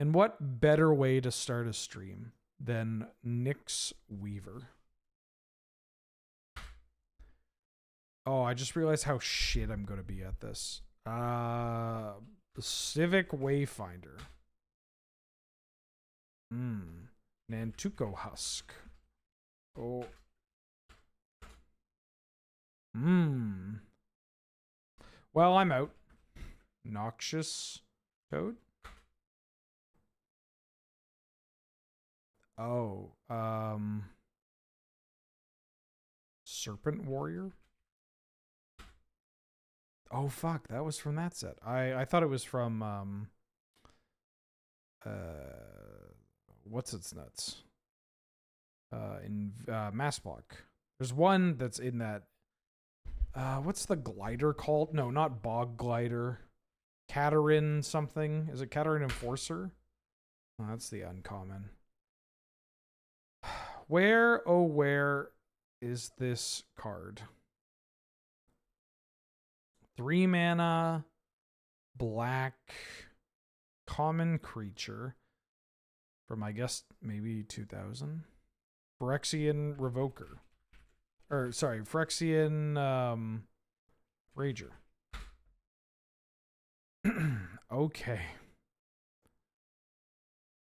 And what better way to start a stream than Nyx Weaver? Oh, I just realized how shit I'm going to be at this. The Civic Wayfinder. Nantuko Husk. Oh. Well, I'm out. Noxious Toad. Oh, Serpent Warrior. Oh fuck, that was from that set. I thought it was from what's its nuts? In Mass Block. There's one that's in that what's the glider called? No, not Bog Glider. Katarin something. Is it Katarin Enforcer? Oh, that's the uncommon. Where, oh where is this card? 3 mana, black, common creature from, I guess, maybe 2000. Phyrexian Revoker. Or, sorry, Phyrexian Rager. Okay.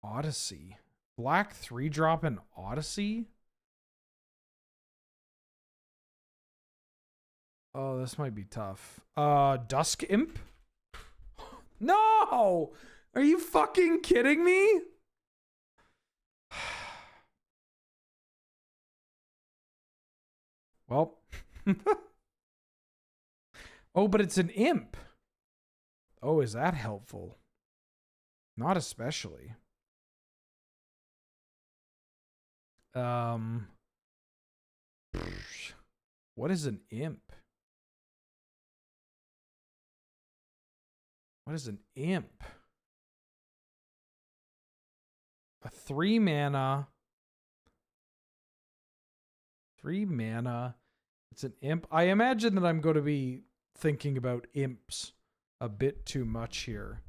Odyssey. Black 3-drop in Odyssey? Oh, this might be tough. Dusk Imp? No! Are you fucking kidding me? Well. Oh, but it's an imp. Oh, is that helpful? Not especially. What is an imp? What is an imp? A 3 mana. 3 mana. It's an imp. I imagine that I'm going to be thinking about imps a bit too much here.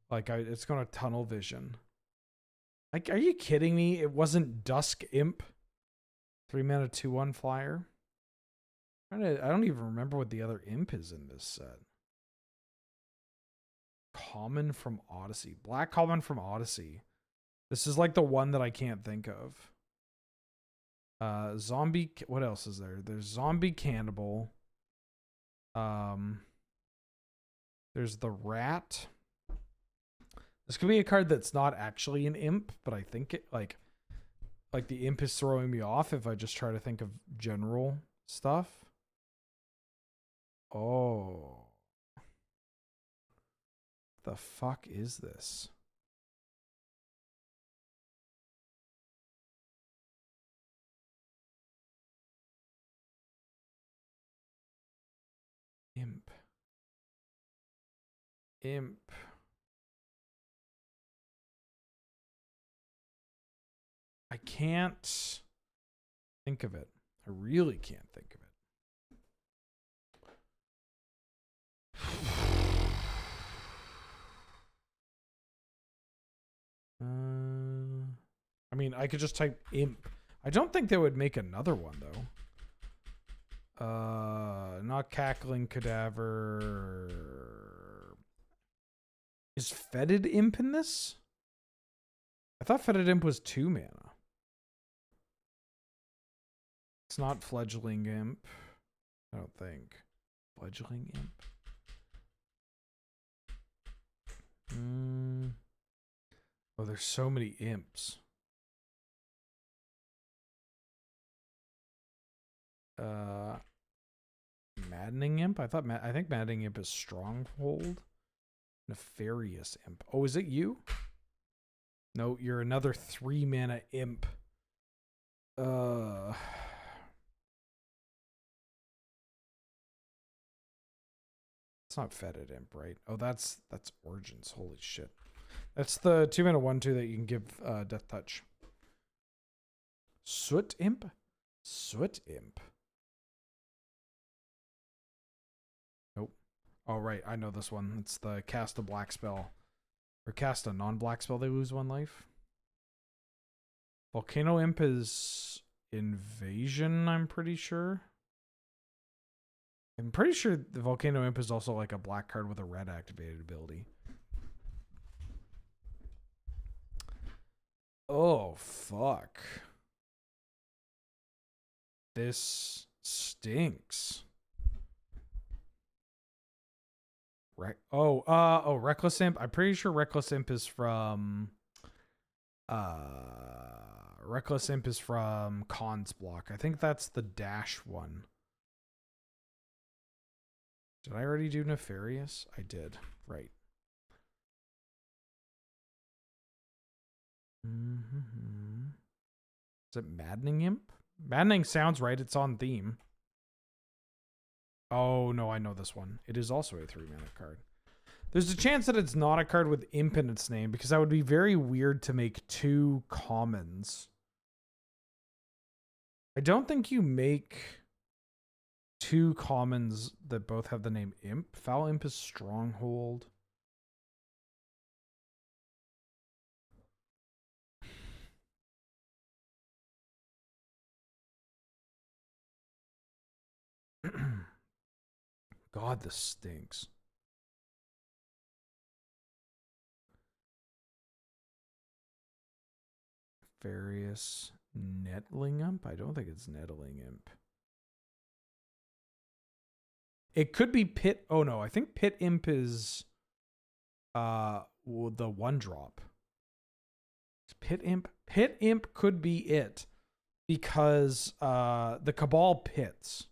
Like, it's going to tunnel vision. Like, are you kidding me? It wasn't Dusk Imp. 3 mana, 2/1 flyer. I don't even remember what the other imp is in this set. Common from Odyssey. Black common from Odyssey. This is like the one that I can't think of. Zombie. What else is there? There's Zombie Cannibal. There's the Rat. This could be a card that's not actually an imp, but I think it like the imp is throwing me off if I just try to think of general stuff. Oh. The fuck is this? Imp. Imp. I can't think of it. I really can't think of it. I mean, I could just type imp. I don't think they would make another one, though. Not Cackling Cadaver. Is Fetid Imp in this? I thought Fetid Imp was 2 mana. It's not Fledgling Imp. I don't think. Fledgling Imp. Oh, there's so many imps. Maddening Imp? I think Maddening Imp is Stronghold. Nefarious Imp. Oh, is it you? No, you're another 3 mana imp. It's not Fetid Imp, right? Oh, that's Origins. Holy shit. That's the 2 mana 1/2 that you can give Death Touch. Soot Imp? Soot Imp. Nope. Oh, right. I know this one. It's the cast a black spell. Or cast a non-black spell, they lose 1 life. Volcano Imp is Invasion, I'm pretty sure. I'm pretty sure the Volcano Imp is also like a black card with a red activated ability. Oh, fuck. This stinks. Reckless Imp. I'm pretty sure Reckless Imp is from Khan's block. I think that's the dash one. Did I already do Nefarious? I did. Right. Is it Maddening Imp? Maddening sounds right. It's on theme. Oh, no, I know this one. It is also a 3-mana card. There's a chance that it's not a card with Imp in its name, because that would be very weird to make 2 commons. I don't think you make 2 commons that both have the name Imp. Foul Imp is Stronghold. God, this stinks. Various Nettling Imp? I don't think it's Nettling Imp. It could be Pit. Oh no, I think Pit Imp is the 1-drop. Pit Imp. Pit Imp could be it because the Cabal pits.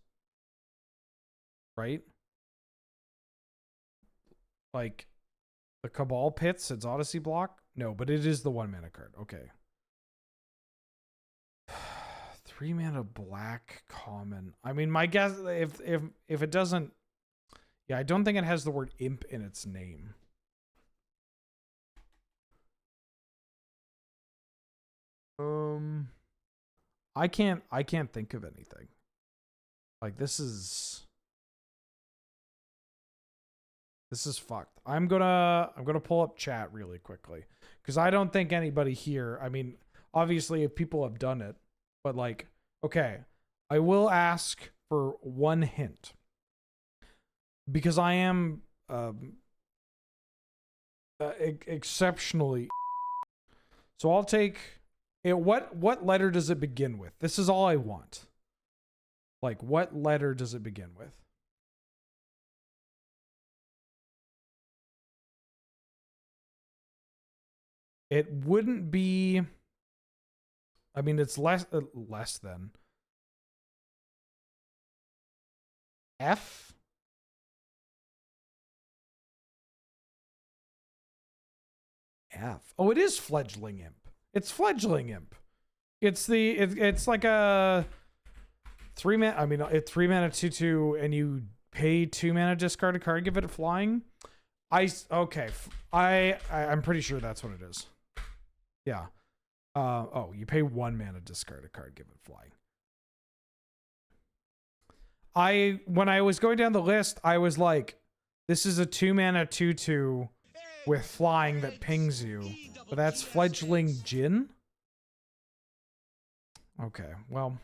Right? Like the Cabal pits, it's Odyssey block? No, but it is the 1-mana card. Okay. 3-mana black common. I mean, my guess, if it doesn't, yeah, I don't think it has the word imp in its name. I can't think of anything. Like this is fucked. I'm gonna pull up chat really quickly because I don't think anybody here. I mean, obviously, if people have done it. But like, okay, I will ask for 1 hint because I am exceptionally. So I'll take it. What letter does it begin with? This is all I want. Like, what letter does it begin with? It wouldn't be. I mean, it's less than F. F. Oh, it is Fledgling Imp. It's Fledgling Imp. It's like a 3-mana. I mean, it's 3-mana 2/2, and you pay 2-mana, discard a card, give it a flying. Okay. I'm pretty sure that's what it is. Yeah. Oh, you pay 1 mana, discard a card, give it flying. When I was going down the list, I was like, this is a 2-mana 2/2 with flying that pings you. But that's Fledgling Djinn? Okay, well.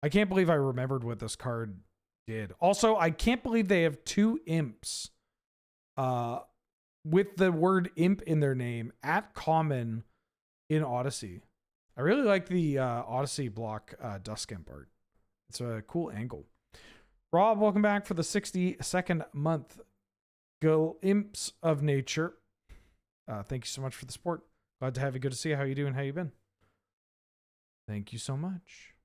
I can't believe I remembered what this card did. Also, I can't believe they have 2 imps with the word imp in their name at common in Odyssey. I really like the Odyssey block Dusk Imp art. It's a cool angle. Rob, welcome back for the 62nd month. Go Imps of Nature. Thank you so much for the support. Glad to have you. Good to see you. How you doing? How you been? Thank you so much.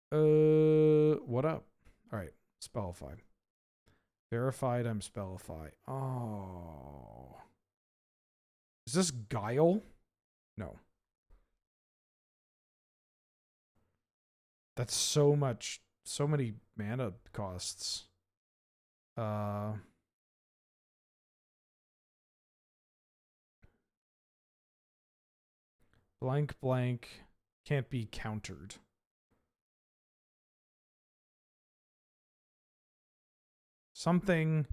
What up? All right. Spellify. Verified I'm Spellify. Oh. Is this Guile? No. That's so much, so many mana costs. Blank blank can't be countered. Something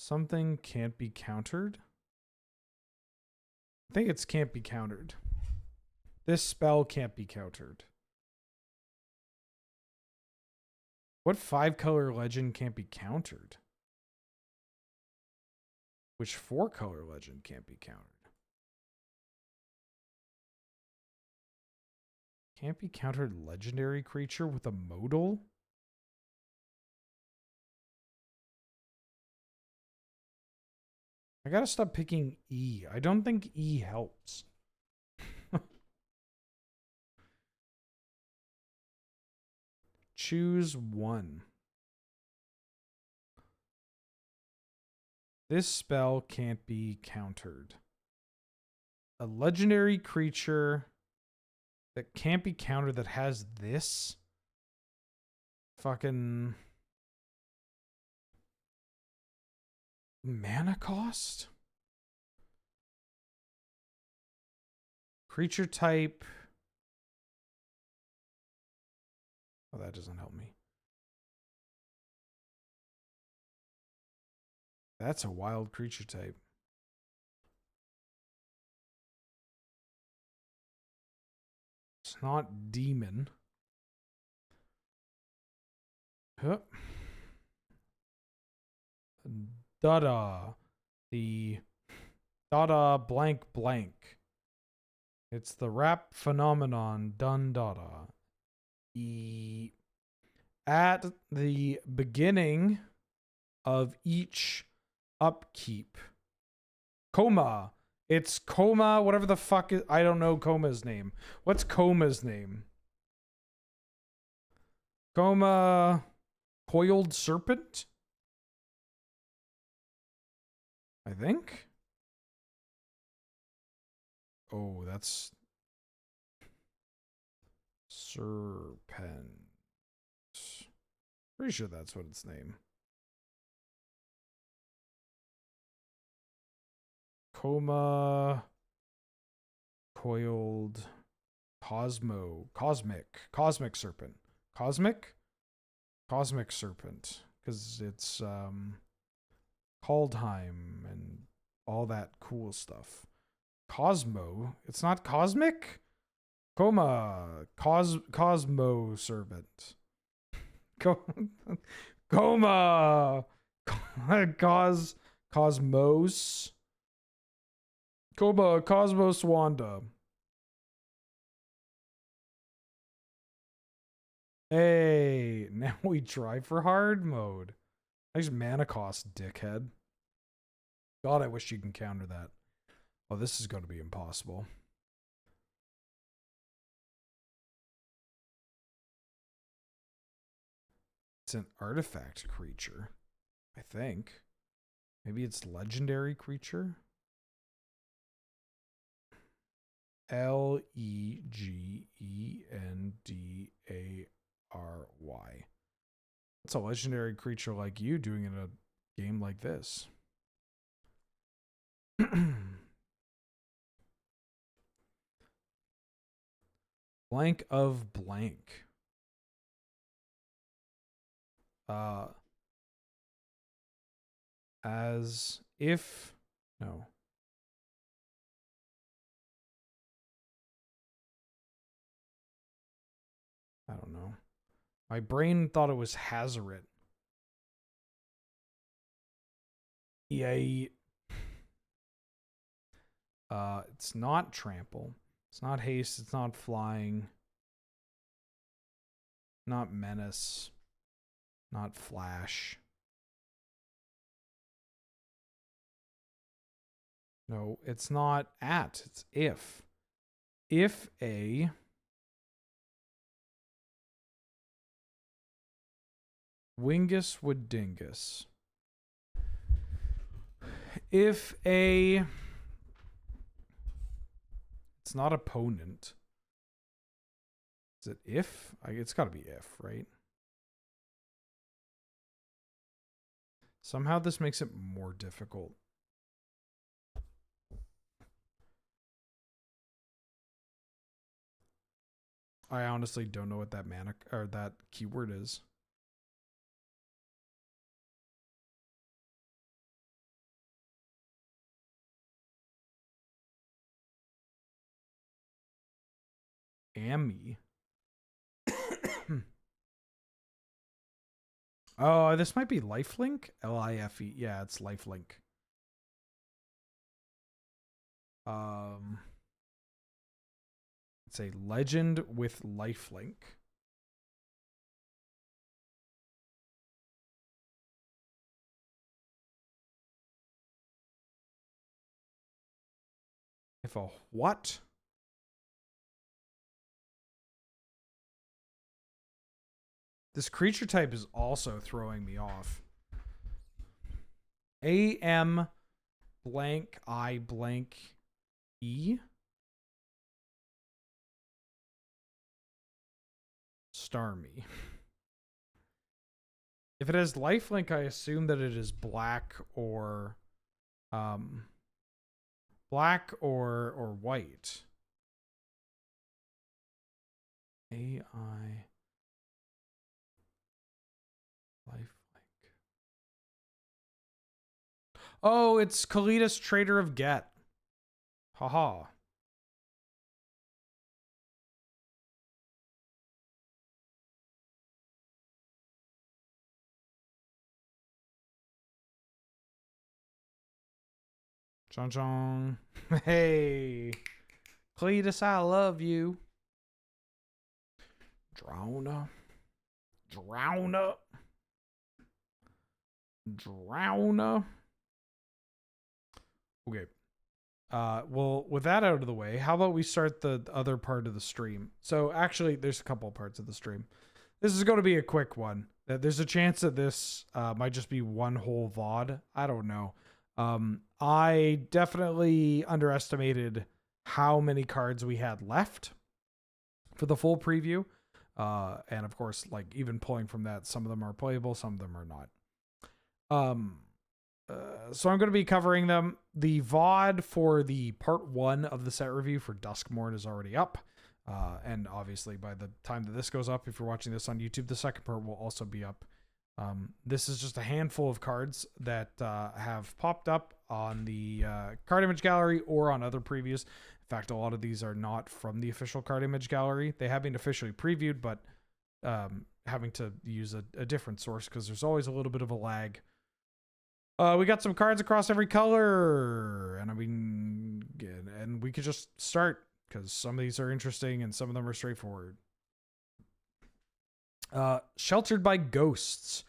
Something can't be countered. I think it's can't be countered. This spell can't be countered. What 5-color legend can't be countered? Which 4-color legend can't be countered? Can't be countered legendary creature with a modal? I gotta stop picking E. I don't think E helps. Choose one. This spell can't be countered. A legendary creature that can't be countered that has this fucking mana cost? Creature type. Oh, that doesn't help me. That's a wild creature type. It's not demon. Huh. Dada. The Dada blank blank. It's the rap phenomenon done Dada. At the beginning of each upkeep. Coma. It's Coma, whatever the fuck is, I don't know Coma's name. What's Coma's name? Coma Coiled Serpent? I think. Oh, that's Serpent. Pretty sure that's what its name. Coma Coiled Cosmic Serpent. Cosmic Serpent. Because it's Kaldheim and all that cool stuff. Cosmo. It's not cosmic? Coma. Cosmo Servant. Coma. Cosmos. Coma. Cosmos Wanda. Hey, now we try for hard mode. Nice mana cost, dickhead. God, I wish you can counter that. Oh, this is going to be impossible. It's an artifact creature, I think. Maybe it's legendary creature. Legendary. What's a legendary creature like you doing in a game like this? Blank of blank. As if no. I don't know. My brain thought it was Hazoret. Yay. It's not trample. It's not haste. It's not flying. Not menace. Not flash. No, it's not at. It's if. If a Wingus would dingus. If a it's not opponent. Is it if? It's got to be if, right? Somehow this makes it more difficult. I honestly don't know what that mana or that keyword is. Ami. Oh, this might be Lifelink? L-I-F-E. Yeah, it's Lifelink. It's a legend with Lifelink. If a what? This creature type is also throwing me off. A-M blank I blank E. Starmie. If it has lifelink, I assume that it is black or white. AI lifelink. Oh, it's Kalidas, Trader of Get. Haha. Chong chong. Hey. Cletus, I love you. Drowner. Okay. Well, with that out of the way, how about we start the other part of the stream? So actually, there's a couple parts of the stream. This is going to be a quick one. There's a chance that this might just be one whole VOD. I don't know. I definitely underestimated how many cards we had left for the full preview. And of course, like even pulling from that, some of them are playable, some of them are not. So I'm going to be covering them. The VOD for the part 1 of the set review for Duskmourn is already up. And obviously by the time that this goes up, if you're watching this on YouTube, the second part will also be up. This is just a handful of cards that have popped up on the card image gallery or on other previews. In fact, a lot of these are not from the official card image gallery. They have been officially previewed, but having to use a different source because there's always a little bit of a lag. We got some cards across every color, and I mean, and we could just start because some of these are interesting and some of them are straightforward. Sheltered by Ghosts.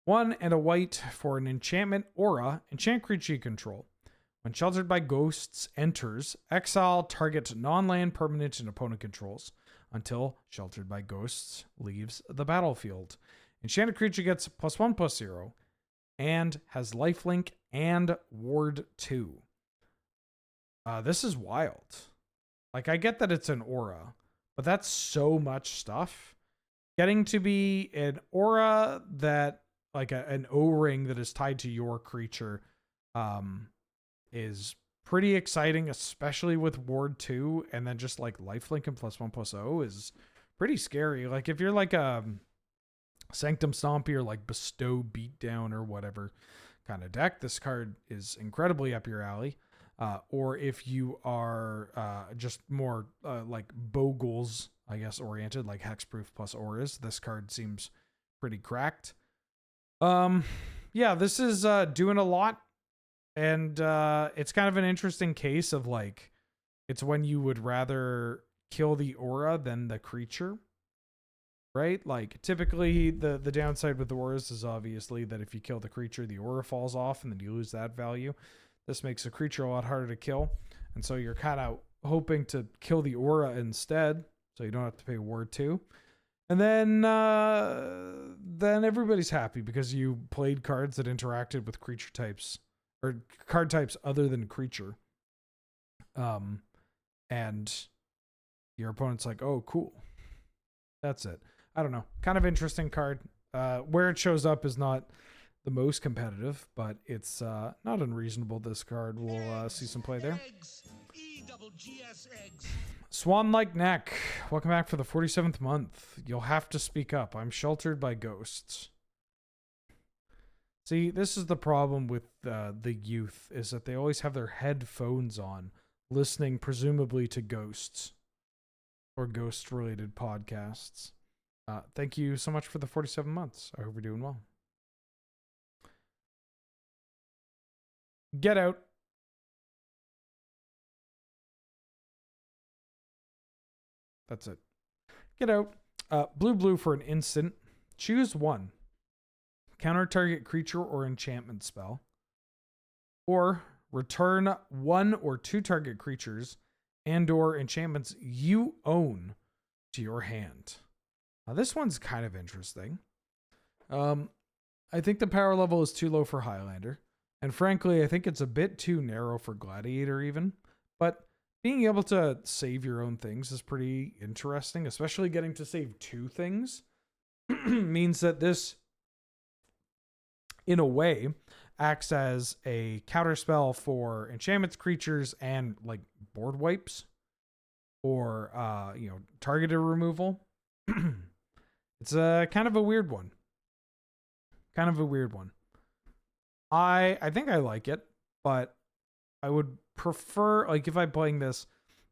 1 and a white for an enchantment aura, enchant creature you control. When Sheltered by Ghosts enters, exile target non-land permanent and opponent controls until Sheltered by Ghosts leaves the battlefield. Enchanted creature gets +1/+0 and has lifelink and ward 2. This is wild. Like, I get that it's an aura, but that's so much stuff. Getting to be an aura that, like an O-ring that is tied to your creature, is pretty exciting, especially with ward 2, and then just like lifelink and +1/+0 is pretty scary. Like if you're like a Sanctum Stompy or like Bestow Beatdown or whatever kind of deck, this card is incredibly up your alley. Or if you are just more like Bogles, I guess, oriented, like Hexproof plus Auras, this card seems pretty cracked. Yeah, this is doing a lot. And it's kind of an interesting case of like, it's when you would rather kill the aura than the creature. Right? Like typically the downside with the auras is obviously that if you kill the creature, the aura falls off and then you lose that value. This makes the creature a lot harder to kill. And so you're kind of hoping to kill the aura instead, so you don't have to pay ward 2. And then everybody's happy because you played cards that interacted with creature types or card types other than creature. And your opponent's like, oh, cool. That's it. I don't know. Kind of interesting card. Where it shows up is not the most competitive, but it's not unreasonable. This card will see some play there. Swan-like Neck. Welcome back for the 47th month. You'll have to speak up. I'm sheltered by ghosts. See, this is the problem with the youth, is that they always have their headphones on, listening presumably to ghosts. or ghost related podcasts. Thank you so much for the 47 months. I hope you're doing well. Get out. That's it. Get out. Blue for an instant. Choose one. Counter target creature or enchantment spell. Or return one or two target creatures and or enchantments you own to your hand. Now this one's kind of interesting. I think the power level is too low for Highlander. And frankly, I think it's a bit too narrow for Gladiator even. But being able to save your own things is pretty interesting, especially getting to save two things means that this, in a way, acts as a counter spell for enchantments, creatures, and like board wipes or targeted removal. It's a kind of a weird one. I think I like it, but I would prefer, like, if I'm playing this,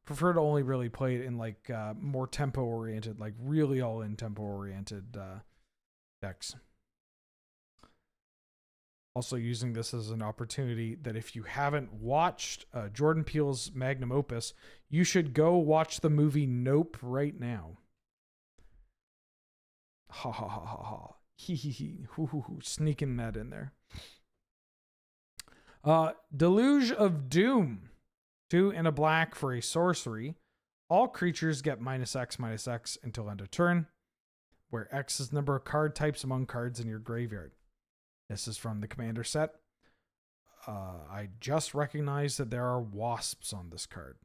prefer to only really play it in like more tempo oriented, like really all in tempo oriented decks. Also using this as an opportunity that if you haven't watched Jordan Peele's magnum opus, you should go watch the movie Nope right now. Ha ha ha ha ha. Hee hee hee. Hoo hoo hoo. Sneaking that in there. Deluge of Doom. 2 and a black for a sorcery. All creatures get -X until end of turn, where X is the number of card types among cards in your graveyard. This is from the commander set. I just recognized that there are wasps on this card.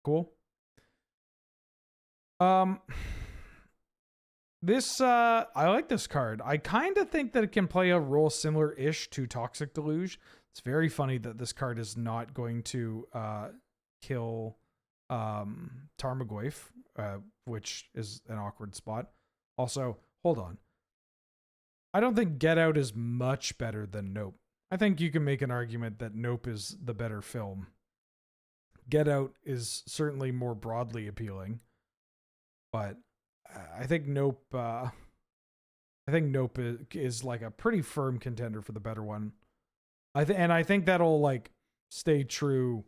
Cool. This, I like this card. I kind of think that it can play a role similar-ish to Toxic Deluge. It's very funny that this card is not going to kill Tarmogoyf, which is an awkward spot. Also, hold on. I don't think Get Out is much better than Nope. I think you can make an argument that Nope is the better film. Get Out is certainly more broadly appealing, but I think Nope is like a pretty firm contender for the better one. I think that'll like stay true,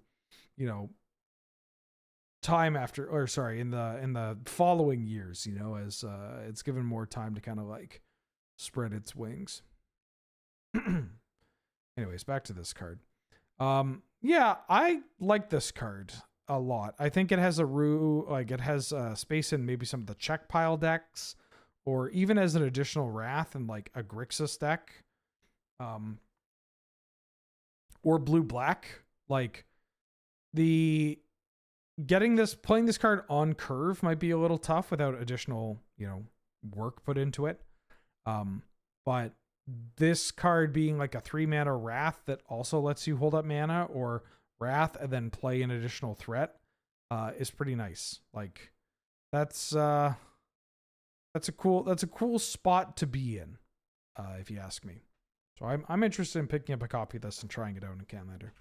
time after, or sorry, in the following years, as it's given more time to kind of like spread its wings. Anyways, back to this card. Yeah, I like this card a lot. I think it has it has space in maybe some of the check pile decks, or even as an additional Wrath in like a Grixis deck, or blue-black. Like playing this card on curve might be a little tough without additional, work put into it. But this card being like a 3-mana Wrath that also lets you hold up mana, or Wrath and then play an additional threat, is pretty nice. Like that's a cool spot to be in, if you ask me. So I'm interested in picking up a copy of this and trying it out in Canlander.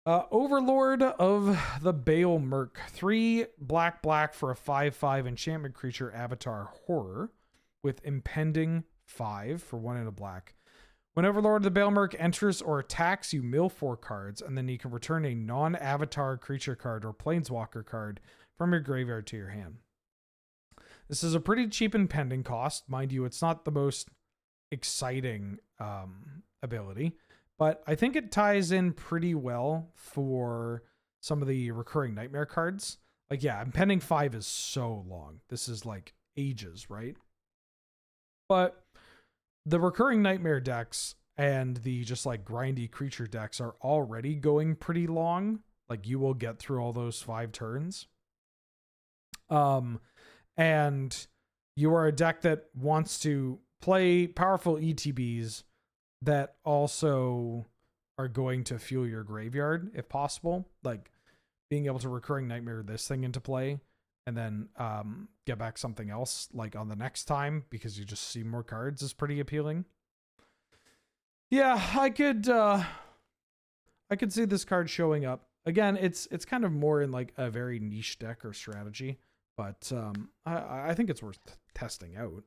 Overlord of the Bale Merc. 3 black for a 5/5 enchantment creature avatar horror with impending 5 for 1 and a black. When Overlord of the Bale Merc enters or attacks, you mill 4 cards, and then you can return a non-avatar creature card or planeswalker card from your graveyard to your hand. This is a pretty cheap impending cost. Mind you, it's not the most exciting ability, but I think it ties in pretty well for some of the recurring nightmare cards. Like, yeah, impending 5 is so long. This is like ages, right? But the recurring nightmare decks and the just like grindy creature decks are already going pretty long. Like, you will get through all those 5 turns. And you are a deck that wants to play powerful ETBs that also are going to fuel your graveyard if possible. Like being able to recurring nightmare this thing into play and then get back something else like on the next time because you just see more cards is pretty appealing. Yeah, I could see this card showing up Again, it's kind of more in like a very niche deck or strategy, but I think it's worth testing out.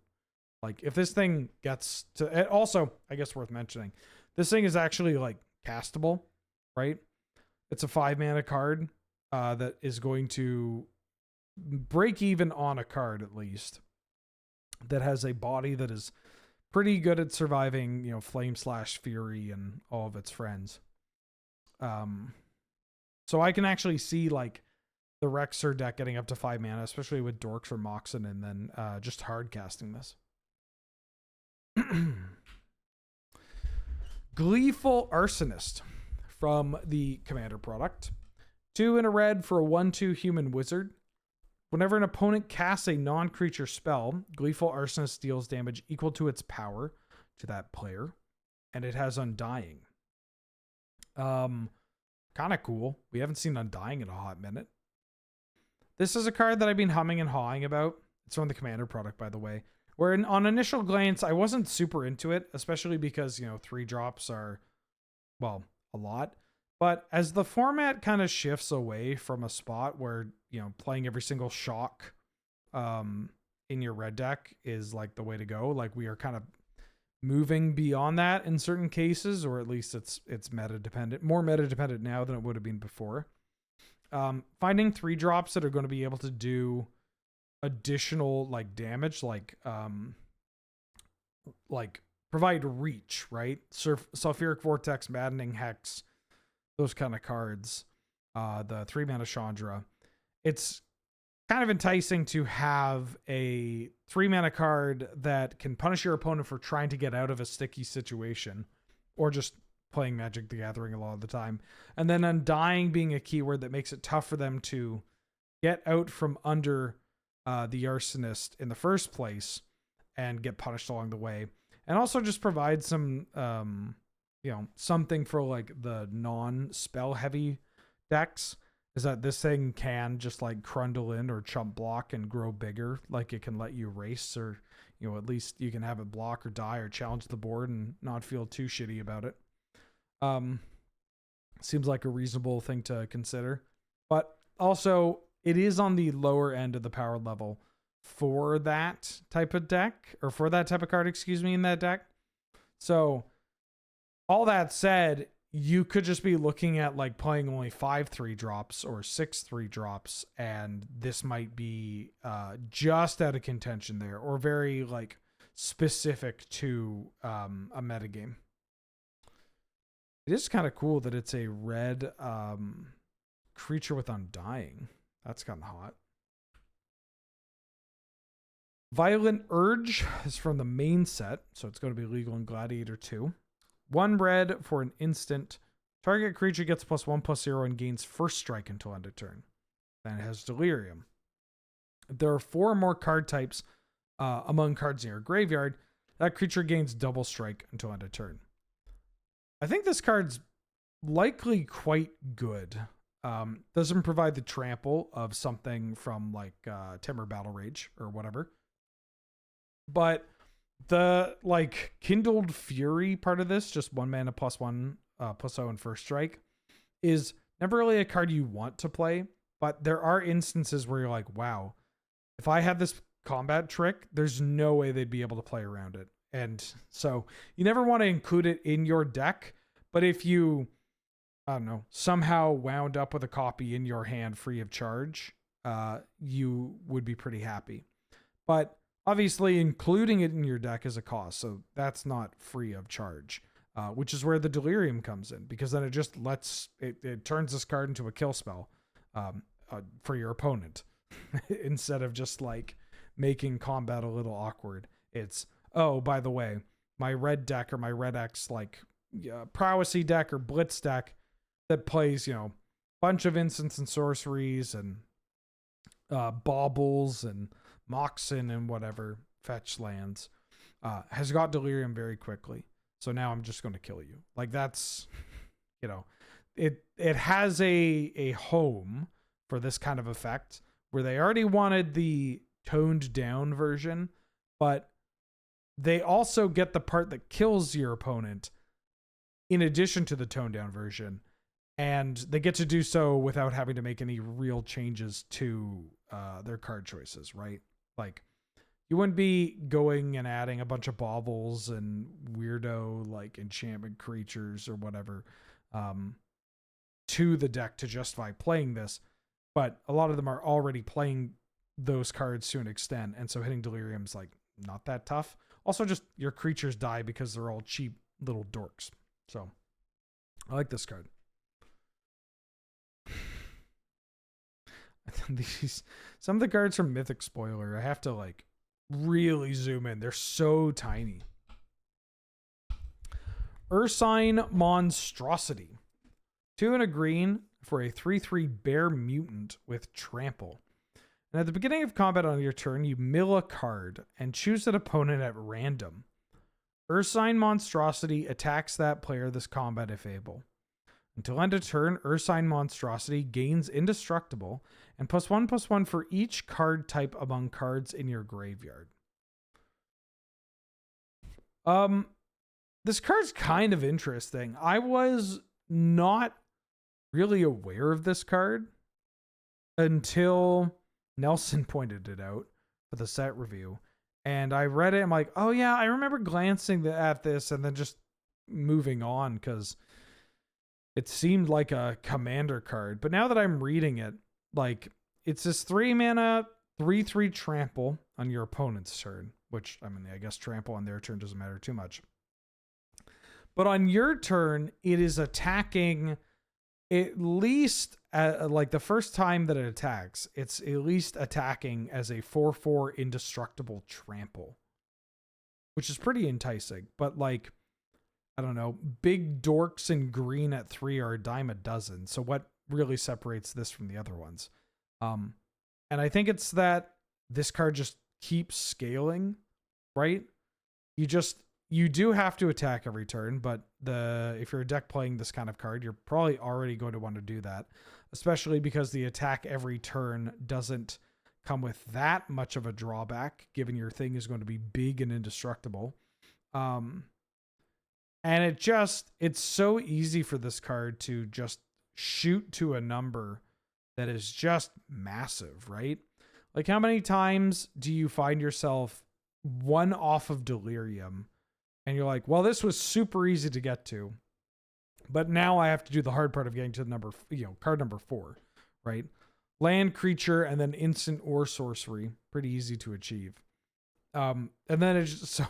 Like if this thing gets to, and also I guess worth mentioning, this thing is actually like castable, right? It's a 5 mana card that is going to break even on a card at least that has a body that is pretty good at surviving, you know, Flame Slash Fury and all of its friends. So I can actually see like the Rexer deck getting up to 5 mana, especially with Dorks or Moxen, and then just hard casting this. Gleeful Arsonist from the Commander product. 2 in a red for a 1/2 human wizard. Whenever an opponent casts a non-creature spell, Gleeful Arsonist deals damage equal to its power to that player, and it has Undying. Kind of cool. We haven't seen Undying in a hot minute. This is a card that I've been humming and hawing about. It's from the Commander product, by the way. Where on initial glance, I wasn't super into it, especially because, you know, 3 drops are, well, a lot. But as the format kind of shifts away from a spot where, you know, playing every single shock in your red deck is like the way to go, like we are kind of moving beyond that in certain cases, or at least it's meta dependent, more meta dependent now than it would have been before. Finding 3 drops that are going to be able to do additional like damage, like provide reach, right? Sulfuric Vortex, Maddening Hex, those kind of cards. The 3 mana Chandra. It's kind of enticing to have a 3 mana card that can punish your opponent for trying to get out of a sticky situation, or just playing Magic the Gathering a lot of the time. And then Undying being a keyword that makes it tough for them to get out from under the Arsonist in the first place and get punished along the way. And also just provide some, you know, something for like the non-spell heavy decks, is that this thing can just like crundle in or chump block and grow bigger. Like it can let you race, or, you know, at least you can have it block or die or challenge the board and not feel too shitty about it. Seems like a reasonable thing to consider, but also it is on the lower end of the power level for that type of deck, or for that type of card, excuse me, in that deck. So all that said, you could just be looking at like playing only 5 3-drops or 6 3-drops, and this might be just out of contention there, or very like specific to a metagame. It is kind of cool that it's a red creature with Undying. That's kind of hot. Violent Urge is from the main set, so it's going to be legal in Gladiator 2. 1 red for an instant. Target creature gets +1/+0 and gains first strike until end of turn. Then it has Delirium. If there are 4 more card types among cards in your graveyard, that creature gains double strike until end of turn. I think this card's likely quite good. Doesn't provide the trample of something from like Timber Battle Rage or whatever. But the like Kindled Fury part of this, just 1 mana +1/+0 and first strike, is never really a card you want to play. But there are instances where you're like, wow, if I had this combat trick, there's no way they'd be able to play around it. And so you never want to include it in your deck. But if you, I don't know, somehow wound up with a copy in your hand free of charge, you would be pretty happy. But obviously including it in your deck is a cost. So that's not free of charge, which is where the Delirium comes in, because then it just it turns this card into a kill spell for your opponent instead of just like making combat a little awkward. It's, oh, by the way, my red deck or my red X like prowessy deck or blitz deck that plays, you know, bunch of instants and sorceries and baubles and Moxen and whatever fetch lands has got Delirium very quickly. So now I'm just going to kill you. Like that's, you know, it has a home for this kind of effect where they already wanted the toned down version, but they also get the part that kills your opponent in addition to the toned down version. and they get to do so without having to make any real changes to their card choices, right? Like, you wouldn't be going and adding a bunch of baubles and weirdo like enchantment creatures or whatever to the deck to justify playing this. But a lot of them are already playing those cards to an extent, and so hitting Delirium's like not that tough. Also, just your creatures die because they're all cheap little dorks. So I like this card. Some of the cards from Mythic Spoiler, I have to like really zoom in. They're so tiny. Ursine Monstrosity. 2 and a green for a 3/3 bear mutant with trample. And at the beginning of combat on your turn, you mill a card and choose an opponent at random. Ursine Monstrosity attacks that player this combat if able. Until end of turn, Ursine Monstrosity gains Indestructible and +1/+1 for each card type among cards in your graveyard. This card's kind of interesting. I was not really aware of this card until Nelson pointed it out for the set review. And I read it. I'm like, oh yeah, I remember glancing at this and then just moving on because it seemed like a commander card. But now that I'm reading it, like, it's this 3 mana, 3/3 trample on your opponent's turn, which, I mean, I guess trample on their turn doesn't matter too much. But on your turn, it is attacking at least, like the first time that it attacks, it's at least attacking as a 4/4 indestructible trample, which is pretty enticing. But like, I don't know, big dorks in green at 3 are a dime a dozen. So what really separates this from the other ones? And I think it's that this card just keeps scaling, right? You do have to attack every turn, but if you're a deck playing this kind of card, you're probably already going to want to do that, especially because the attack every turn doesn't come with that much of a drawback, given your thing is going to be big and indestructible. And it's so easy for this card to just shoot to a number that is just massive, right? Like, how many times do you find yourself one off of Delirium and you're like, well, this was super easy to get to, but now I have to do the hard part of getting to the number, card number 4, right? Land, creature, and then instant or sorcery. Pretty easy to achieve. And then it's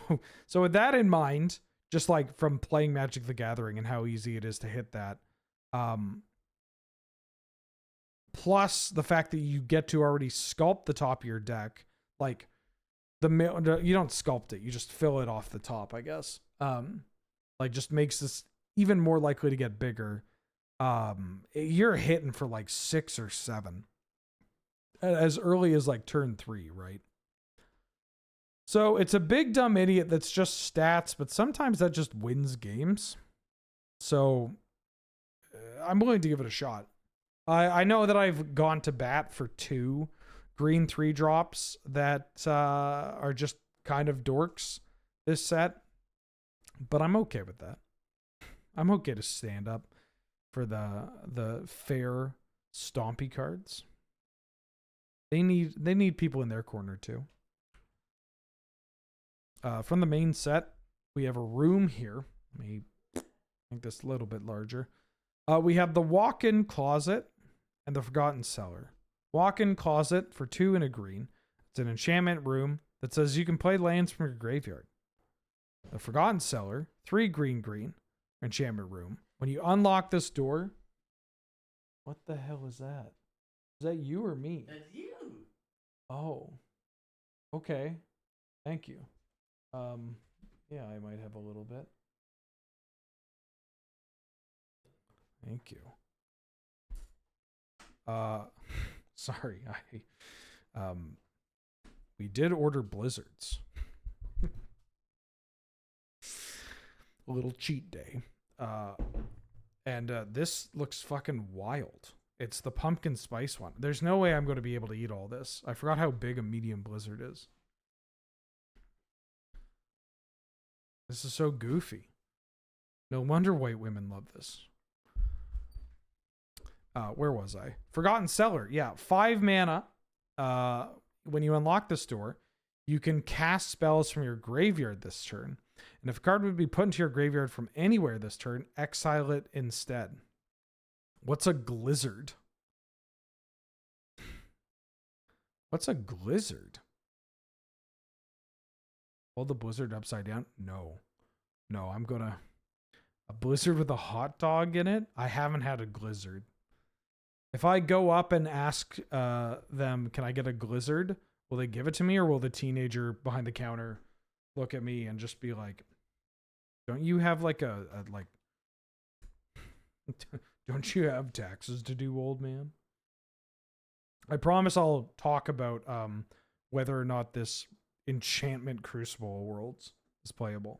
so with that in mind, just like from playing Magic the Gathering and how easy it is to hit that, plus the fact that you get to already sculpt the top of your deck, like you don't sculpt it, you just fill it off the top, I guess. Like, just makes this even more likely to get bigger. You're hitting for like 6 or 7 as early as like turn 3, right? So it's a big dumb idiot that's just stats, but sometimes that just wins games. So I'm willing to give it a shot. I know that I've gone to bat for 2 green 3 drops that are just kind of dorks this set, but I'm okay with that. I'm okay to stand up for the fair stompy cards. They need people in their corner too. From the main set, we have a room here. Let me make this a little bit larger. We have the walk-in closet and the forgotten cellar. Walk-in closet for 2 and a green. It's an enchantment room that says you can play lands from your graveyard. The forgotten cellar, 3 green, enchantment room. When you unlock this door, what the hell is that? Is that you or me? That's you. Oh, okay. Thank you. Yeah, I might have a little bit. Thank you. Sorry, we did order blizzards. A little cheat day. And this looks fucking wild. It's the pumpkin spice one. There's no way I'm going to be able to eat all this. I forgot how big a medium blizzard is. This is so goofy. No wonder white women love this. Where was I? Forgotten Cellar. Yeah, 5 mana. When you unlock this door, you can cast spells from your graveyard this turn. And if a card would be put into your graveyard from anywhere this turn, exile it instead. What's a Glizzard? What's a Glizzard? Hold the blizzard upside down? No. No, I'm gonna... A blizzard with a hot dog in it? I haven't had a Glizzard. If I go up and ask them, can I get a Glizzard? Will they give it to me, or will the teenager behind the counter look at me and just be like, don't you have like a like... Don't you have taxes to do, old man? I promise I'll talk about whether or not this Enchantment Crucible Worlds is playable.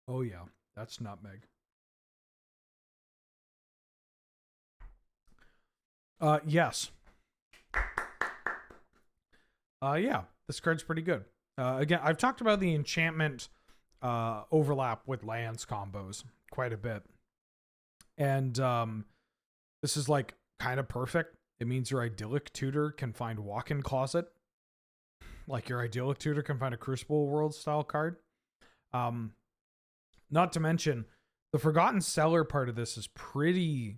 Oh yeah, that's nutmeg. Yes. Yeah, this card's pretty good. Again, I've talked about the enchantment overlap with lands combos quite a bit. And this is like kind of perfect. It means your idyllic tutor can find walk-in closet. Like your idyllic tutor can find a Crucible World style card. Not to mention, the Forgotten Cellar part of this is pretty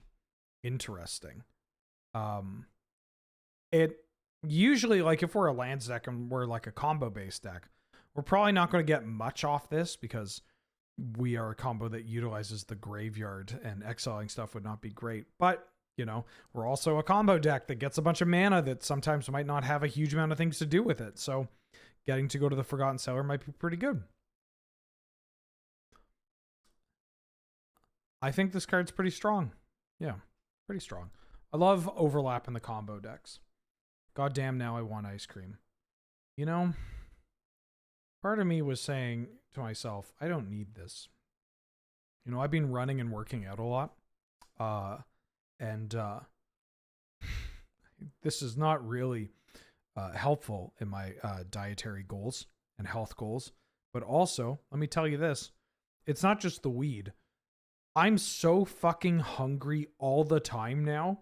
interesting. It usually, like if we're a lands deck and we're like a combo based deck, we're probably not going to get much off this because we are a combo that utilizes the graveyard, and exiling stuff would not be great. But, you know, we're also a combo deck that gets a bunch of mana that sometimes might not have a huge amount of things to do with it. So getting to go to the Forgotten Cellar might be pretty good. I think this card's pretty strong. Yeah, pretty strong. I love overlap in the combo decks. Goddamn, now I want ice cream. You know, part of me was saying to myself, I don't need this. You know, I've been running and working out a lot. This is not really helpful in my dietary goals and health goals. But also, let me tell you this. It's not just the weed. I'm so fucking hungry all the time now.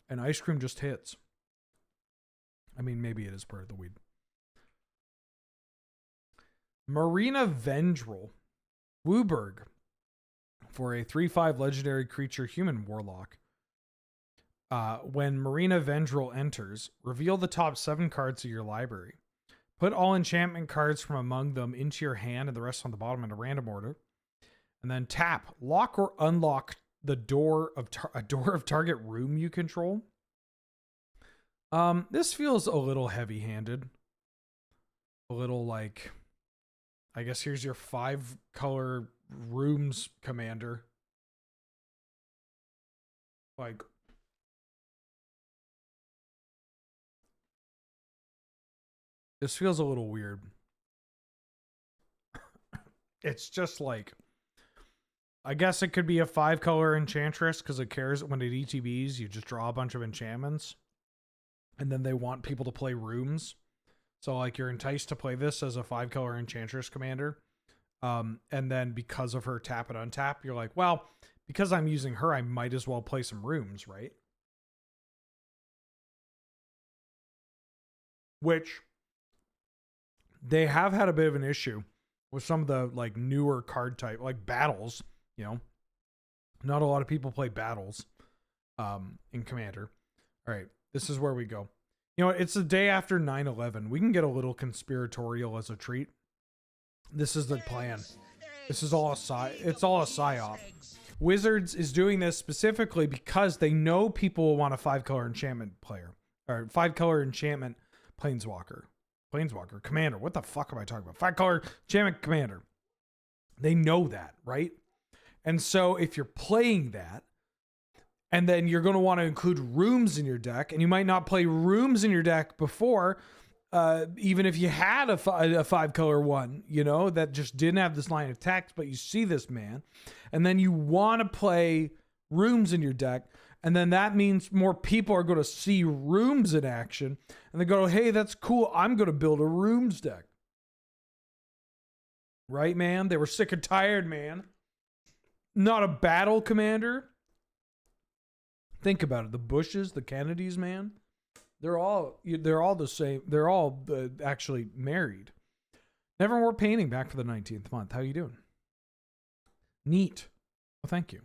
And ice cream just hits. I mean, maybe it is part of the weed. Marina Vendril. Wooburg. For a 3/5 legendary creature human warlock. When Marina Vendril enters, reveal the top 7 cards of your library. Put all enchantment cards from among them into your hand and the rest on the bottom in a random order. And then tap, lock or unlock the door of a door of target room you control. This feels a little heavy-handed. A little like, I guess here's your 5-color rooms commander. Like, this feels a little weird. It's just like, I guess it could be a 5-color enchantress because it cares when it ETBs, you just draw a bunch of enchantments. And then they want people to play rooms. So like you're enticed to play this as a 5-color enchantress commander. And then because of her tap and untap, you're like, well, because I'm using her, I might as well play some rooms, right? Which they have had a bit of an issue with some of the like newer card type, like battles, you know. Not a lot of people play battles in Commander. All right, this is where we go. You know, it's the day after 9/11. We can get a little conspiratorial as a treat. This is the plan. This is all it's all a psyop. Wizards is doing this specifically because they know people will want a 5-color enchantment player. Or 5-color enchantment planeswalker. Planeswalker, commander. What the fuck am I talking about? 5-color enchantment commander. They know that, right? And so if you're playing that, and then you're going to want to include rooms in your deck, and you might not play rooms in your deck before, even if you had a 5-color one, you know, that just didn't have this line of text, but you see this man, and then you want to play rooms in your deck. And then that means more people are going to see rooms in action. And they go, hey, that's cool. I'm going to build a rooms deck. Right, man? They were sick and tired, man. Not a battle commander. Think about it. The Bushes, the Kennedys, man. They're all the same. They're all actually married. Nevermore Painting back for the 19th month. How you doing? Neat. Well, thank you.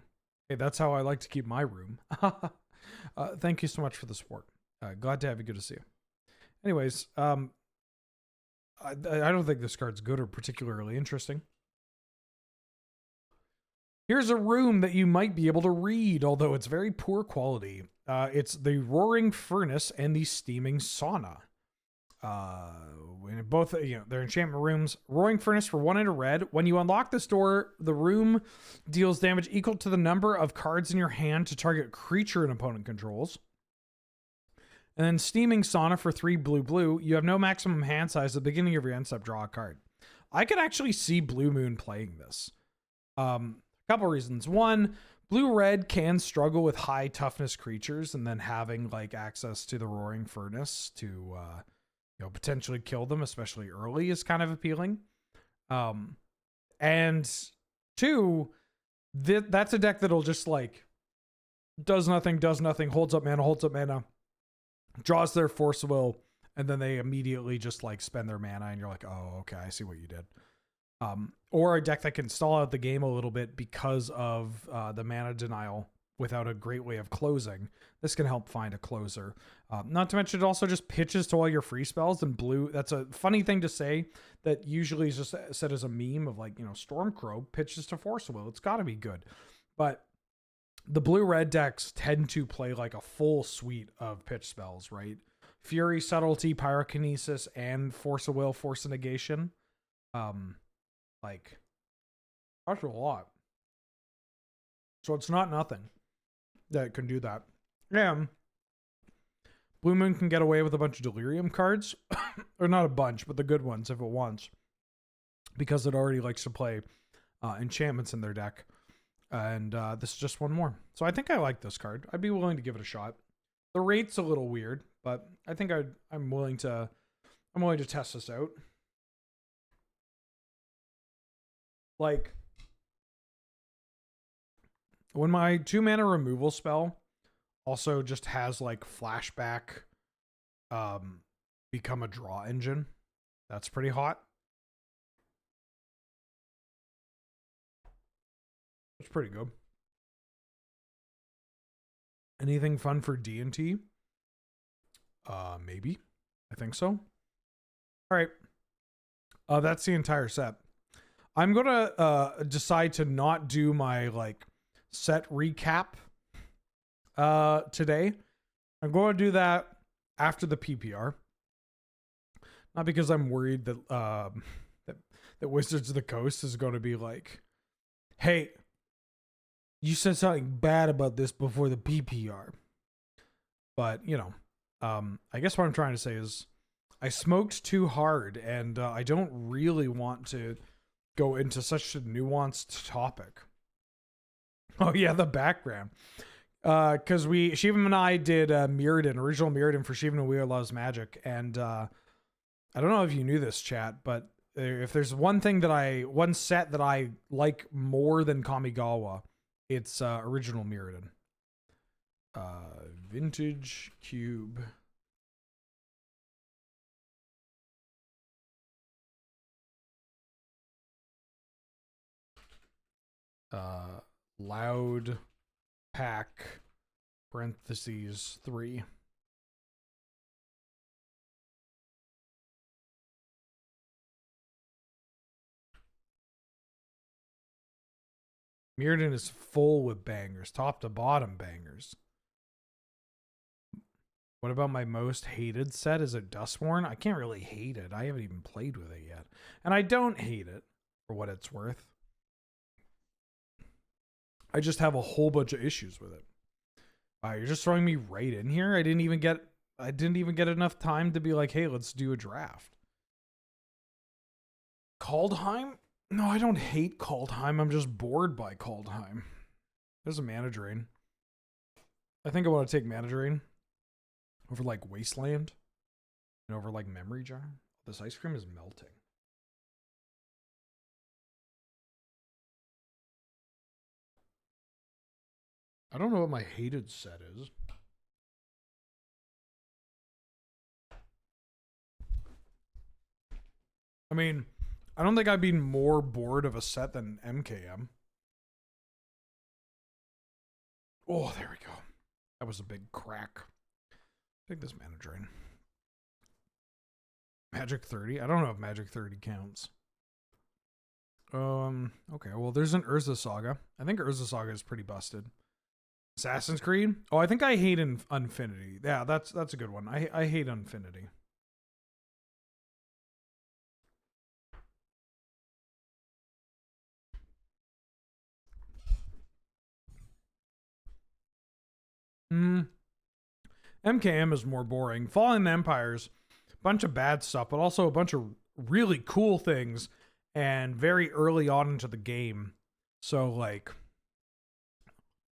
Hey, that's how I like to keep my room. Thank you so much for the support. Glad to have you. Good to see you. Anyways, I don't think this card's good or particularly interesting. Here's a room that you might be able to read, although it's very poor quality. It's the Roaring Furnace and the Steaming Sauna. Both, they're enchantment rooms. Roaring Furnace for 1 and a red. When you unlock this door, the room deals damage equal to the number of cards in your hand to target creature an opponent controls. And then Steaming Sauna for 3 blue. You have no maximum hand size. At the beginning of your end step, draw a card. I could actually see Blue Moon playing this. Couple reasons. One, blue-red can struggle with high toughness creatures, and then having like access to the Roaring Furnace to potentially kill them, especially early, is kind of appealing. And two, that's a deck that'll just like does nothing, holds up mana, draws their Force of Will, and then they immediately just like spend their mana, and you're like, oh, okay, I see what you did. Or a deck that can stall out the game a little bit because of the mana denial without a great way of closing. This can help find a closer. Not to mention it also just pitches to all your free spells, and blue, that's a funny thing to say that usually is just said as a meme of like, Stormcrow pitches to Force of Will. It's got to be good. But the blue-red decks tend to play like a full suite of pitch spells, right? Fury, Subtlety, Pyrokinesis, and Force of Will, Force of Negation. Like, that's a lot. So it's not nothing that can do that. Yeah. Blue Moon can get away with a bunch of Delirium cards. Or not a bunch, but the good ones if it wants. Because it already likes to play enchantments in their deck. And this is just one more. So I think I like this card. I'd be willing to give it a shot. The rate's a little weird, but I think I'm willing to test this out. Like, when my 2-mana removal spell also just has like flashback, become a draw engine, that's pretty hot. It's pretty good. Anything fun for D&T? Maybe. I think so. All right. That's the entire set. I'm going to decide to not do my like set recap today. I'm going to do that after the PPR. Not because I'm worried that that Wizards of the Coast is going to be like, hey, you said something bad about this before the PPR. But, I guess what I'm trying to say is I smoked too hard, and I don't really want to go into such a nuanced topic. Oh yeah, the background. Because Shivam and I did Mirrodin, original Mirrodin for Shivam and We Loves Magic, and I don't know if you knew this, chat, but if there's one set that I like more than Kamigawa, it's original Mirrodin. Vintage Cube. Loud pack parentheses 3. Mirrodin is full with bangers, top to bottom bangers. What about my most hated set? Is it Duskmourn? I can't really hate it. I haven't even played with it yet. And I don't hate it for what it's worth. I just have a whole bunch of issues with it. Wow, you're just throwing me right in here? I didn't even get enough time to be like, hey, let's do a draft. Kaldheim? No, I don't hate Kaldheim. I'm just bored by Kaldheim. There's a mana drain. I think I want to take Mana Drain over like Wasteland and over like Memory Jar. This ice cream is melting. I don't know what my hated set is. I mean, I don't think I'd be more bored of a set than MKM. Oh, there we go. That was a big crack. Take this Mana Drain. Magic 30? I don't know if Magic 30 counts. Okay, well, there's an Urza Saga. I think Urza Saga is pretty busted. Assassin's Creed? Oh, I think I hate Infinity. Yeah, that's a good one. I hate Infinity. MKM is more boring. Fallen Empires, bunch of bad stuff, but also a bunch of really cool things, and very early on into the game. So, like,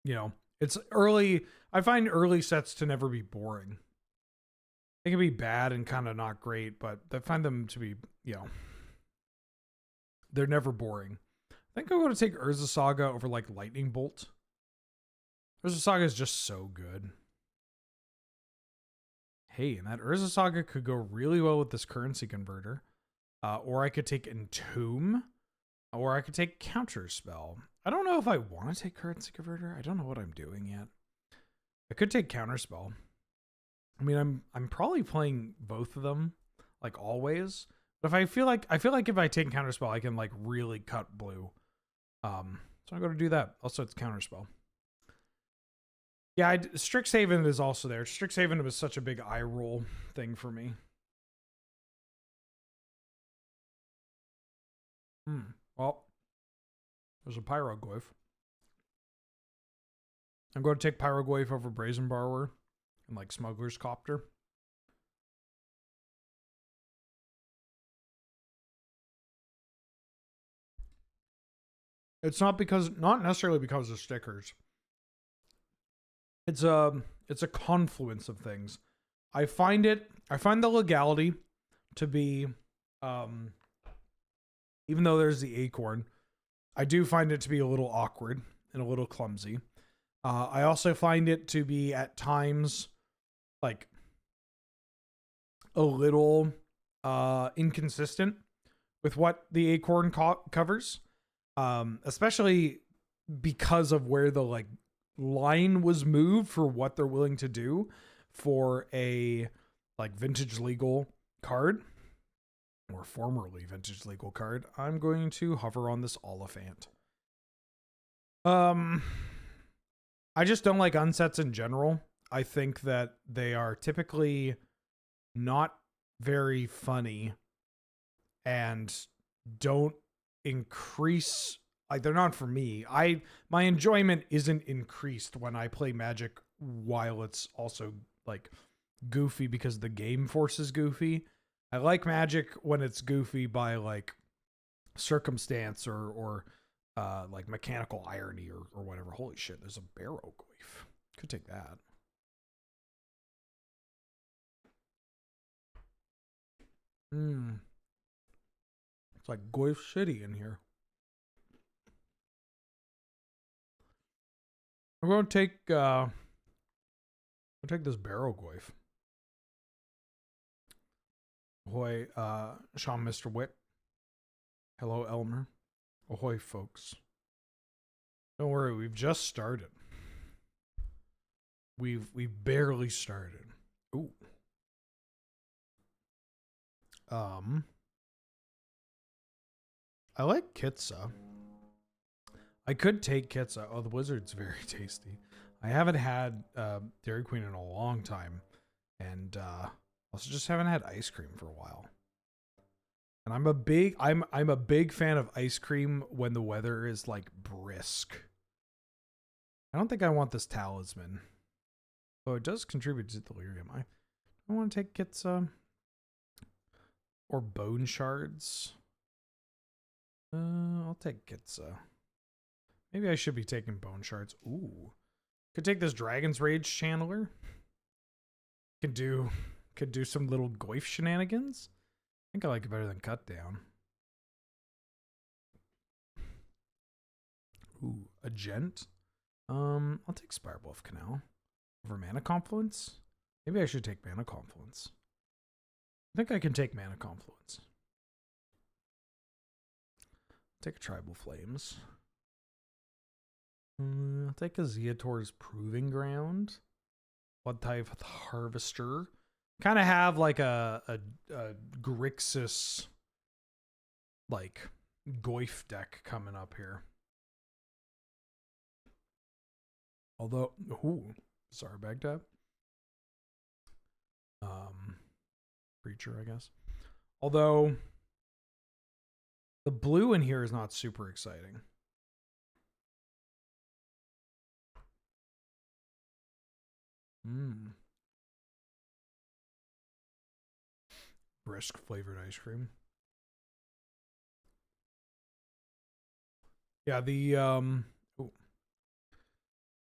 you know, it's early. I find early sets to never be boring. They can be bad and kind of not great, but I find them to be, you know, they're never boring. I think I'm going to take Urza Saga over, like, Lightning Bolt. Urza Saga is just so good. Hey, and that Urza Saga could go really well with this currency converter. Or I could take Entomb. Or I could take Counterspell. I don't know if I want to take currency converter. I don't know what I'm doing yet. I could take Counterspell. I mean, I'm probably playing both of them, like always. But if I feel like if I take Counterspell, I can like really cut blue. So I'm going to do that. Also, it's Counterspell. Yeah, Strixhaven is also there. Strixhaven was such a big eye roll thing for me. Well, there's a Pyrogoyf. I'm going to take Pyrogoyf over Brazen Borrower and like Smuggler's Copter. It's not necessarily because of stickers. It's a confluence of things. I find the legality to be, even though there's the acorn, I do find it to be a little awkward and a little clumsy. I also find it to be at times like a little inconsistent with what the acorn covers, especially because of where the like line was moved for what they're willing to do for a like vintage legal card or formerly vintage legal card. I'm going to hover on this Oliphant. I just don't like unsets in general. I think that they are typically not very funny and don't increase. Like, they're not for me. My enjoyment isn't increased when I play Magic while it's also like goofy because the game forces goofy. I like Magic when it's goofy by like circumstance or like mechanical irony or whatever. Holy shit, there's a Barrow Goyf. Could take that. It's like Goyf City in here. I'm going to take this Barrow Goyf. Ahoy, Sean Mr. Wick. Hello, Elmer. Ahoy, folks. Don't worry, we've just started. We've barely started. Ooh. I like Kitsa. I could take Kitsa. Oh, the Wizard's very tasty. I haven't had Dairy Queen in a long time, and also just haven't had ice cream for a while. And I'm a big fan of ice cream when the weather is like brisk. I don't think I want this talisman. Oh, it does contribute to delirium. I want to take Kitsa or bone shards. I'll take Kitsa. Maybe I should be taking bone shards. Ooh. Could take this Dragon's Rage Channeler. Could do some little Goyf shenanigans. I think I like it better than Cut Down. Ooh, a Gent. I'll take Spirebluff Canal over Mana Confluence. Maybe I should take Mana Confluence. I think I can take Mana Confluence. Take a Tribal Flames. I'll take a Zeator's Proving Ground. Blood type with Harvester. Kind of have like a Grixis like Goyf deck coming up here. Although, ooh, sorry, Bagtap. Preacher, I guess. Although the blue in here is not super exciting. Brisk flavored ice cream. Yeah, the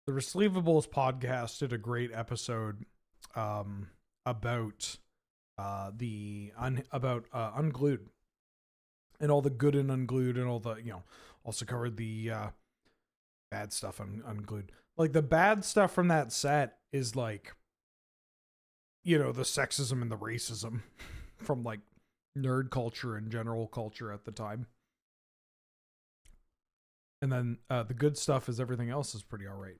Receivables podcast did a great episode about Unglued and all the good in Unglued and all the, you know, also covered the bad stuff on Unglued. Like the bad stuff from that set is like, you know, the sexism and the racism from like nerd culture and general culture at the time. And then the good stuff is everything else is pretty all right.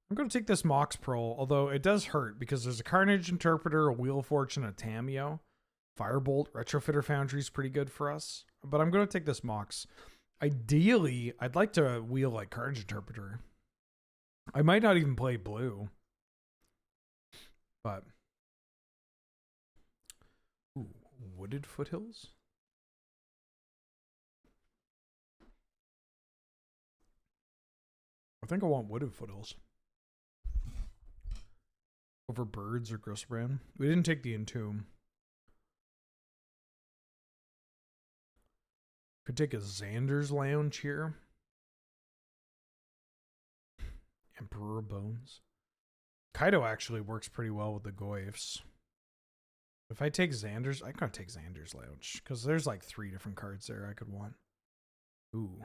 I'm going to take this Mox Pearl, although it does hurt because there's a Carnage Interpreter, a Wheel of Fortune, a Tameo. Firebolt, Retrofitter Foundry is pretty good for us. But I'm going to take this Mox. Ideally, I'd like to wheel like Carnage Interpreter. I might not even play blue. But... Ooh, Wooded Foothills? I think I want Wooded Foothills. Over Birds or Grosbrand. We didn't take the Entomb. Could take a Xander's Lounge here. Emperor Bones. Kaido actually works pretty well with the Goyfs. If I take Xander's, I gotta take Xander's Lounge. Because there's like 3 different cards there I could want. Ooh.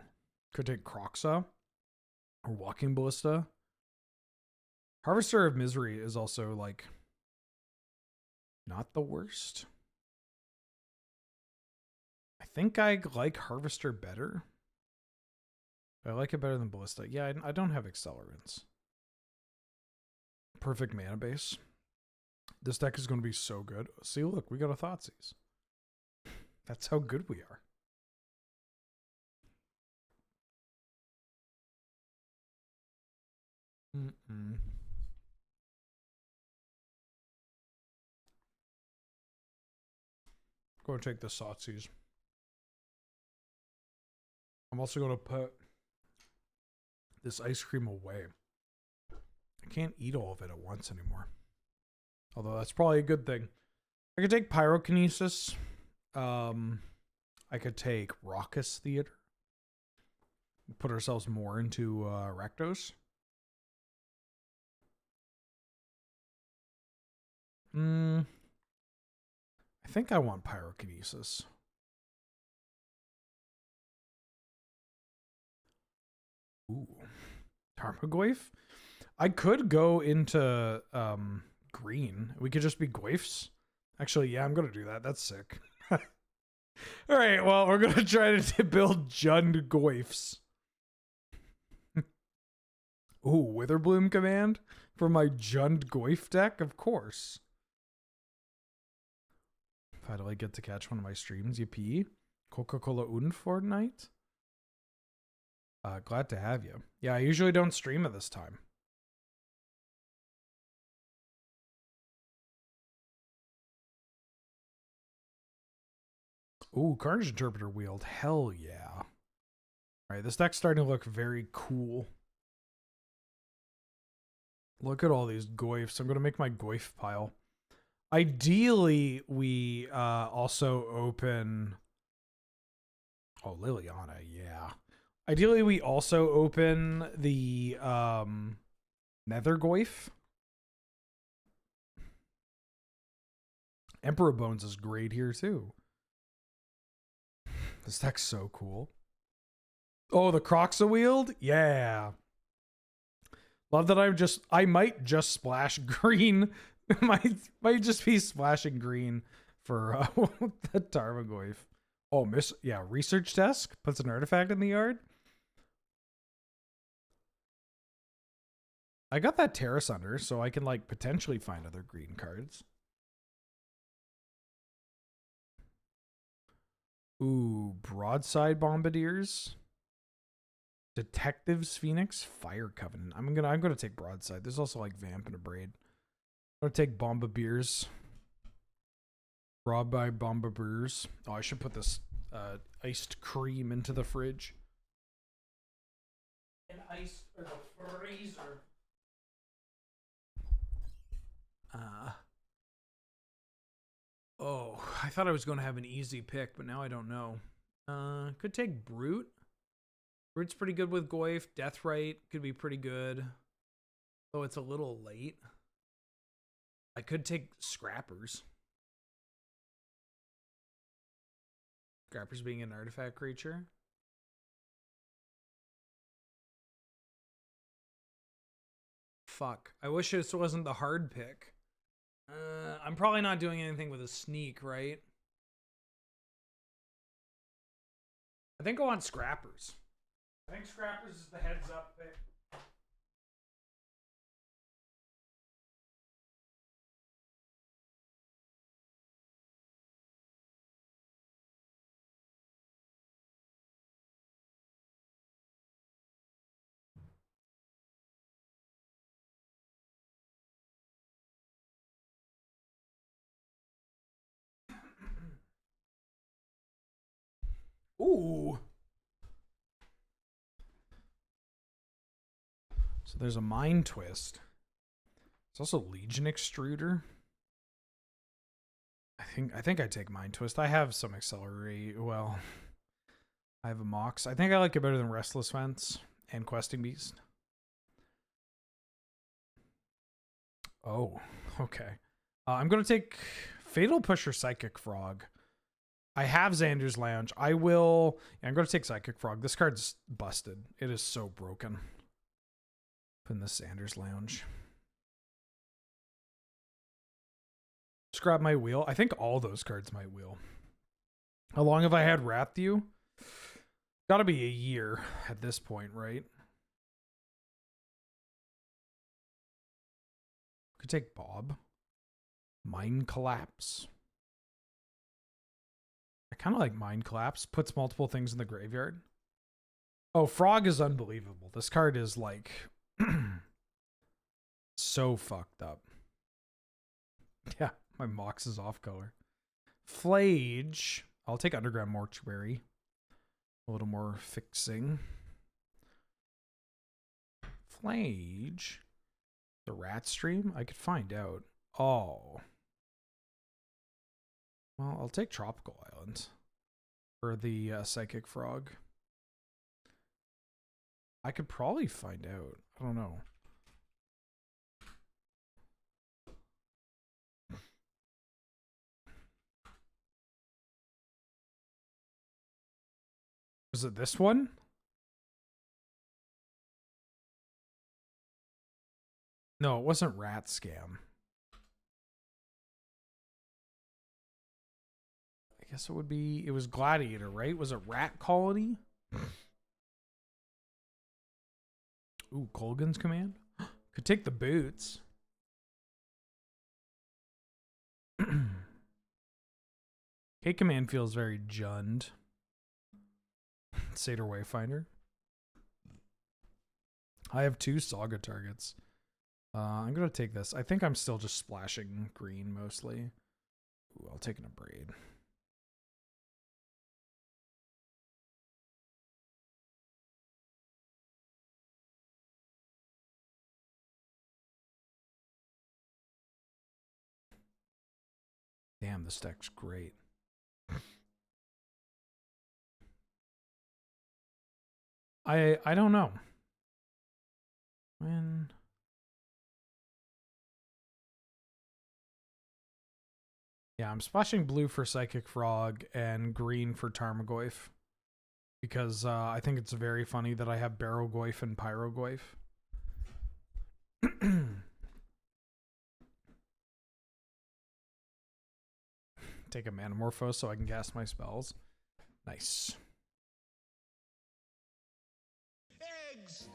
Could take Croxa. Or Walking Ballista. Harvester of Misery is also like not the worst. I think I like Harvester better. I like it better than Ballista. Yeah, I don't have Accelerants. Perfect mana base. This deck is going to be so good. See, look, we got a Thoughtseize. That's how good we are. Go and take the Thoughtseize. I'm also going to put this ice cream away. I can't eat all of it at once anymore. Although that's probably a good thing. I could take Pyrokinesis. I could take Raucous Theater. Put ourselves more into Rakdos. I think I want Pyrokinesis. Ooh. Tarmogoyf? I could go into green. We could just be Goyfs. Actually, yeah, I'm going to do that. That's sick. All right, well, we're going to try to build Jund Goyfs. Ooh, Witherbloom Command for my Jund Goyf deck? Of course. Finally get to catch one of my streams, yippee. Coca-Cola und Fortnite? Glad to have you. Yeah, I usually don't stream at this time. Ooh, Carnage Interpreter wield. Hell yeah. Alright, this deck's starting to look very cool. Look at all these Goyfs. I'm going to make my Goyf pile. Ideally, we also open... Oh, Liliana, yeah. Ideally, we also open the Nether Goyf. Emperor Bones is great here too. This deck's so cool. Oh, the Croxawield? Yeah. Love that I might just splash green. might just be splashing green for the Tarmogoyf. Oh, research desk puts an artifact in the yard. I got that Terrace Under, so I can like potentially find other green cards. Ooh, Broadside Bombardiers. Detectives Phoenix, Fire Covenant. I'm gonna take Broadside. There's also like Vamp and a Braid. I'm gonna take Bombardiers. Robbed by Bombardiers. Oh, I should put this iced cream into the fridge. An ice or the freezer. Oh, I thought I was gonna have an easy pick, but now I don't know. Could take Brute. Brute's pretty good with Goyf. Deathrite could be pretty good. Though it's a little late. I could take Scrappers. Scrappers being an artifact creature. Fuck. I wish this wasn't the hard pick. I'm probably not doing anything with a sneak, right? I think I want Scrappers. I think Scrappers is the heads up pick. Ooh. So there's a Mind Twist. There's also Legion Extruder. I think I take Mind Twist. I have some Accelerate. Well, I have a Mox. I think I like it better than Restless Fence and Questing Beast. Oh, okay. I'm going to take Fatal Pusher Psychic Frog. I have Xander's Lounge. I'm going to take Psychic Frog. This card's busted. It is so broken. Put in the Xander's Lounge. Scrap my wheel. I think all those cards might wheel. How long have I had Wrathu? Gotta be a year at this point, right? Could take Bob. Mind Collapse. I kind of like Mind Collapse. Puts multiple things in the graveyard. Oh, Frog is unbelievable. This card is like so fucked up. Yeah, my Mox is off color. Flage. I'll take Underground Mortuary. A little more fixing. Flage. The Rat Stream? I could find out. Oh. Well, I'll take Tropical Island for the Psychic Frog. I could probably find out. I don't know. Was it this one? No, it wasn't Rat Scam. I guess it would be, it was Gladiator, right? Was it Rat Colony? Ooh, Colgan's Command? Could take the boots. K-Command feels very Jund. Satyr Wayfinder. I have 2 Saga targets. I'm going to take this. I think I'm still just splashing green mostly. Ooh, I'll take an Abrade. Damn, this deck's great. I don't know. When Yeah, I'm splashing blue for Psychic Frog and green for Tarmogoyf. Because I think it's very funny that I have Barrow-Goyf and Pyro-Goyf. Take a Manamorphose so I can cast my spells. Nice. Eggs!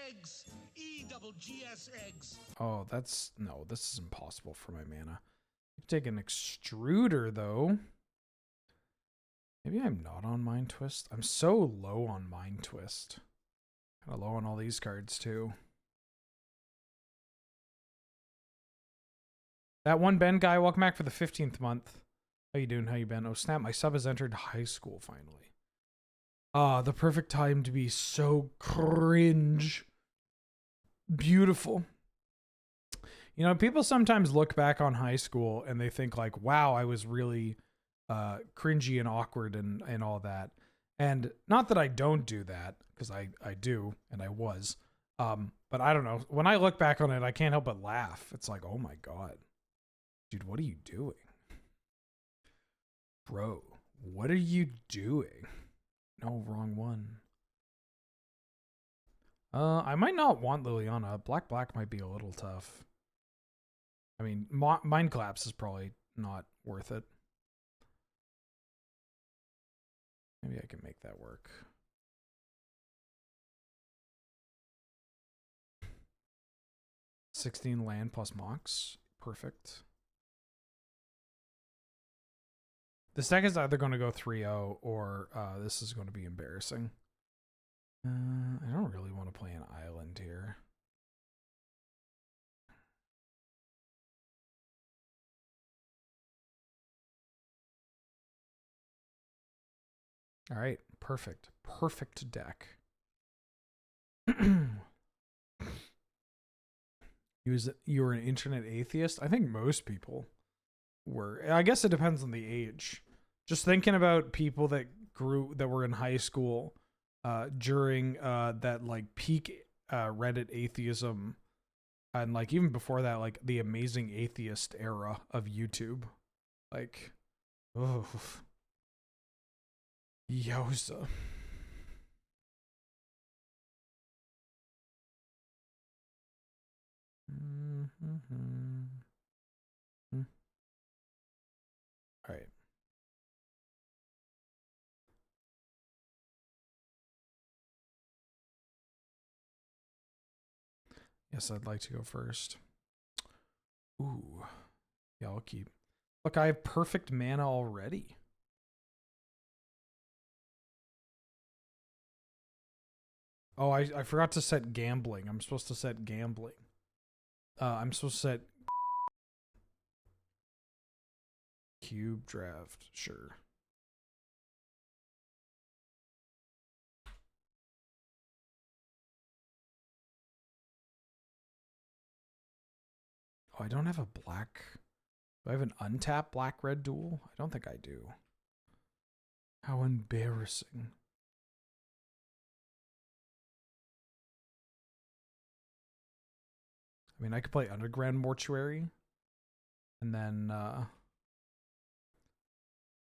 Eggs! E-double-G-S eggs! Oh, that's... No, this is impossible for my mana. Take an Extruder, though. Maybe I'm not on Mind Twist. I'm so low on Mind Twist. Kind of low on all these cards, too. That one Ben guy, welcome back for the 15th month. How you doing? How you been? Oh, snap. My sub has entered high school, finally. Ah, the perfect time to be so cringe. Beautiful. You know, people sometimes look back on high school and they think like, wow, I was really cringy and awkward and all that. And not that I don't do that, because I do, and I was. But I don't know. When I look back on it, I can't help but laugh. It's like, oh my God. Dude, what are you doing? Bro, what are you doing? No, wrong one. I might not want Liliana. Black might be a little tough. I mean, Mind Collapse is probably not worth it. Maybe I can make that work. $16 land plus Mox. Perfect. This deck is either going to go 3-0 or this is going to be embarrassing. I don't really want to play an island here. All right, perfect. Perfect deck. You were an internet atheist? I think most people were. I guess it depends on the age. Just thinking about people that were in high school during that like peak Reddit atheism, and like even before that, like the amazing atheist era of YouTube. Like, oh, yowza. All right. Yes, I'd like to go first. Ooh. Yeah, I'll keep. Look, I have perfect mana already. Oh, I forgot to set gambling. I'm supposed to set gambling. I'm supposed to set cube draft. Sure. Oh, I don't have a black. Do I have an untapped black-red duel? I don't think I do. How embarrassing. I mean, I could play Underground Mortuary and then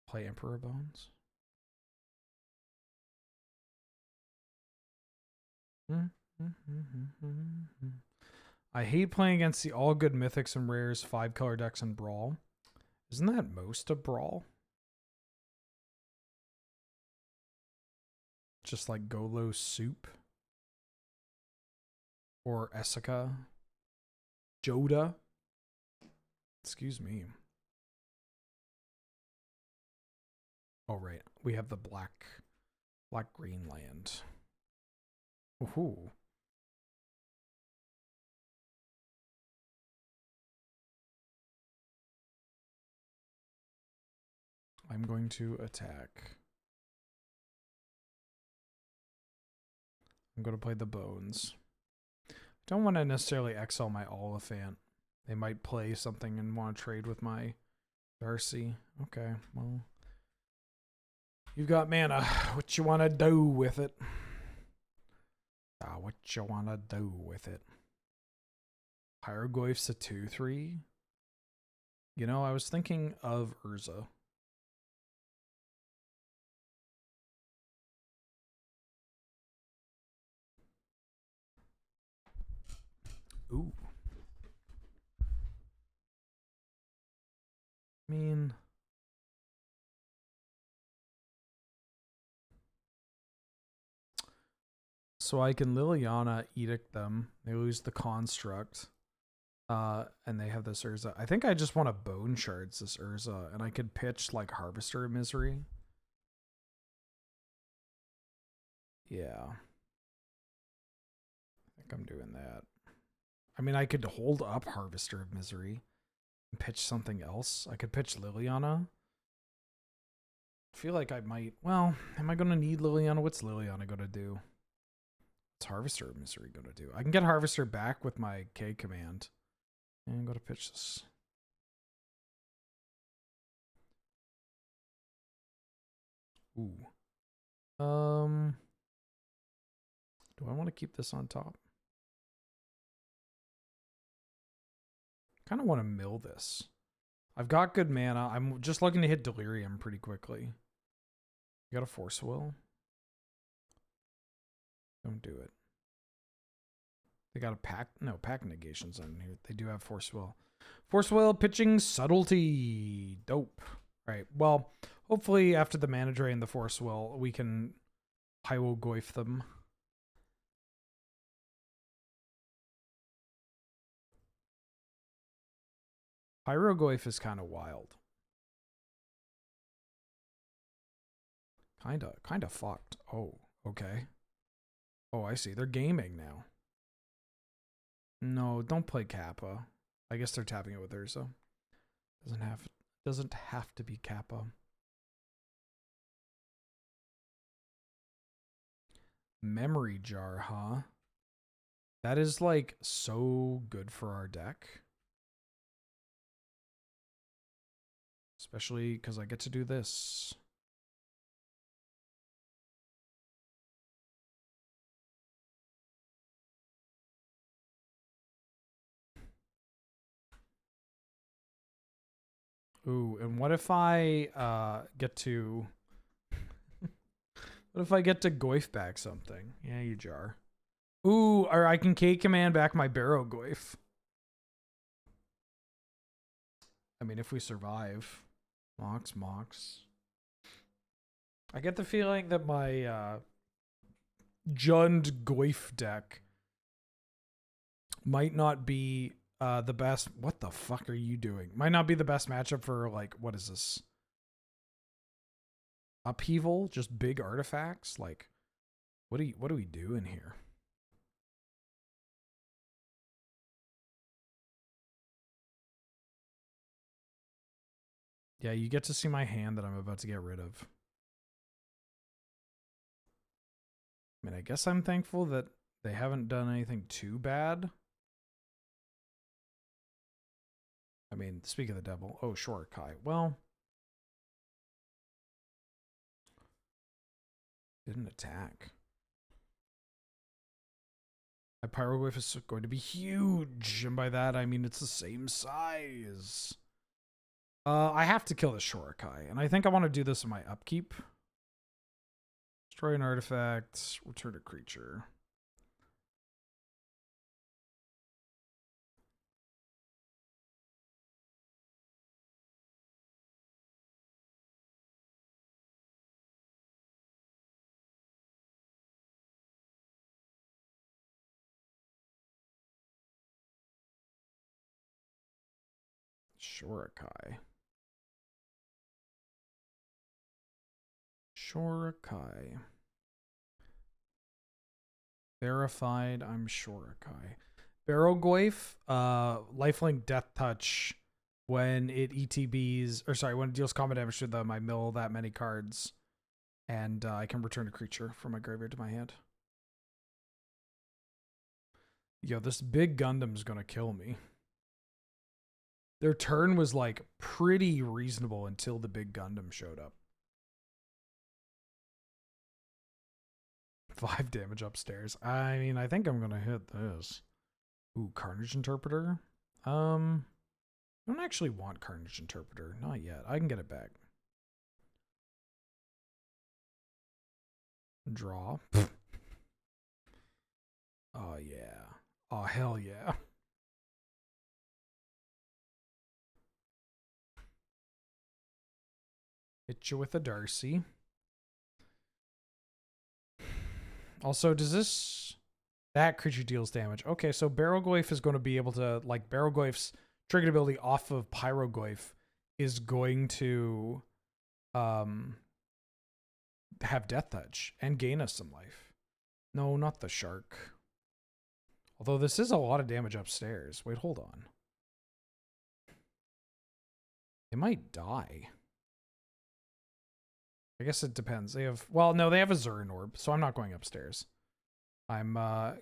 play Emperor Bones. I hate playing against the all good mythics and rares 5-color decks in Brawl. Isn't that most of Brawl? Just like Golo Soup or Essica. Joda. Excuse me. Oh, right. We have the black-green land. Ooh. I'm going to attack. I'm going to play the Bones. I don't want to necessarily exile my Oliphant. They might play something and want to trade with my Darcy. Okay, well. You've got mana. What you want to do with it? What you want to do with it? Pyrogoyf's a 2/3? You know, I was thinking of Urza. Ooh. I mean, so I can Liliana Edict them. They lose the construct. And they have this Urza. I think I just want to bone shards this Urza, and I could pitch like Harvester of Misery. Yeah. I think I'm doing that. I mean, I could hold up Harvester of Misery and pitch something else. I could pitch Liliana. I feel like I might. Well, am I going to need Liliana? What's Liliana going to do? What's Harvester of Misery going to do? I can get Harvester back with my K command. And go to pitch this. Ooh. Do I want to keep this on top? Kind of want to mill this. I've got good mana. I'm just looking to hit Delirium pretty quickly. You got a Force Will? Don't do it. They got a pack. No, pack negations on here. They do have Force Will. Force Will, pitching Subtlety. Dope. Right. Well, hopefully after the Mana Drain and the Force Will, we can Pyro Goyf them. Pyro Goyf is kind of wild. Kind of fucked. Oh, okay. Oh, I see. They're gaming now. No, don't play Kappa. I guess they're tapping it with Urza. Doesn't have to be Kappa. Memory Jar, huh? That is like so good for our deck. Especially because I get to do this. Ooh, and what if I get to what if I get to Goyf back something? Yeah, you jar. Ooh, or I can K command back my Barrow Goyf. I mean, if we survive. Mox. I get the feeling that my Jund Goyf deck might not be the best. What the fuck are you doing? Might not be the best matchup for, like, what is this? Upheaval? Just big artifacts? Like, what do we do in here? Yeah, you get to see my hand that I'm about to get rid of. I mean, I guess I'm thankful that they haven't done anything too bad. I mean, speak of the devil. Oh, sure, Kai. Well, didn't attack. My Pyroglyph is going to be huge, and by that I mean it's the same size. I have to kill the Shorikai, and I think I want to do this in my upkeep. Destroy an artifact, return a creature. Shorikai. Verified, I'm Shorikai. Barrowgoyf, lifelink death touch when it ETBs, or sorry, when it deals combat damage to them, I mill that many cards. And I can return a creature from my graveyard to my hand. Yo, this big Gundam's gonna kill me. Their turn was like pretty reasonable until the big Gundam showed up. 5 damage upstairs. I mean, I think I'm gonna hit this. Ooh, Carnage Interpreter. I don't actually want Carnage Interpreter. Not yet. I can get it back. Draw. Oh, yeah. Oh, hell yeah. Hit you with a Darcy. Also, does this... That creature deals damage. Okay, so Barrel Goyf is going to be able to... Like, Barrel Goyf's triggered ability off of Pyro Goyf is going to... have Death Touch and gain us some life. No, not the shark. Although this is a lot of damage upstairs. Wait, hold on. They might die. I guess it depends. They have... Well, no, they have a Zurin Orb, so I'm not going upstairs. I'm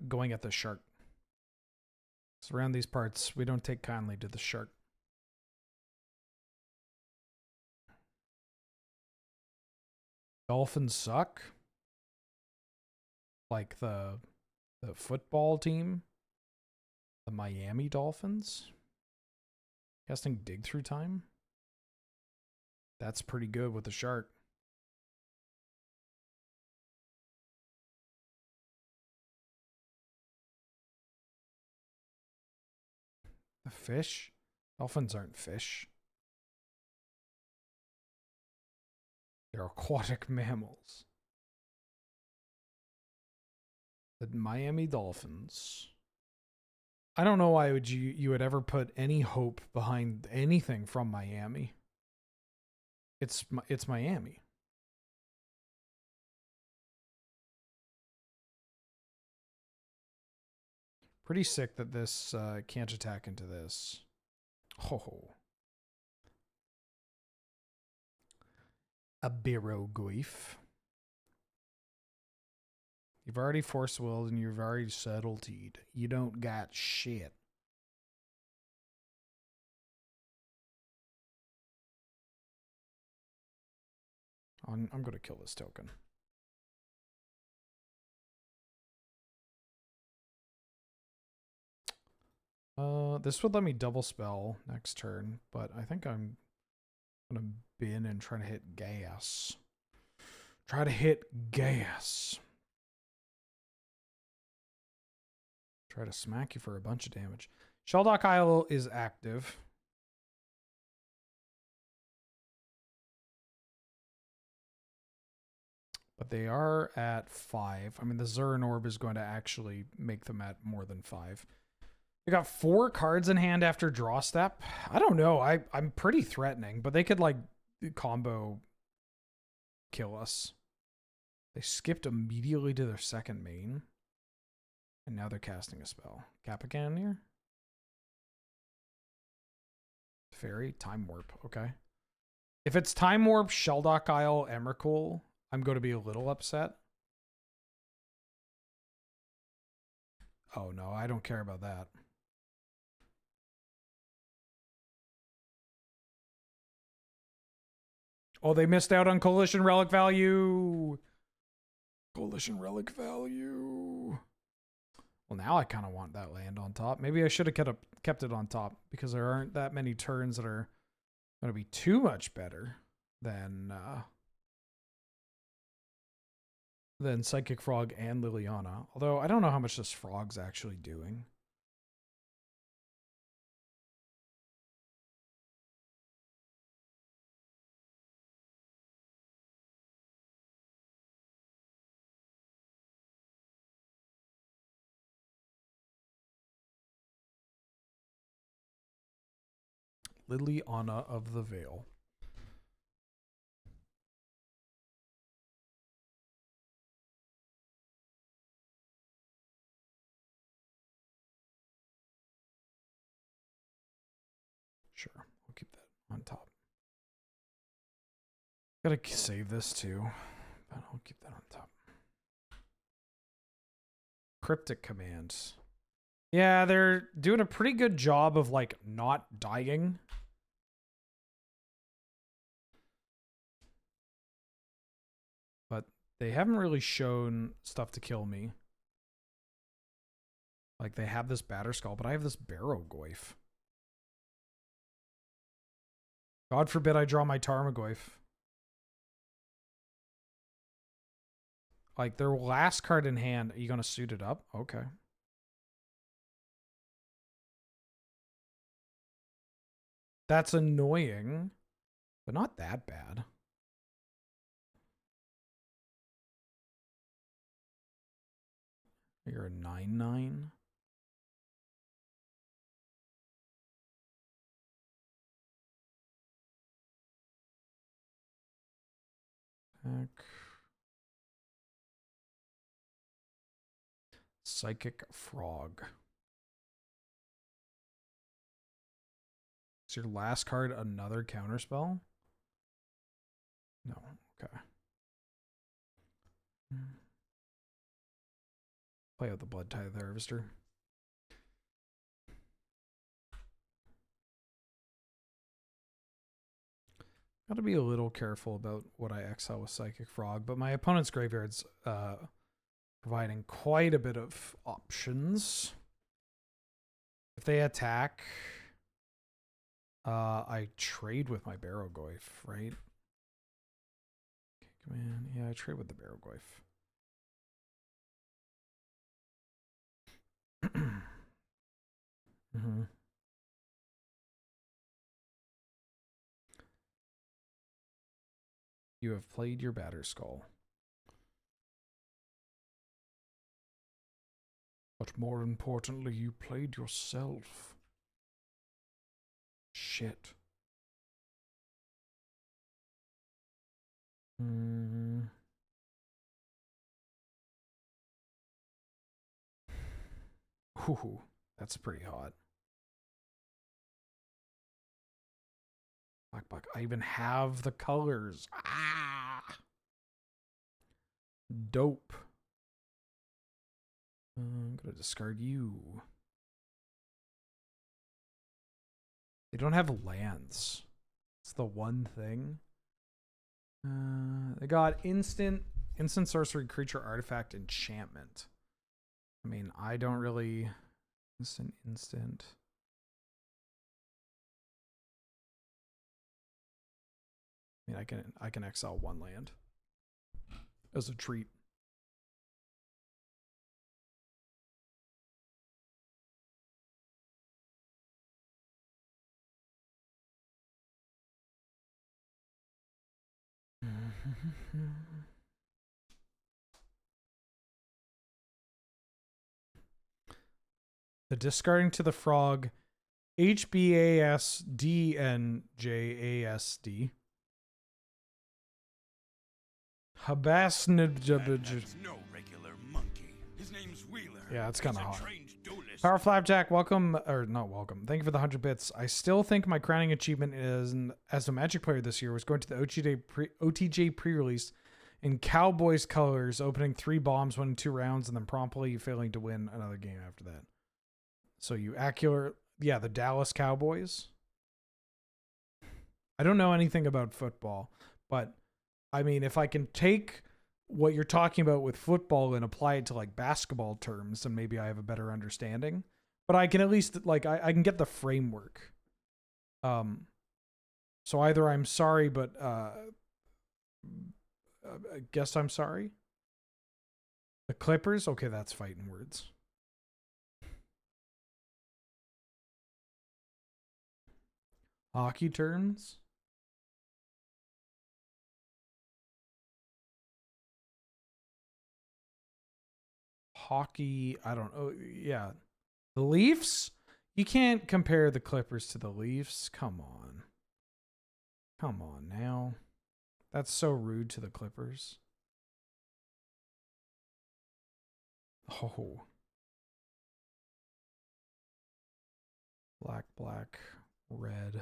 going at the shark. So around these parts, we don't take kindly to the shark. Dolphins suck. Like the football team. The Miami Dolphins. Casting Dig Through Time. That's pretty good with the shark. The fish? Dolphins aren't fish. They're aquatic mammals. The Miami Dolphins. I don't know why would you would ever put any hope behind anything from Miami. It's Miami. Pretty sick that this can't attack into this. Oh. A Barrow Goyf. You've already force willed and you've already subtlety'd. You don't got shit. I'm going to kill this token. This would let me double spell next turn, but I think I'm going to bin and try to hit gas. Try to hit gas. Try to smack you for a bunch of damage. Shelldock Isle is active. But they are at 5. I mean, the Zurin Orb is going to actually make them at more than 5. They got 4 cards in hand after draw step. I don't know. I'm pretty threatening, but they could like combo kill us. They skipped immediately to their second main. And now they're casting a spell. Capacanonier? Fairy? Time Warp. Okay. If it's Time Warp, Shelldock Isle, Emrakul, I'm going to be a little upset. Oh no, I don't care about that. Oh, they missed out on Coalition Relic value. Coalition Relic value. Well, now I kind of want that land on top. Maybe I should have kept it on top because there aren't that many turns that are going to be too much better than Psychic Frog and Liliana. Although I don't know how much this frog's actually doing. Liliana of the Veil. Sure, we'll keep that on top. Gotta save this too, but I'll keep that on top. Cryptic commands. Yeah, they're doing a pretty good job of like not dying. But they haven't really shown stuff to kill me. Like they have this Batterskull, but I have this Barrow Goyf. God forbid I draw my Tarmogoyf. Like, their last card in hand, are you going to suit it up? Okay. That's annoying, but not that bad. You're a 9/9. Heck. Psychic Frog. Is your last card another counterspell? No. Okay. Play out the Blood Tithe Harvester. Got to be a little careful about what I exile with Psychic Frog, but my opponent's graveyard's providing quite a bit of options. If they attack, I trade with my Barrowgoyf, right? Okay, command. Yeah, I trade with the Barrowgoyf. Mm-hmm. You have played your Batterskull. But more importantly, you played yourself. Shit. Ooh, that's pretty hot. Black. I even have the colors. Ah! Dope. I'm gonna discard you. They don't have lands. It's the one thing. They got instant sorcery, creature, artifact, enchantment. I mean, I don't really instant. I mean, I can exile one land as a treat. The discarding to the frog, HBASDNJASD. Habasnid. No regular monkey. His name's Wheeler. Yeah, it's kind of hot. Power Flapjack, welcome, or not welcome. Thank you for the 100 bits. I still think my crowning achievement is, as a Magic player this year, was going to the OTJ pre-release in Cowboys colors, opening 3 bombs, winning 2 rounds, and then promptly failing to win another game after that. So you yeah, the Dallas Cowboys. I don't know anything about football, but I mean, if I can take what you're talking about with football and apply it to like basketball terms, then maybe I have a better understanding. But I can at least like I can get the framework. So either I'm sorry, but I guess I'm sorry. The Clippers, okay, that's fighting words. Hockey terms. Hockey, I don't know. Yeah. The Leafs? You can't compare the Clippers to the Leafs. Come on. Come on now. That's so rude to the Clippers. Oh. Black, red.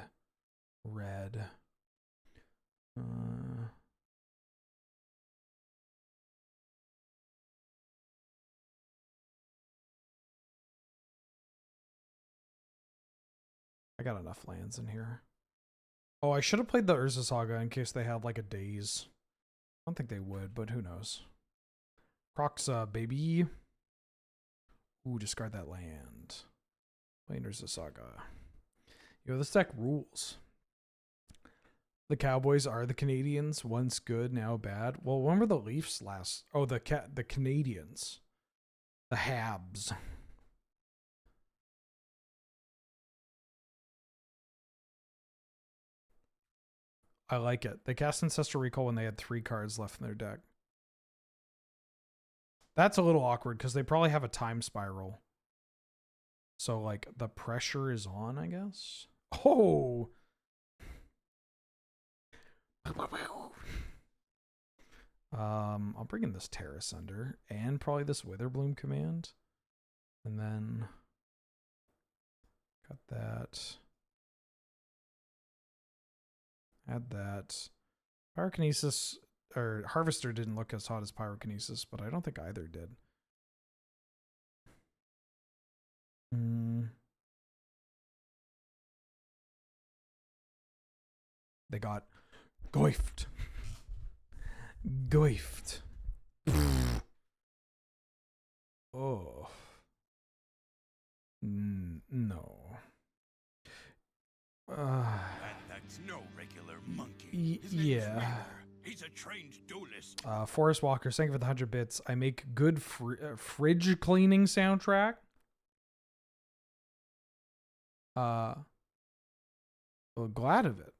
I got enough lands in here. Oh, I should have played the Urza Saga in case they had like a daze. I don't think they would, but who knows. Proxa, baby. Ooh, discard that land. Play Urza Saga. Yo, this deck rules. The Cowboys are the Canadians. Once good, now bad. Well, when were the Leafs last? Oh, the Canadians. The Habs. I like it. They cast Ancestral Recall when they had 3 cards left in their deck. That's a little awkward because they probably have a time spiral. So, like, the pressure is on, I guess. Oh! I'll bring in this Terrace Under and probably this Witherbloom command. And then got that. Add that. Pyrokinesis, or Harvester didn't look as hot as Pyrokinesis, but I don't think either did. They got Goyfs. Goyfs. Oh. No. That's no regular monkey. His name's Yeah. Wheeler. He's a trained duelist. Forest Walker, thank you for the 100 bits. I make good fridge cleaning soundtrack. Well, glad of it.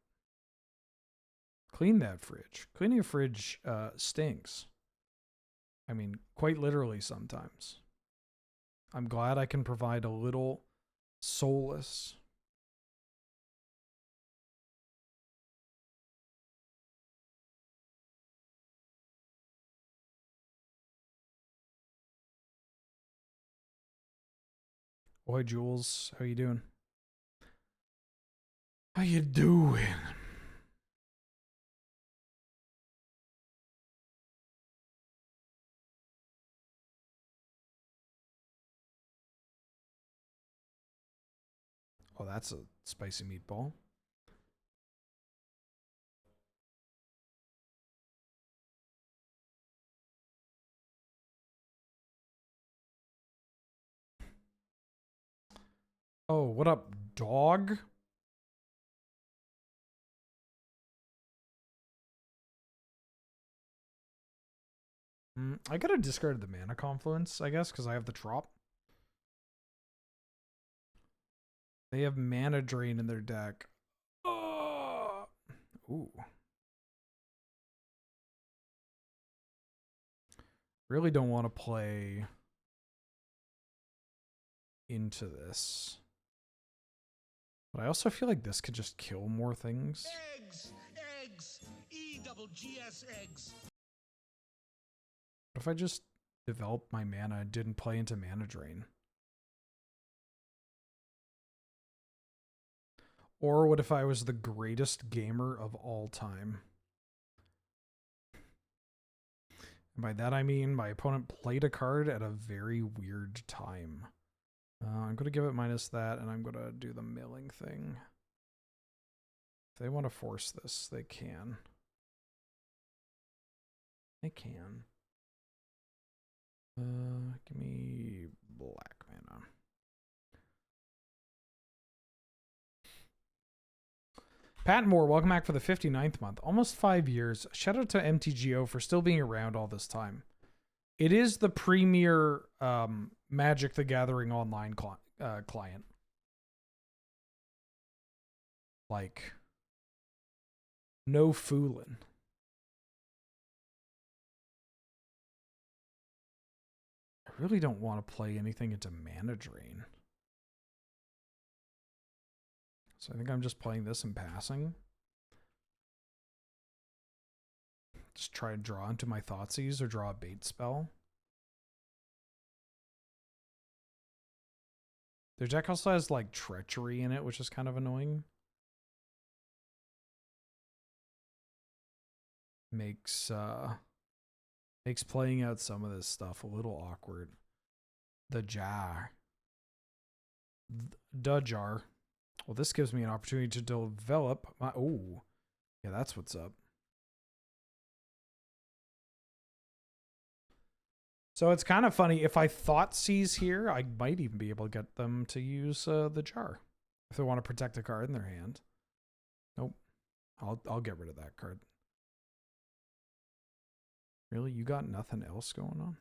Clean that fridge. Cleaning a fridge stinks. I mean, quite literally sometimes. I'm glad I can provide a little solace. Boy, Jules, how you doing? How you doing? Oh, that's a spicy meatball. Oh, what up, dog? I gotta discard the Mana Confluence, I guess, because I have the Trop. They have Mana Drain in their deck. Ooh. Really don't want to play into this. But I also feel like this could just kill more things. Eggs! E-double-G-S eggs! What if I just developed my mana and didn't play into Mana Drain? Or what if I was the greatest gamer of all time? And by that I mean my opponent played a card at a very weird time. I'm going to give it minus that, and I'm going to do the milling thing. If they want to force this, they can. They can. Give me black mana. Pat Moore, welcome back for the 59th month. Almost 5 years. Shout out to MTGO for still being around all this time. It is the premier Magic the Gathering online client. Like, no fooling. I really don't want to play anything into Mana Drain. So I think I'm just playing this and passing. Just try to draw into my Thoughtseize or draw a bait spell. Their deck also has like Treachery in it, which is kind of annoying. Makes playing out some of this stuff a little awkward. The jar. The jar. Well, this gives me an opportunity to develop my... Oh, yeah, that's what's up. So it's kind of funny. If I Thoughtseize here, I might even be able to get them to use the jar. If they want to protect a card in their hand. Nope. I'll get rid of that card. Really? You got nothing else going on?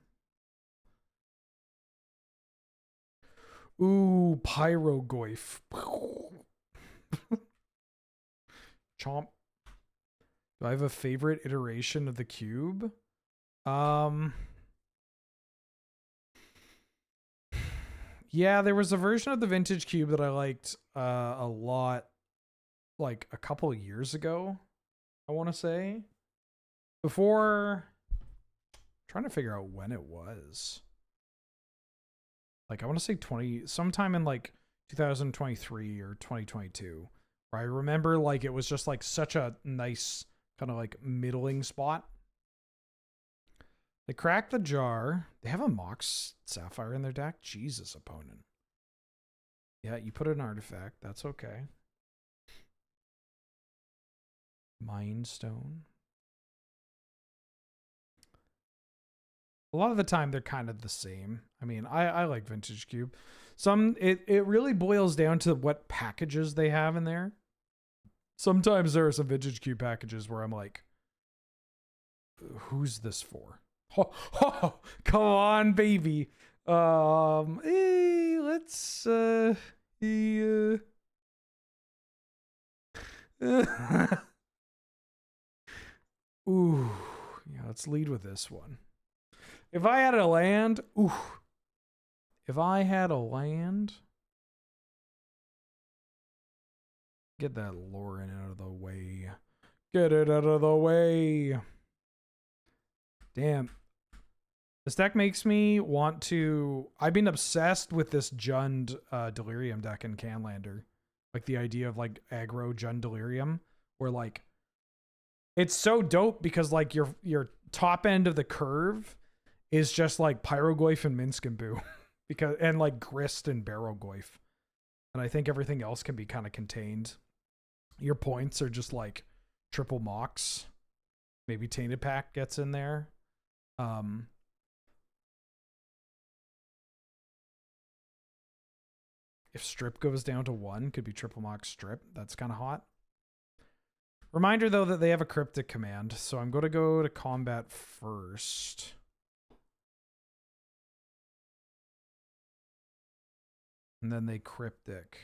Ooh, Pyro Goyf. Chomp. Do I have a favorite iteration of the cube? Yeah, there was a version of the vintage cube that I liked a lot, like a couple of years ago, I want to say. Before, I'm trying to figure out when it was. Like, I want to say sometime in like 2023 or 2022. Where I remember like it was just like such a nice kind of like middling spot. They cracked the jar. They have a Mox Sapphire in their deck. Jesus, opponent. Yeah, you put an artifact. That's okay. Mind Stone. A lot of the time, they're kind of the same. I mean, I like Vintage Cube. It really boils down to what packages they have in there. Sometimes there are some Vintage Cube packages where I'm like, who's this for? Oh, come on, baby. Let's ooh, yeah, let's lead with this one. If I had a land, ooh. If I had a land, get that Lauren out of the way. Get it out of the way. Damn. This deck makes me want to... I've been obsessed with this Jund Delirium deck in Canlander. Like the idea of like aggro Jund Delirium. Where like... It's so dope because like your top end of the curve is just like Pyrogoyf and Minsk and Boo. And like Grist and Barrowgoyf. And I think everything else can be kind of contained. Your points are just like triple Mox. Maybe Tainted Pack gets in there. If Strip goes down to 1, could be triple Mox Strip. That's kind of hot. Reminder, though, that they have a Cryptic command. So I'm going to go to combat first. And then they Cryptic.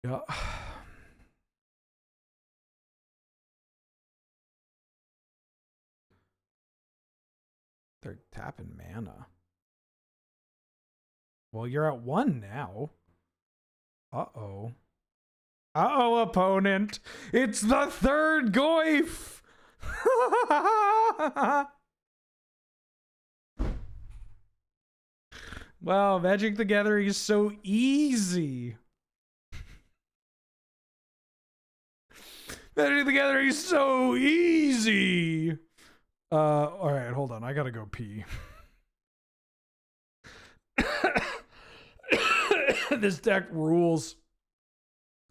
Yeah. They're tapping mana. Well, you're at 1 now. Uh-oh. Uh-oh, opponent. It's the third Goyf. Wow, Magic the Gathering is so easy. Magic the Gathering is so easy. All right, hold on. I gotta go pee. This deck rules.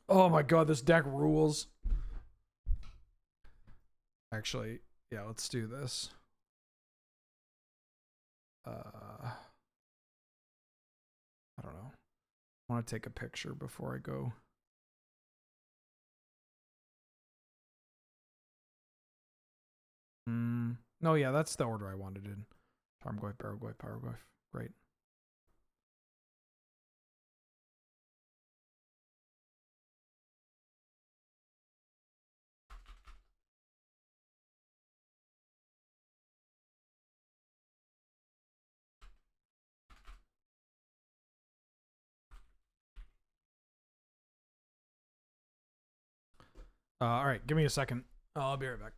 Oh my god, this deck rules. Actually, yeah, let's do this. I don't know. I want to take a picture before I go. No, yeah, that's the order I wanted in. Tarmogoyf, Barrowgoyf, Pyrogoyf. Great. All right, give me a second. I'll be right back.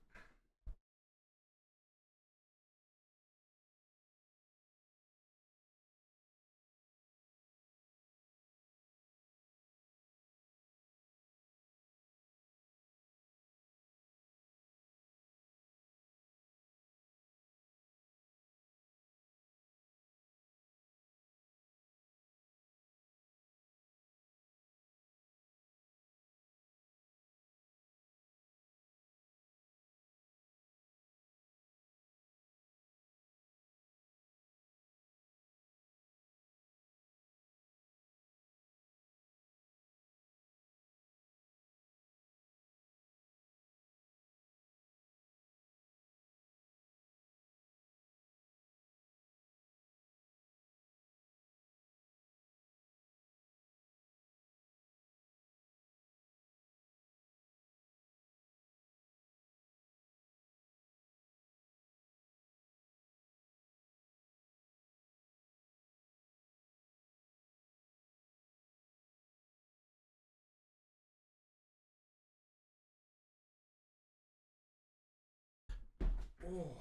All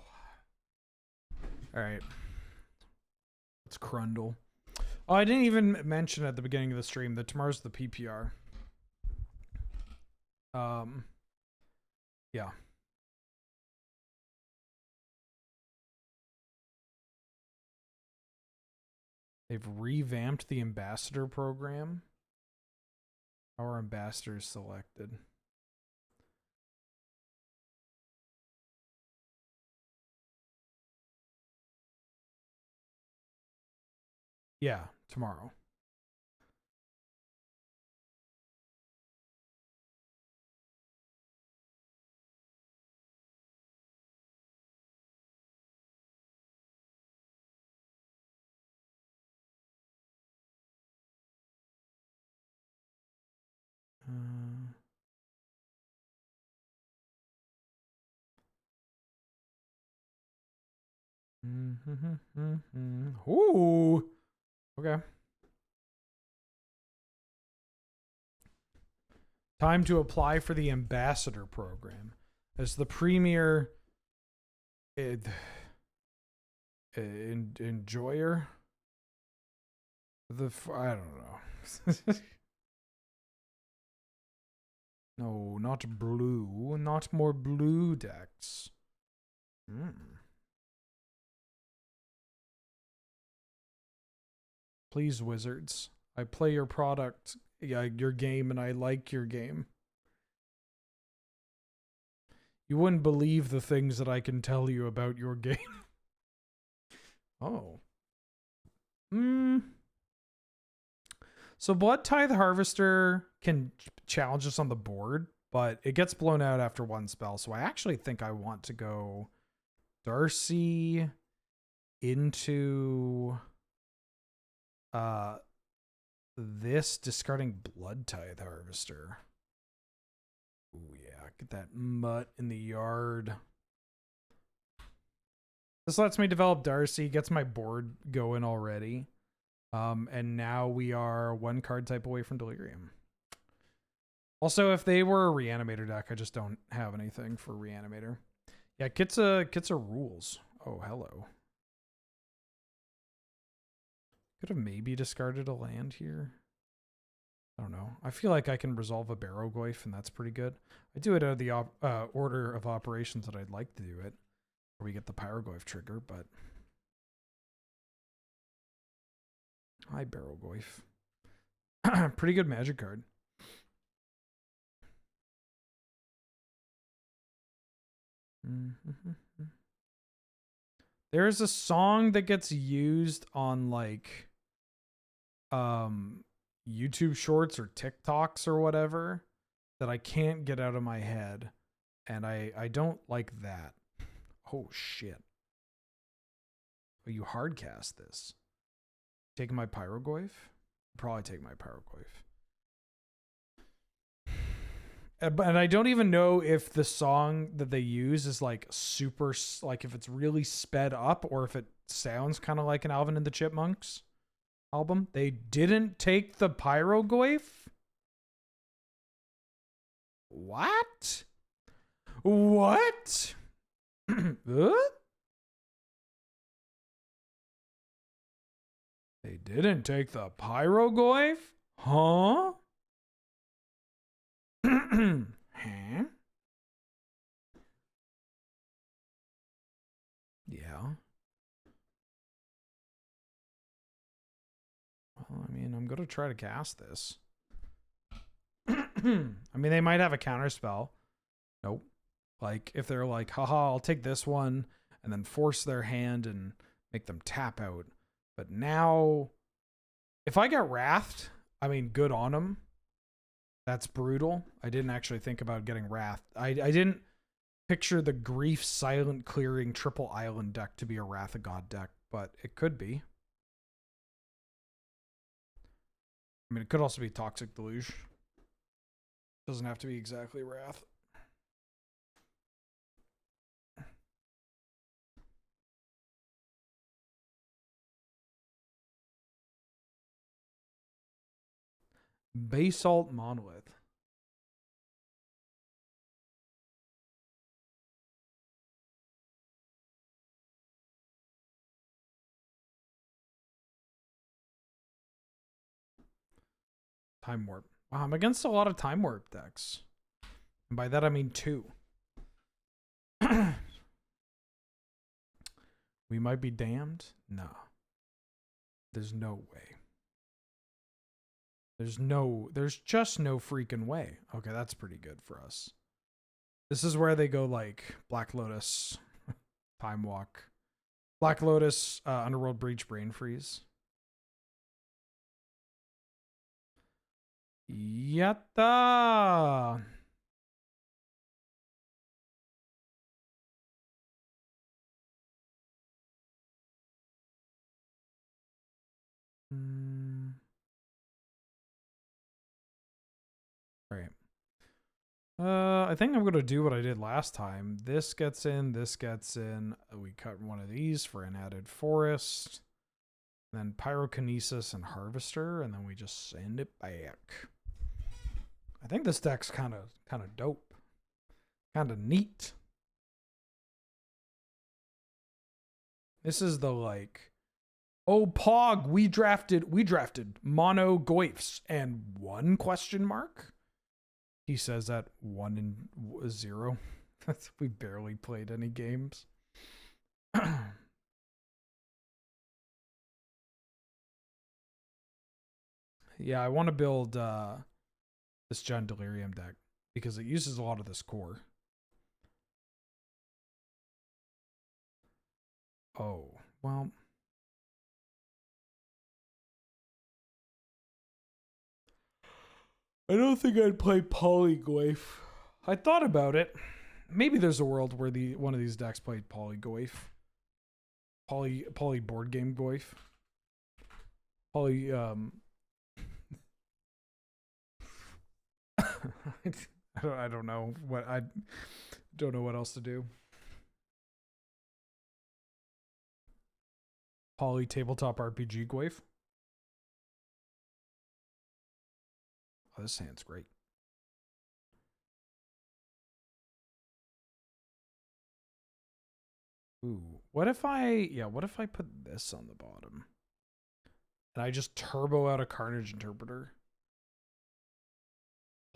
right. Let's crundle. Oh, I didn't even mention at the beginning of the stream that tomorrow's the PPR. Yeah. They've revamped the ambassador program. Our ambassadors selected. Yeah, tomorrow. Ooh. Okay. Time to apply for the ambassador program. As the premier enjoyer. I don't know. No, not blue. Not more blue decks. Please, Wizards. I play your product, your game, and I like your game. You wouldn't believe the things that I can tell you about your game. Oh. So Blood Tithe Harvester can challenge us on the board, but it gets blown out after one spell. So I actually think I want to go Darcy into this, discarding Blood Tithe Harvester. Ooh, yeah, get that mutt in the yard. This lets me develop Darcy, gets my board going already. And now we are one card type away from Delirium. Also, if they were a Reanimator deck, I just don't have anything for Reanimator. Yeah, Kitsa rules. Oh, hello. Could have maybe discarded a land here. I don't know. I feel like I can resolve a Barrow Goyf, and that's pretty good. I do it out of the order of operations that I'd like to do it, where we get the Pyrogoyf trigger, but... Hi, Barrow Goyf. Pretty good magic card. There's a song that gets used on like YouTube shorts or TikToks or whatever that I can't get out of my head, and I don't like that. Oh shit. Oh, you hardcast this. Taking my Pyrogoyf? Probably take my Pyrogoyf. And I don't even know if the song that they use is like super, like if it's really sped up or if it sounds kind of like an Alvin and the Chipmunks album. They didn't take the Pyrogoyf? What? What? They didn't take the Pyrogoyf? Huh? Huh? Yeah. Well, I mean, I'm going to try to cast this. I mean, they might have a counter spell. Nope. Like, if they're like, haha, I'll take this one, and then force their hand and make them tap out. But now, if I get Wrathed, I mean, good on them. That's brutal. I didn't actually think about getting Wrath. I didn't picture the Grief Silent Clearing Triple Island deck to be a Wrath of God deck, but it could be. I mean, it could also be Toxic Deluge. Doesn't have to be exactly Wrath. Basalt Monolith. Time Warp. Wow, I'm against a lot of Time Warp decks. And by that I mean 2. We might be damned? No. There's no way. There's just no freaking way. Okay, that's pretty good for us. This is where they go like Black Lotus, Time Walk, Black Lotus, Underworld Breach, Brain Freeze. Yatta! All right. I think I'm going to do what I did last time. This gets in, this gets in. We cut one of these for an added forest. Then Pyrokinesis and Harvester, and then we just send it back. I think this deck's kind of dope. Kind of neat. This is the like, oh Pog, we drafted mono Goyfs and 1 question mark. He says that 1 and 0. We barely played any games. Yeah, I want to build this Gen Delirium deck because it uses a lot of this core. Oh, well. I don't think I'd play Polygoyf. I thought about it. Maybe there's a world where one of these decks played Polygoyf. Poly board game Goyf. I don't know what else to do. Poly tabletop RPG Goyf. Oh, this hand's great. Ooh, what if I put this on the bottom? And I just turbo out a Carnage Interpreter?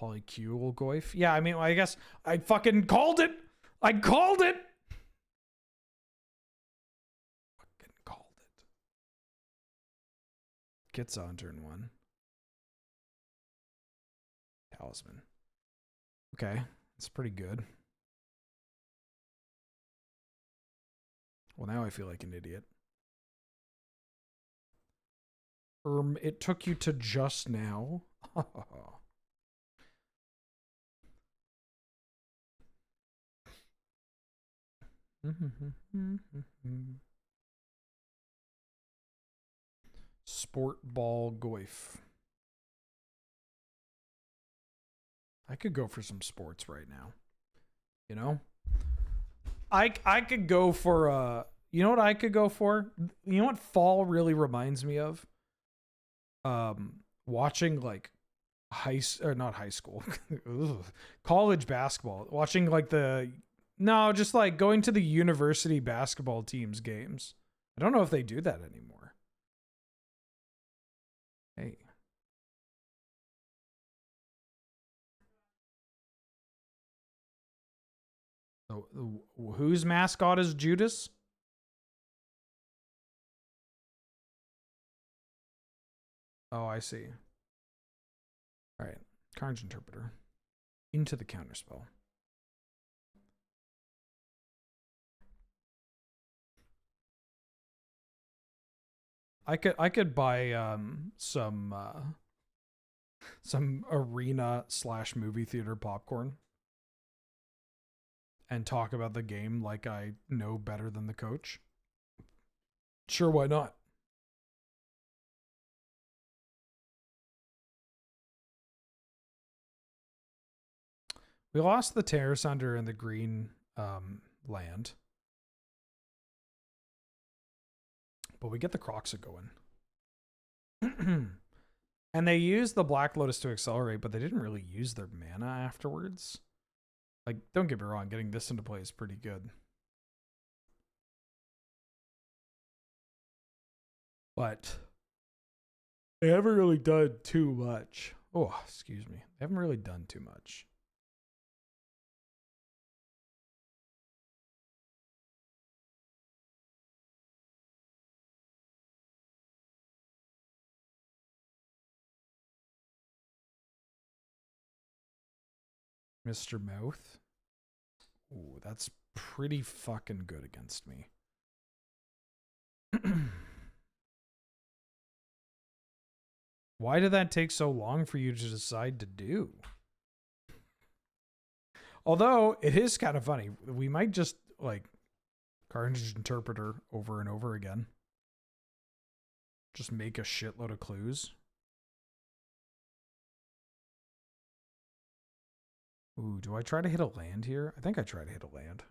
Polycule Goyf? Yeah, I mean, I guess I fucking called it! I called it! Fucking called it. Gets on turn 1. Talisman. Okay, that's pretty good. Well, now I feel like an idiot. It took you to just now. Sport Ball Goyf. I could go for some sports right now. You know? I could go for you know what I could go for? You know what fall really reminds me of? Watching like not high school. College basketball. Watching like just like going to the university basketball teams games. I don't know if they do that anymore. Hey. So, whose mascot is Judas? Oh, I see. All right. Carnage Interpreter. Into the counterspell. I could buy some arena / movie theater popcorn and talk about the game like I know better than the coach. Sure, why not? We lost the Terror Sunder and the green land. But we get the Croxa going. And they used the Black Lotus to accelerate, but they didn't really use their mana afterwards. Like, don't get me wrong, getting this into play is pretty good. But they haven't really done too much. Oh, excuse me. They haven't really done too much. Mr. Mouth. Ooh, that's pretty fucking good against me. Why did that take so long for you to decide to do? Although, it is kind of funny. We might just, like, Carnage Interpreter over and over again. Just make a shitload of clues. Ooh, do I try to hit a land here? I think I try to hit a land.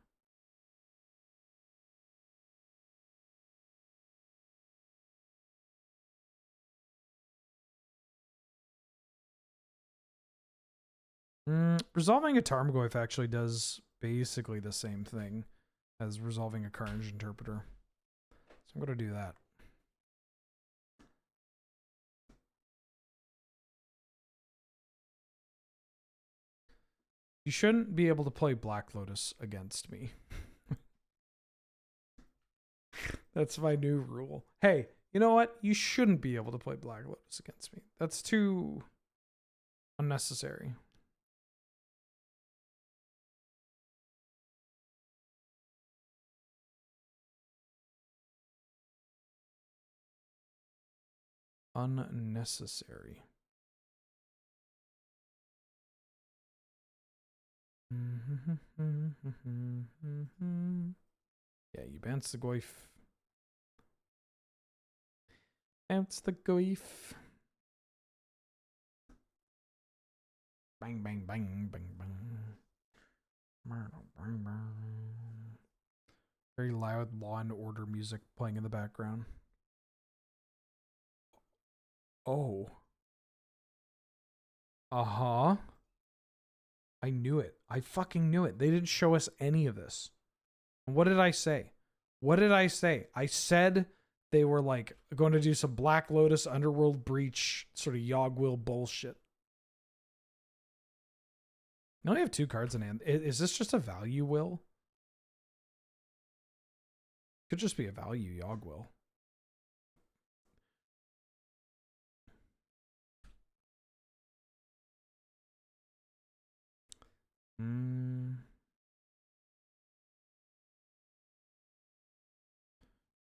Resolving a Tarmogoyf actually does basically the same thing as resolving a Carnage Interpreter. So I'm going to do that. You shouldn't be able to play Black Lotus against me. That's my new rule. Hey, you know what? You shouldn't be able to play Black Lotus against me. That's too unnecessary. Unnecessary. Yeah, you bounce the Goyf. Bounce the Goyf. Bang, bang, bang, bang, bang. Very loud Law and Order music playing in the background. Oh. Uh-huh. I knew it. I fucking knew it. They didn't show us any of this. What did I say? What did I say? I said they were like going to do some Black Lotus Underworld Breach sort of Yogg-Will bullshit. I only have 2 cards in hand. Is this just a value will? Could just be a value Yogg-Will.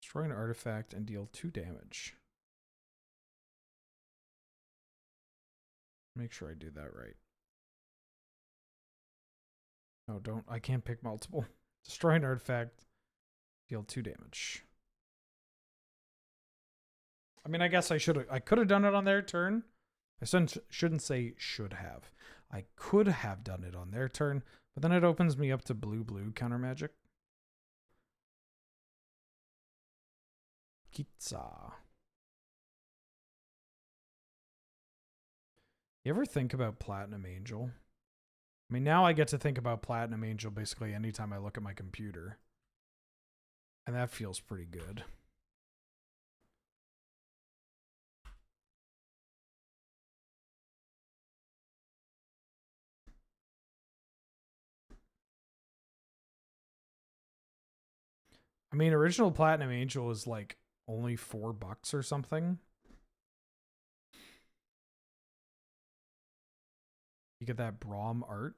Destroy an artifact and deal 2 damage. Make sure I do that right. No, don't. I can't pick multiple. Destroy an artifact, deal 2 damage. I mean, I guess I could have done it on their turn. I shouldn't say should have. I could have done it on their turn, but then it opens me up to blue counter magic. Kitsa. You ever think about Platinum Angel? I mean, now I get to think about Platinum Angel basically anytime I look at my computer. And that feels pretty good. I mean, original Platinum Angel is like only $4 or something. You get that Braum art.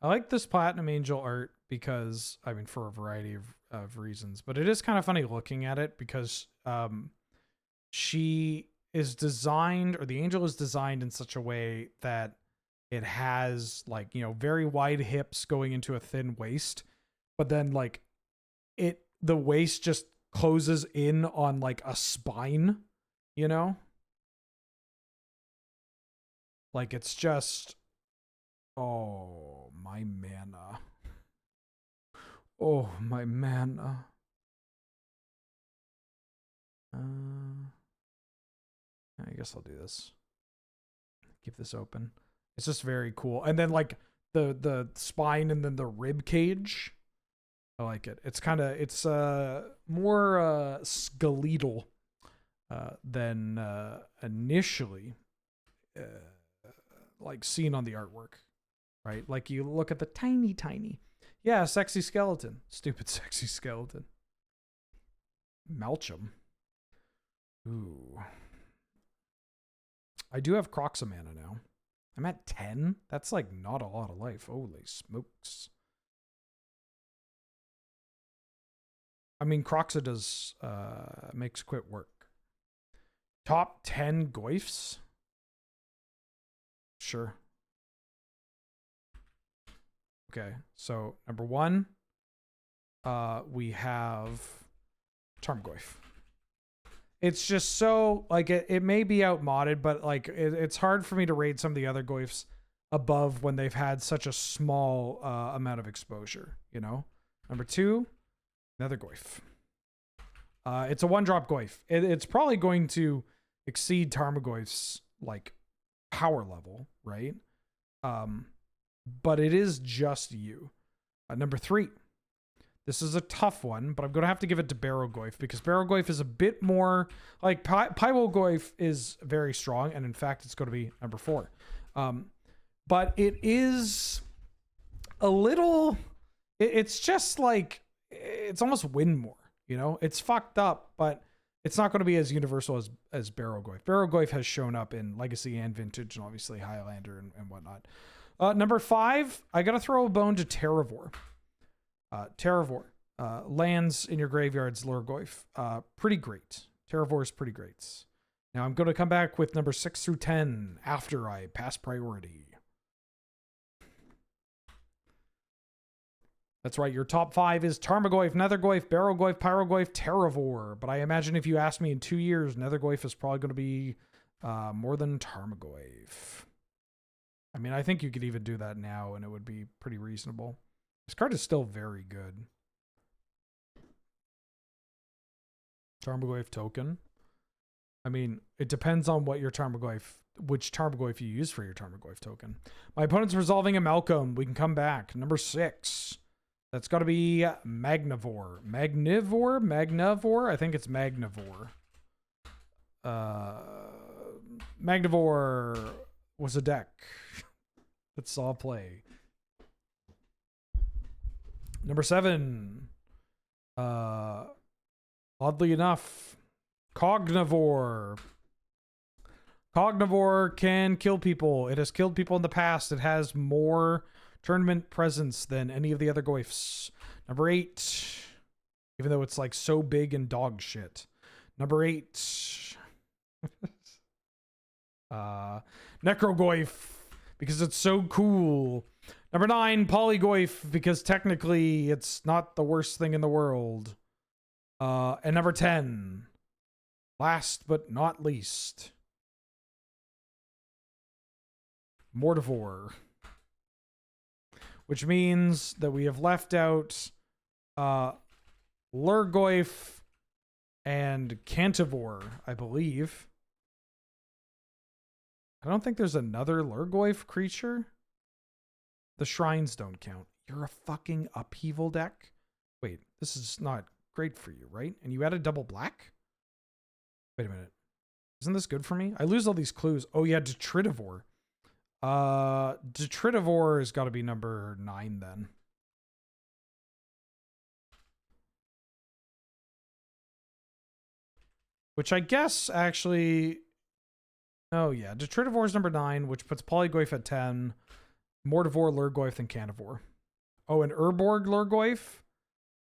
I like this Platinum Angel art because, I mean, for a variety of reasons, but it is kind of funny looking at it because she is designed, or the angel is designed in such a way that it has like, you know, very wide hips going into a thin waist, but then like the waist just closes in on like a spine, you know? Like it's just, oh, my mana. Oh, my mana. I guess I'll do this. Keep this open. It's just very cool. And then like the spine and then the rib cage I like it. It's kind of, it's more skeletal than initially like seen on the artwork, right? Like you look at the tiny, yeah, sexy skeleton, stupid sexy skeleton. Malchum. Ooh. I do have Croxamana now. I'm at 10. That's like not a lot of life. Holy smokes. I mean, Croxa does makes quick work. Top 10 Goyfs? Sure. Okay, so number 1, we have Tarmogoyf. It's just so, like, it may be outmoded, but like it's hard for me to rate some of the other Goyfs above when they've had such a small amount of exposure, you know? Number 2, another Goyf. It's a 1-drop Goyf. It's probably going to exceed Tarmogoyf's like power level, right? But it is just you. Number 3. This is a tough one, but I'm going to have to give it to Barrow-Goyf because Barrow-Goyf is a bit more like Pyro-Goyf is very strong, and in fact, it's going to be number 4. But it is a little. It's just like it's almost Winmore, you know. It's fucked up, but it's not going to be as universal as Barrow-Goyf. Barrow-Goyf has shown up in Legacy and Vintage, and obviously Highlander and whatnot. Number 5, I got to throw a bone to Terravor. Terravor lands in your graveyard's Lurgoyf. Pretty great. Terravor is pretty great. Now I'm going to come back with number 6 through 10 after I pass priority. That's right. Your top 5 is Tarmogoyf, Nethergoyf, Barrow-Goyf, Pyro-Goyf, Terravor. But I imagine if you ask me in 2 years, Nethergoyf is probably going to be more than Tarmogoyf. I mean, I think you could even do that now and it would be pretty reasonable. This card is still very good. Tarmogoyf token. I mean, it depends on what your Tarmogoyf, which Tarmogoyf you use for your Tarmogoyf token. My opponent's resolving a Malcolm. We can come back. Number 6. That's got to be Magnivore. Magnivore? I think it's Magnivore. Magnivore was a deck that saw play. Number 7. Oddly enough, Cognivore. Cognivore can kill people. It has killed people in the past. It has more tournament presence than any of the other Goyfs. Number 8. Even though it's like so big and dog shit. Number 8. Necrogoyf. Because it's so cool. Number 9, Polygoyf, because technically it's not the worst thing in the world. And number 10, last but not least, Mortivore. Which means that we have left out Lurgoyf and Cantivore, I believe. I don't think there's another Lurgoyf creature. The shrines don't count. You're a fucking upheaval deck? Wait, this is not great for you, right? And you added double black? Wait a minute. Isn't this good for me? I lose all these clues. Oh yeah, Detritivore. Detritivore has got to be number 9 then. Which I guess actually... Oh yeah, Detritivore is number 9, which puts Polygoyf at 10. Mortivore, Lurgoyf, and Canivore. Oh, and Urborg Lurgoyf?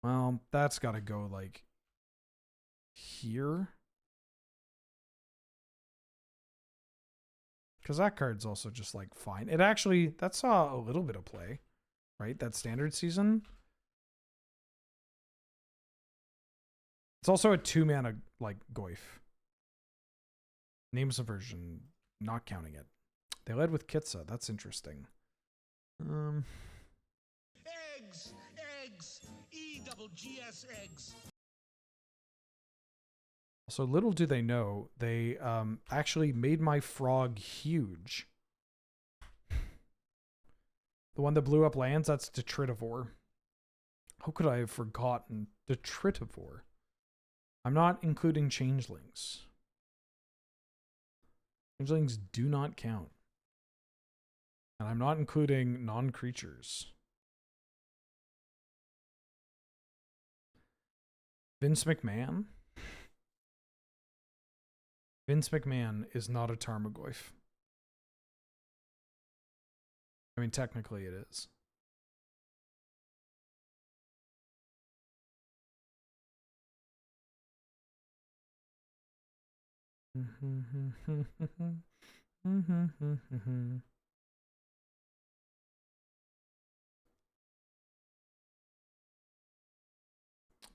Well, that's got to go, like, here. Because that card's also just, like, fine. It actually, that saw a little bit of play, right? That standard season. It's also a 2-mana, like, Goyf. Names of version, not counting it. They led with Kitsa. That's interesting. Eggs, EGGS eggs. So little do they know, they actually made my frog huge. The one that blew up lands, that's Detritivore. How could I have forgotten the Tritivore? I'm not including changelings. Changelings do not count. And I'm not including non-creatures. Vince McMahon? Vince McMahon is not a Tarmogoyf. I mean, technically it is.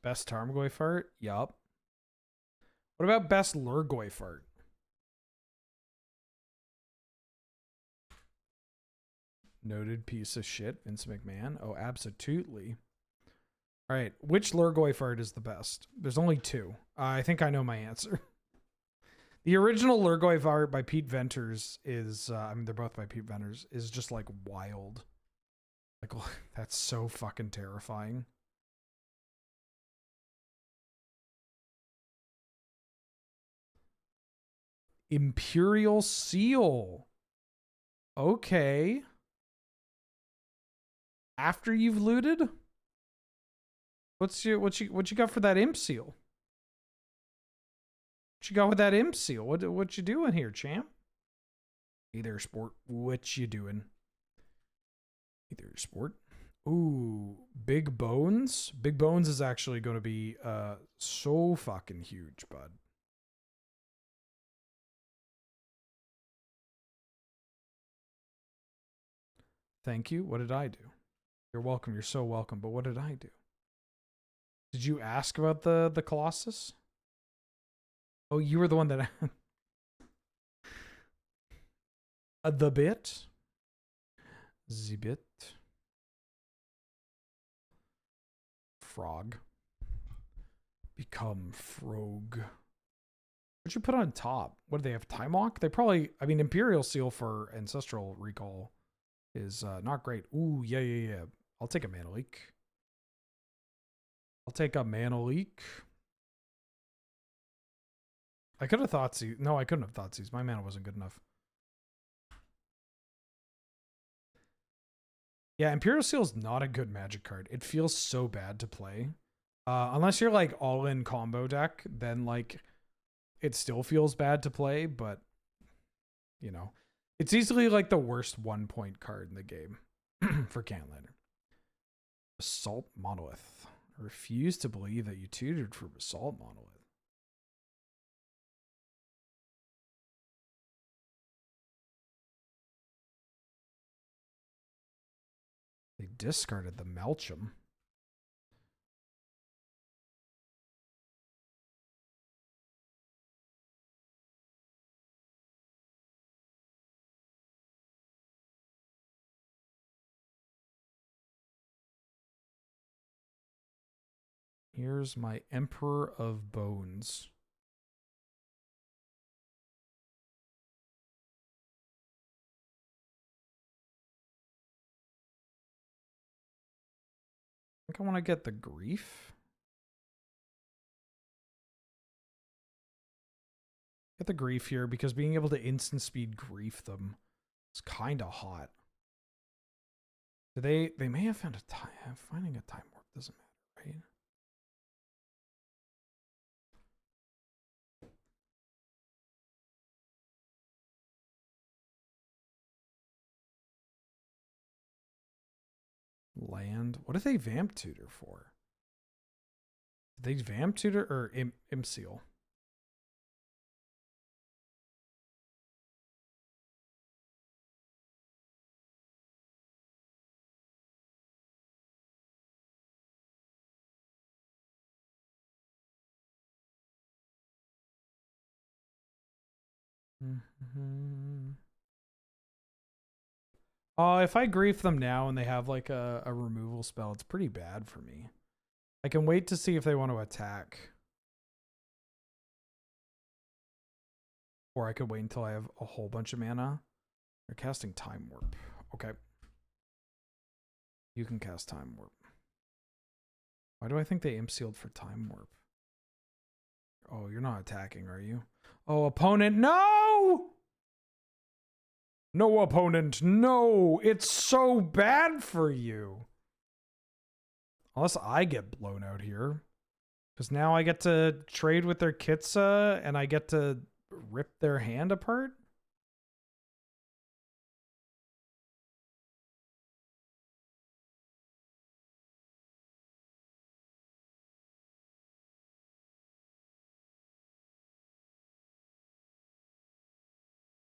Best Tarmogoyf art? Yup. What about best Lurgoyf art? Noted piece of shit, Vince McMahon. Oh, absolutely. All right, which Lurgoyf art is the best? There's only two. I think I know my answer. The original Lurgoyf art by Pete Venters is, I mean, they're both by Pete Venters, is just like wild. Like, that's so fucking terrifying. Imperial Seal. Okay. After you've looted? What you got for that imp seal? What you got with that imp seal? What you doing here, champ? Hey there, sport. What you doing? Hey there, sport. Ooh, Big Bones. Big Bones is actually going to be so fucking huge, bud. Thank you. What did I do? You're welcome. You're so welcome. But what did I do? Did you ask about the Colossus? Oh, you were the one that... the bit? The bit. Frog. Become frog. What'd you put on top? What do they have? Time Walk? They probably... I mean, Imperial Seal for Ancestral Recall is not great. Ooh, yeah. I'll take a Mana Leak. I'll take a Mana Leak. I could have thought no, I couldn't have thought my mana wasn't good enough. Yeah, Imperial Seal is not a good Magic card. It feels so bad to play. Unless you're like all in combo deck, then like it still feels bad to play, but you know, it's easily like the worst 1-point card in the game for Canlander. Basalt Monolith. I refuse to believe that you tutored for Basalt Monolith. They discarded the Melchum. Here's my Emperor of Bones. I think I want to get the Grief. Get the Grief here because being able to instant speed Grief them is kind of hot. They may have found a time. Finding a Time Warp doesn't matter, right? Land. What did they Vamp Tutor for? Did they Vamp Tutor or Imp Seal? If I grief them now and they have like a removal spell, it's pretty bad for me. I can wait to see if they want to attack. Or I could wait until I have a whole bunch of mana. They're casting Time Warp. Okay. You can cast Time Warp. Why do I think they imp sealed for Time Warp? Oh, you're not attacking, are you? Oh, opponent, no! No, opponent, no! It's so bad for you. Unless I get blown out here. Because now I get to trade with their Kitsa, and I get to rip their hand apart?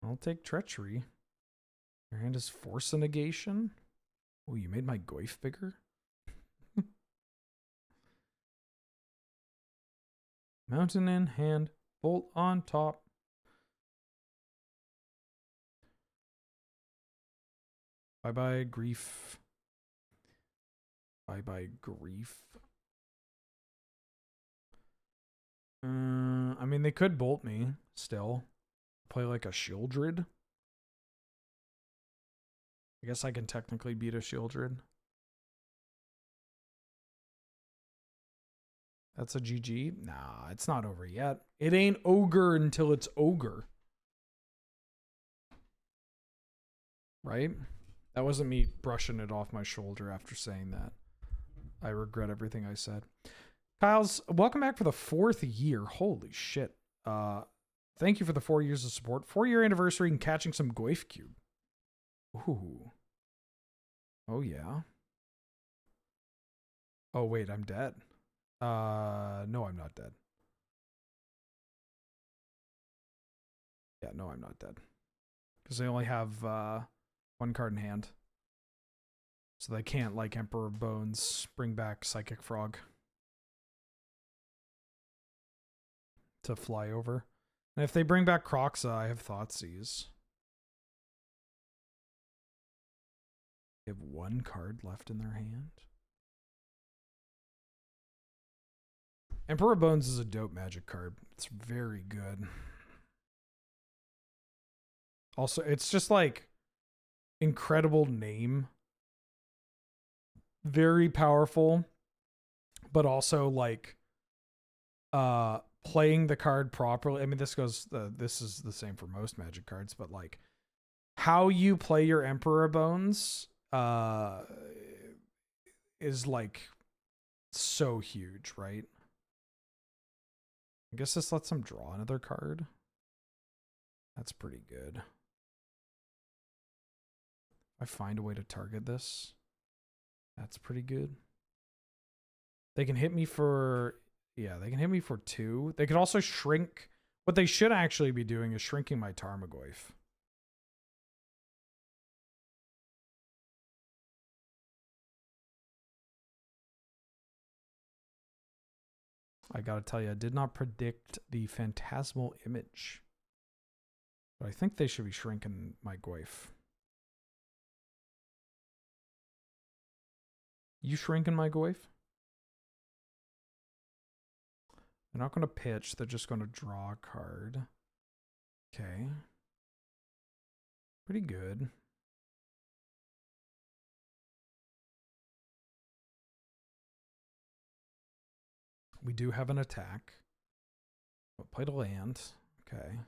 I'll take Treachery. Your hand is Force a Negation. Oh, you made my Goyf bigger? Mountain in hand, bolt on top. Bye-bye, grief. Bye-bye, grief. I mean, they could bolt me still. Play like a Shieldred. I guess I can technically beat a Shieldred. That's a GG? Nah, it's not over yet. It ain't ogre until it's ogre. Right? That wasn't me brushing it off my shoulder after saying that. I regret everything I said. Kyle's, welcome back for the 4th year. Holy shit. Thank you for the 4 years of support. 4-year anniversary and catching some Goyf Cube. Ooh. Oh, yeah. Oh, wait, I'm dead. No, I'm not dead. Yeah, no, I'm not dead. Because they only have 1 card in hand. So they can't, like Emperor of Bones, bring back Psychic Frog to fly over. And if they bring back Croxa, I have Thoughtseize. They have 1 card left in their hand. Emperor of Bones is a dope Magic card. It's very good. Also, it's just like incredible name. Very powerful, but also like playing the card properly. I mean, this is the same for most Magic cards, but like how you play your Emperor Bones is like so huge, right? I guess this lets him draw another card. That's pretty good. I find a way to target this. That's pretty good. They can hit me for, yeah, they can hit me for 2. They could also shrink. What they should actually be doing is shrinking my Tarmogoyf. I gotta tell you, I did not predict the Phantasmal Image. But I think they should be shrinking my Goyf. You shrinking my Goyf? They're not going to pitch. They're just going to draw a card. Okay. Pretty good. We do have an attack. Oh, played a land. Okay.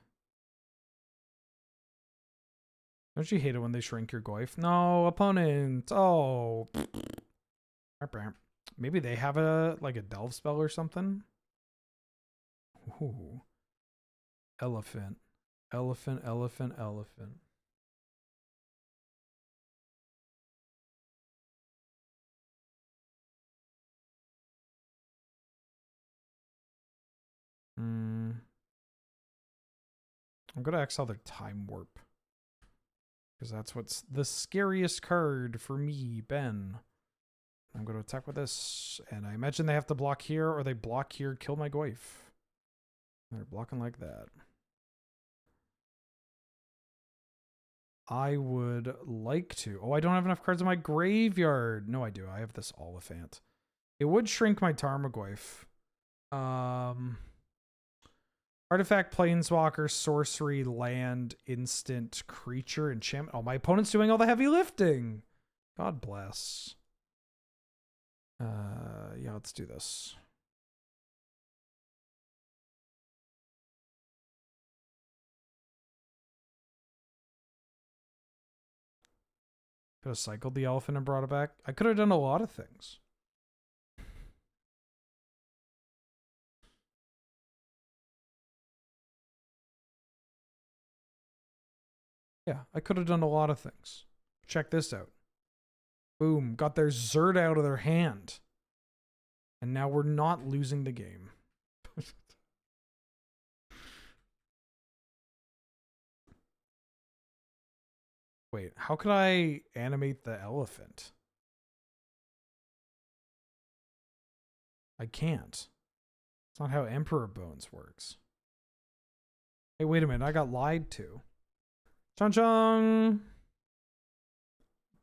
Don't you hate it when they shrink your Goyf? No, opponent. Oh. Maybe they have a delve spell or something. Ooh. Elephant. Elephant, elephant, elephant. I'm going to exile their Time Warp. Because that's what's the scariest card for me, Ben. I'm going to attack with this. And I imagine they have to block here, or they block here, kill my Goyf. They're blocking like that. I would like to. Oh, I don't have enough cards in my graveyard. No, I do. I have this Oliphant. It would shrink my Tarmogoyf. Artifact, Planeswalker, Sorcery, Land, Instant, Creature, Enchantment. Oh, my opponent's doing all the heavy lifting. God bless. Yeah, let's do this. Could have cycled the elephant and brought it back. I could have done a lot of things. Yeah, I could have done a lot of things. Check this out. Boom, got their Zerd out of their hand. And now we're not losing the game. Wait, how could I animate the elephant? I can't. It's not how Emperor Bones works. Hey, wait a minute, I got lied to. Chung chung!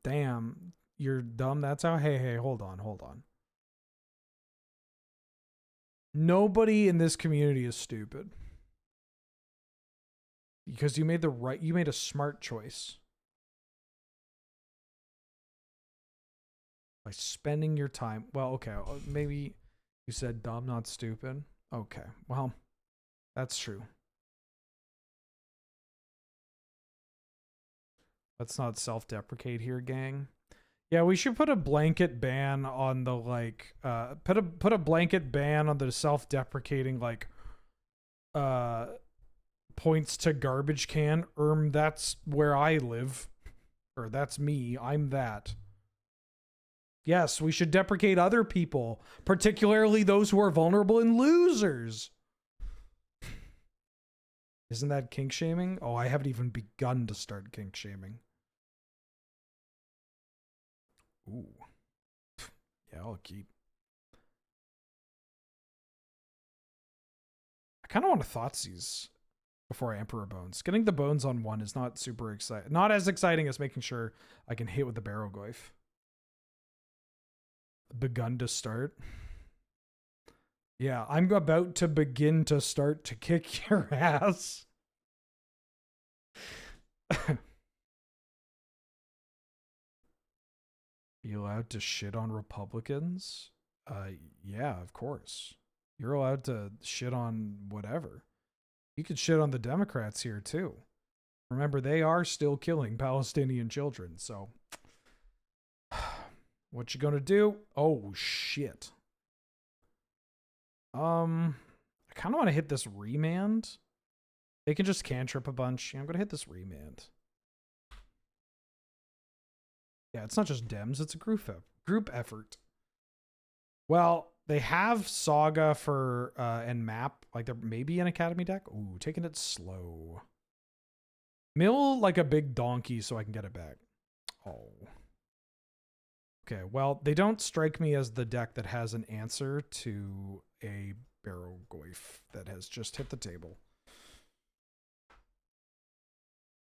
Damn, you're dumb. That's how. Hey, hold on. Nobody in this community is stupid. Because you made a smart choice. By spending your time. Well, okay, maybe you said dumb, not stupid. Okay, well, that's true. Let's not self-deprecate here, gang. Yeah, we should put a blanket ban on the put a blanket ban on the self-deprecating points to garbage can. That's where I live. Or that's me. I'm that. Yes, we should deprecate other people, particularly those who are vulnerable and losers. Isn't that kink shaming? Oh, I haven't even begun to start kink shaming. Ooh. Yeah, I'll keep. I kind of want to Thoughtseize before Emperor Bones. Getting the bones on one is not super exciting. Not as exciting as making sure I can hit with the Barrow Goyf. Begun to start. Yeah, I'm about to begin to start to kick your ass. You allowed to shit on Republicans? Yeah, of course. You're allowed to shit on whatever. You could shit on the Democrats here too. Remember, they are still killing Palestinian children, so what you gonna do? Oh shit. I kind of want to hit this remand. They can just cantrip a bunch. Yeah, I'm gonna hit this remand. Yeah, it's not just Dems, it's a group effort. Well, they have Saga for and Map, like there may be an Academy deck. Ooh, taking it slow. Mill like a big donkey so I can get it back. Oh. Okay, well, they don't strike me as the deck that has an answer to a Barrow Goyf that has just hit the table.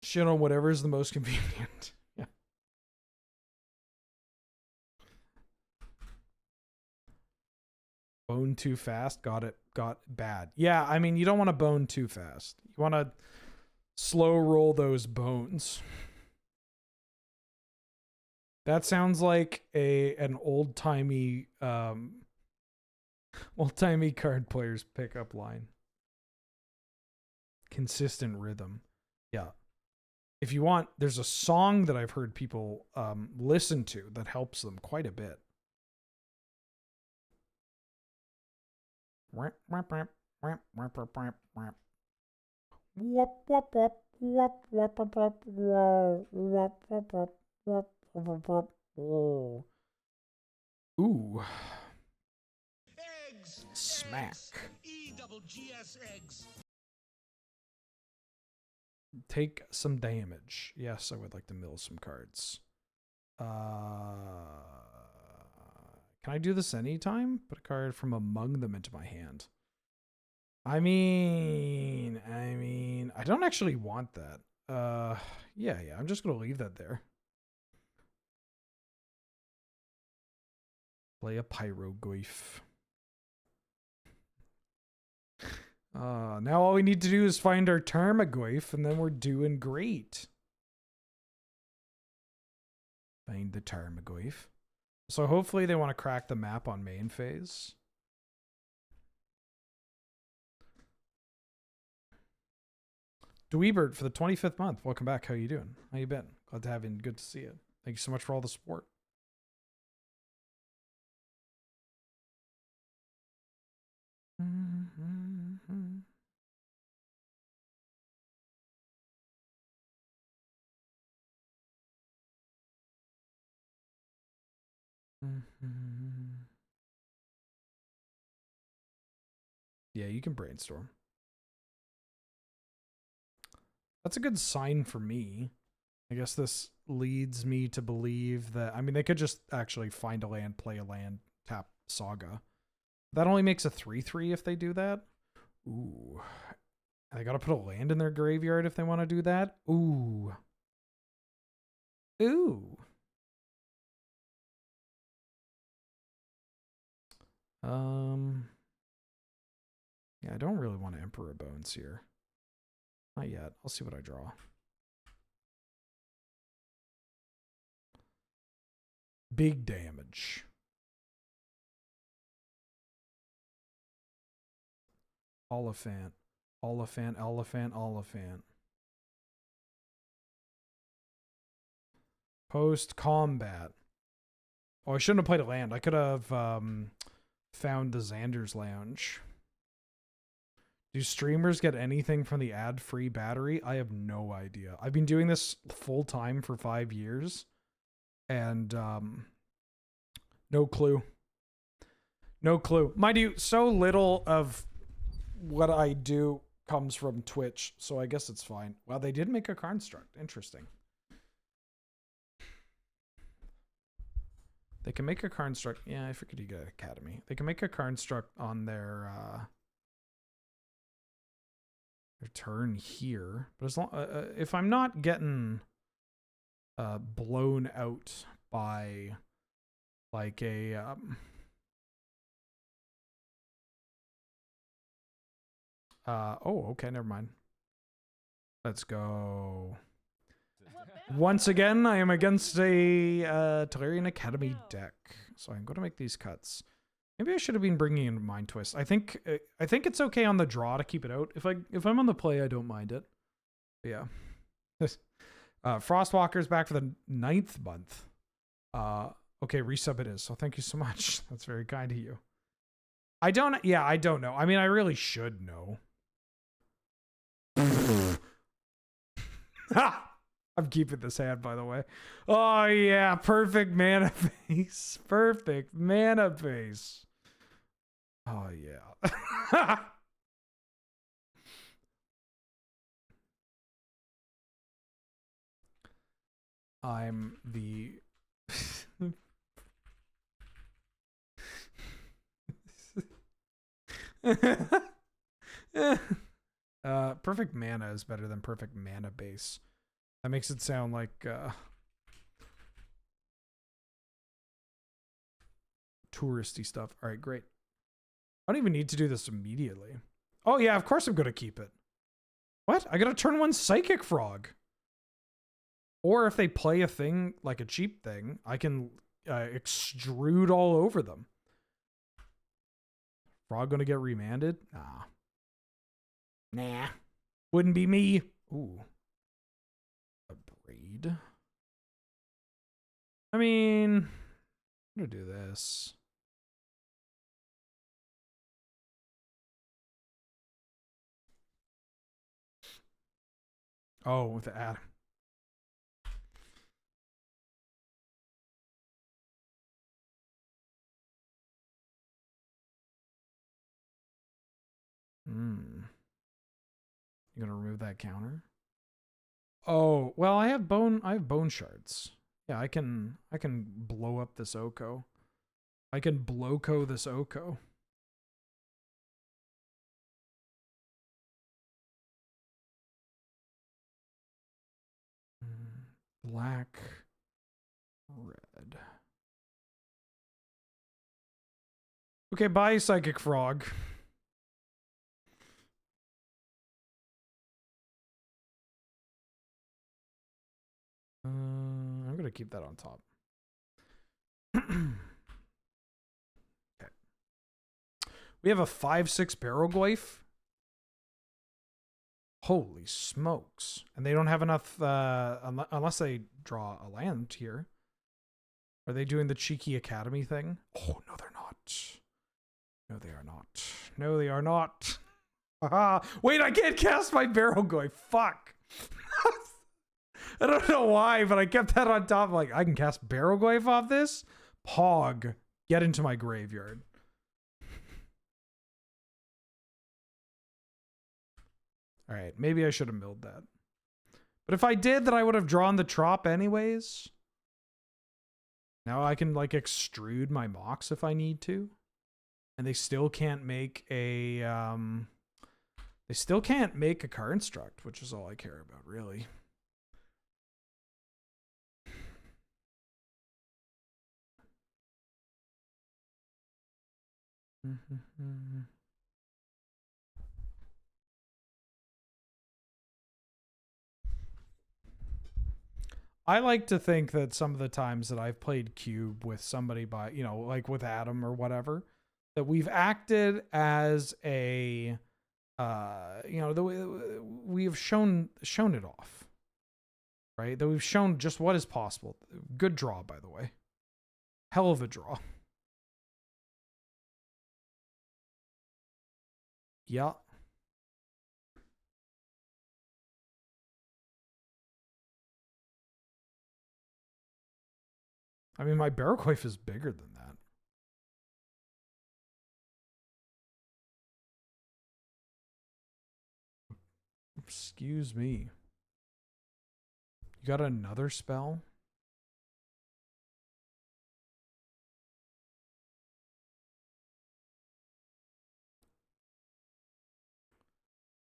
Shit on whatever is the most convenient. Yeah. Bone too fast. Got it. Got bad. Yeah, I mean, you don't want to bone too fast. You want to slow roll those bones. That sounds like an old-timey card player's pickup line. Consistent rhythm. Yeah. If you want, there's a song that I've heard people listen to that helps them quite a bit. Ooh. Eggs, Smack. EGGS eggs. Take some damage. Yes, I would like to mill some cards. Can I do this anytime? Put a card from among them into my hand. I mean, I don't actually want that. Yeah, I'm just gonna leave that there. Play a Pyro Goyf. Now all we need to do is find our Tarmogoyf, and then we're doing great. Find the Tarmogoyf. So hopefully they want to crack the map on main phase. Dweebert for the 25th month. Welcome back. How you doing? How you been? Glad to have you. Good to see you. Thank you so much for all the support. Yeah, you can brainstorm. That's a good sign for me. I guess this leads me to believe that, I mean, they could just actually find a land, play a land, tap Saga. That only makes a 3/3 if they do that. Ooh. They gotta put a land in their graveyard if they want to do that. Ooh. Ooh. Yeah, I don't really want Emperor Bones here. Not yet. I'll see what I draw. Big damage. Oliphant. Oliphant, Elephant, Oliphant. Post combat. Oh, I shouldn't have played a land. I could have found the Xander's Lounge. Do streamers get anything from the ad-free battery? I have no idea. I've been doing this full time for 5 years, and no clue. No clue. Mind you, so little of what I do comes from Twitch, so I guess it's fine. Well, they did make a construct. Interesting. They can make a construct. Yeah, I forget you got Academy. They can make a construct on their turn here, but as long if I'm not getting blown out by like a oh, okay, never mind. Let's go. Once again, I am against a Tolarian Academy deck, so I'm going to make these cuts. Maybe I should have been bringing in Mind Twist. I think it's okay on the draw to keep it out. If I'm on the play, I don't mind it. But yeah. Frostwalker's back for the 9th month. Okay, resub it is. So thank you so much. That's very kind of you. I don't know. I mean, I really should know. I'm keeping this hand, by the way. Oh yeah, perfect mana base. Perfect mana base. Oh yeah. I'm the perfect mana is better than perfect mana base. That makes it sound like touristy stuff. All right, great. I don't even need to do this immediately. Oh yeah, of course I'm going to keep it. What? I got to turn 1 Psychic Frog. Or if they play a thing, like a cheap thing, I can extrude all over them. Frog going to get remanded? Nah. Wouldn't be me. Ooh. A braid. I mean, I'm going to do this. Oh, with the ad. You gonna remove that counter? Oh, well, I have bone shards. Yeah, I can blow up this Oko. I can blowco this Oko. Black, red. Okay, bye, Psychic Frog. I'm gonna keep that on top. Okay. We have a 5/6 barrel Goyf. Holy smokes. And they don't have enough, unless they draw a land here. Are they doing the cheeky academy thing? Oh, no, they're not. No, they are not. No, they are not. Haha. Wait, I can't cast my barrel Goyf. Fuck. I don't know why, but I kept that on top. Like, I can cast barrel Goyf off this? Pog. Get into my graveyard. All right, maybe I should have milled that. But if I did, then I would have drawn the trop anyways. Now I can, like, extrude my Mox if I need to. And they still can't make a, they still can't make a car instruct, which is all I care about, really. I like to think that some of the times that I've played Cube with somebody by, you know, like with Adam or whatever, that we've acted as a, you know, we have shown it off, right? That we've shown just what is possible. Good draw, by the way. Hell of a draw. Yeah. I mean, my barrel Goyf is bigger than that. Excuse me. You got another spell?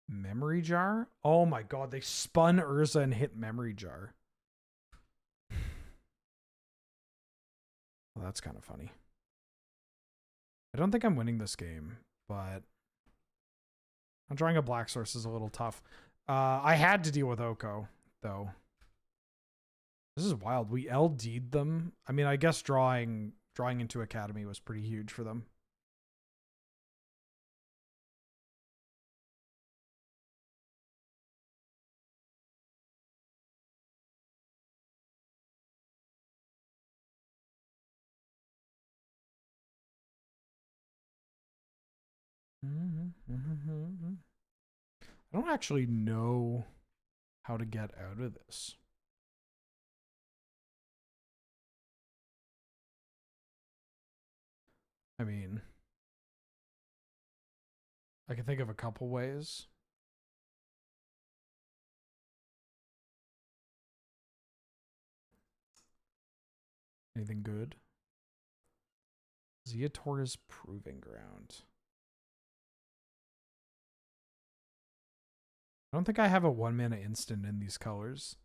Memory Jar? Oh my god, they spun Urza and hit Memory Jar. Well, that's kind of funny. I don't think I'm winning this game, but I'm drawing a black source is a little tough. I had to deal with Oko, though. This is wild. We LD'd them. I mean, I guess drawing into Academy was pretty huge for them. I don't actually know how to get out of this. I mean, I can think of a couple ways. Anything good? Zeator's Proving Ground. I don't think I have a 1-mana instant in these colors,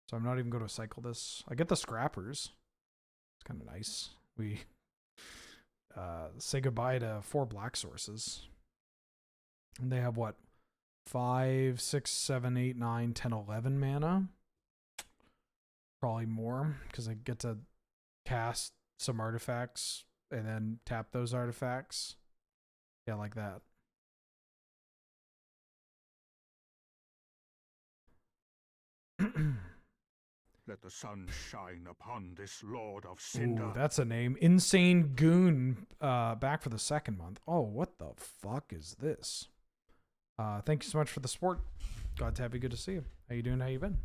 so I'm not even going to cycle this. I get the Scrappers. It's kind of nice. We say goodbye to 4 black sources. And they have what? 5, 6, 7, 8, 9, 10, 11 mana. Probably more, because I get to cast some artifacts and then tap those artifacts. Yeah, like that. Let the sun shine upon this Lord of Cinder. Ooh, that's a name. Insane Goon, back for the 2nd month. Oh, what the fuck is this? Thank you so much for the support. Glad to have you. Good to see you. How you doing? How you been?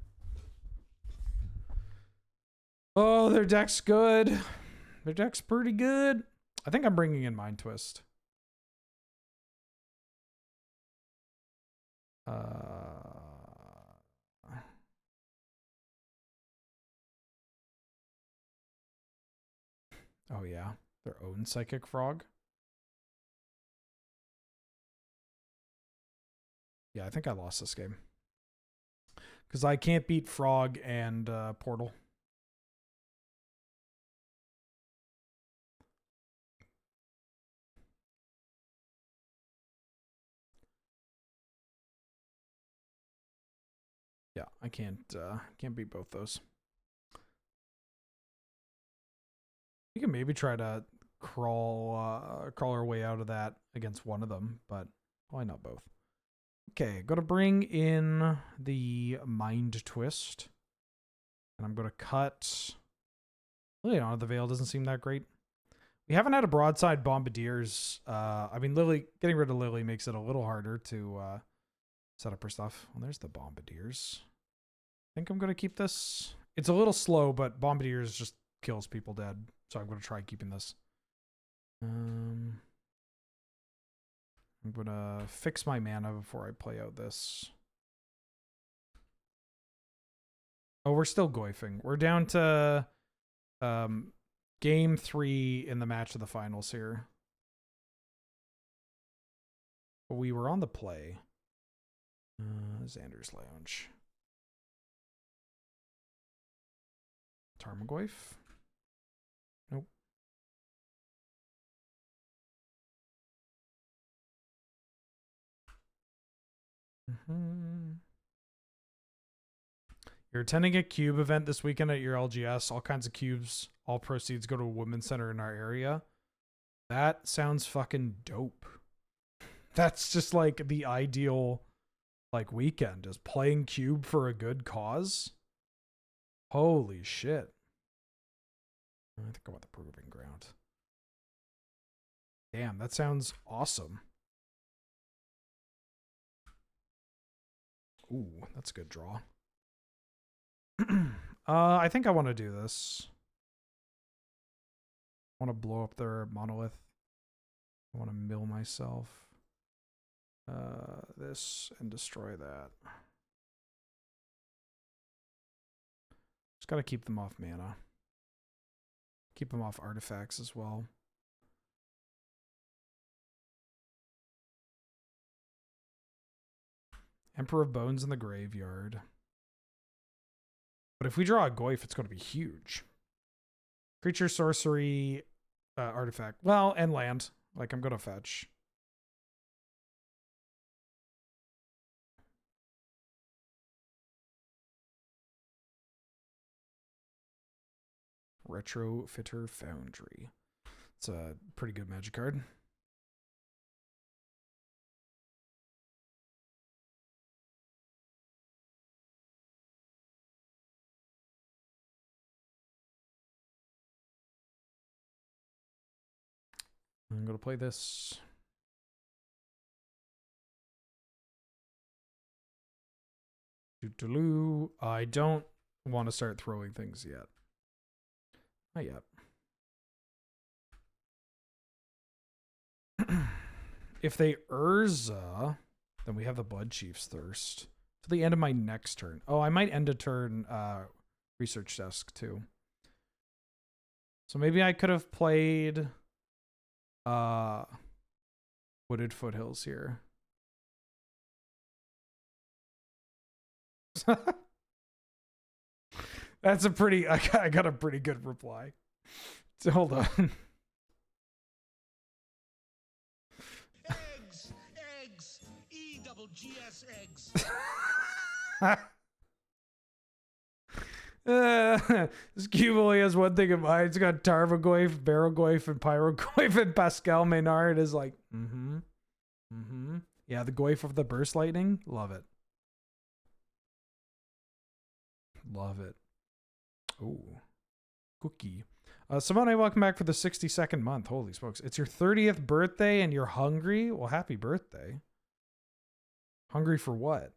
Oh, their deck's good. Their deck's pretty good. I think I'm bringing in Mind Twist. Oh yeah, their own Psychic Frog. Yeah, I think I lost this game. Because I can't beat Frog and Portal. Yeah, I can't beat both those. We can maybe try to crawl our way out of that against one of them, but why not both? Okay, going to bring in the Mind Twist. And I'm going to cut... Lily on the Veil doesn't seem that great. We haven't had a broadside Bombardiers. I mean, Lily, getting rid of Lily makes it a little harder to set up her stuff. Well, there's the Bombardiers. I think I'm going to keep this. It's a little slow, but Bombardiers just kills people dead. So I'm going to try keeping this. I'm going to fix my mana before I play out this. Oh, we're still Goyfing. We're down to game 3 in the match of the finals here. We were on the play. Xander's Lounge. Tarmogoyf? Nope. You're attending a cube event this weekend at your LGS. All kinds of cubes. All proceeds go to a women's center in our area. That sounds fucking dope. That's just like the ideal like weekend, is playing cube for a good cause. Holy shit. I think I want the Proving Ground. Damn, that sounds awesome. Ooh, that's a good draw. I think I want to do this. I want to blow up their monolith. I want to mill myself. This and destroy that. Just got to keep them off mana. Keep them off artifacts as well. Emperor of Bones in the graveyard. But if we draw a Goyf, it's going to be huge. Creature, sorcery, artifact. Well, and land. Like, I'm going to fetch. Retrofitter Foundry. It's a pretty good magic card. I'm going to play this. Doo-doo-loo. I don't want to start throwing things yet. Not yet. If they Urza, then we have the Blood Chief's Thirst. To the end of my next turn. Oh, I might end a turn Research Desk too. So maybe I could have played Wooded Foothills here. That's a pretty, I got a pretty good reply. So hold on. Eggs, EGGS eggs. This cube only has one thing in mind. It's got Tarmogoyf, Barogoyf, and Pyrogoyf, and Pascal Maynard is like, Yeah, the Goyf of the Burst Lightning. Love it. Love it. Oh, cookie. Simone, welcome back for the 62nd month. Holy smokes. It's your 30th birthday and you're hungry? Well, happy birthday. Hungry for what?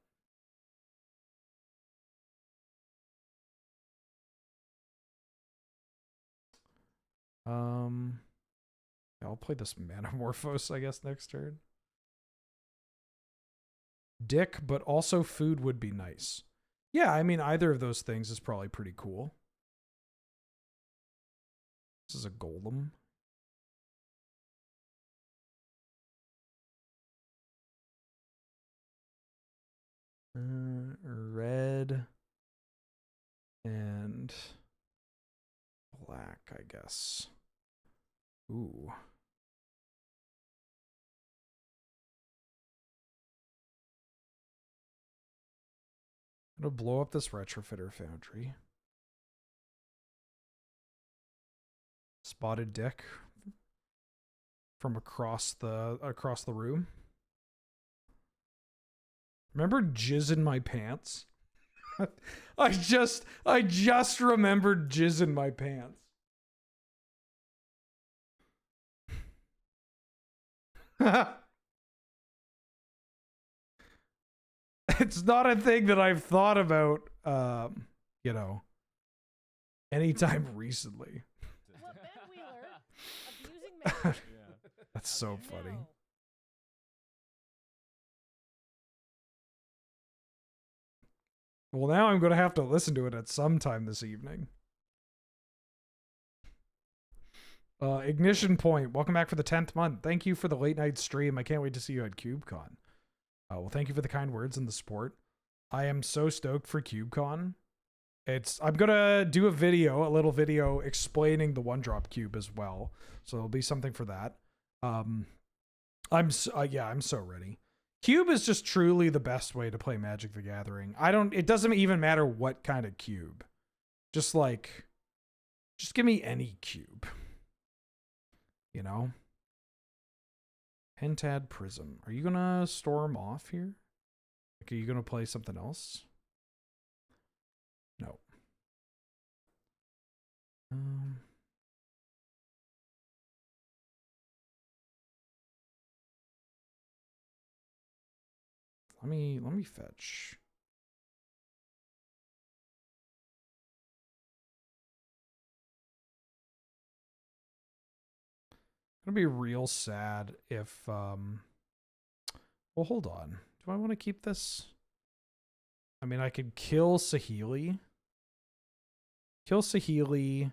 Yeah, I'll play this Manamorphose, I guess, next turn. Dick, but also food would be nice. Yeah, I mean, either of those things is probably pretty cool. This is a golem. Red and black, I guess. Ooh. I'm gonna blow up this Retrofitter Foundry. spotted dick from across the room. Remember jizz in my pants? I just remembered jizz in my pants. It's not a thing that I've thought about, you know, anytime recently. What, Ben Wheeler, abusing magic? That's so funny. No. Well, now I'm going to have to listen to it at some time this evening. Ignition Point, welcome back for the 10th month. Thank you for the late night stream. I can't wait to see you at CubeCon. Well, thank you for the kind words and the support. I am so stoked for CubeCon. I'm going to do a little video explaining the one-drop cube as well. So there'll be something for that. I'm so ready. Cube is just truly the best way to play Magic the Gathering. It doesn't even matter what kind of cube. Just give me any cube. You know? Pentad Prism. Are you gonna storm off here? Like, are you gonna play something else? No. Let me fetch. It's gonna be real sad if well, hold on. Do I want to keep this? I mean, I could kill Saheeli. Kill Saheeli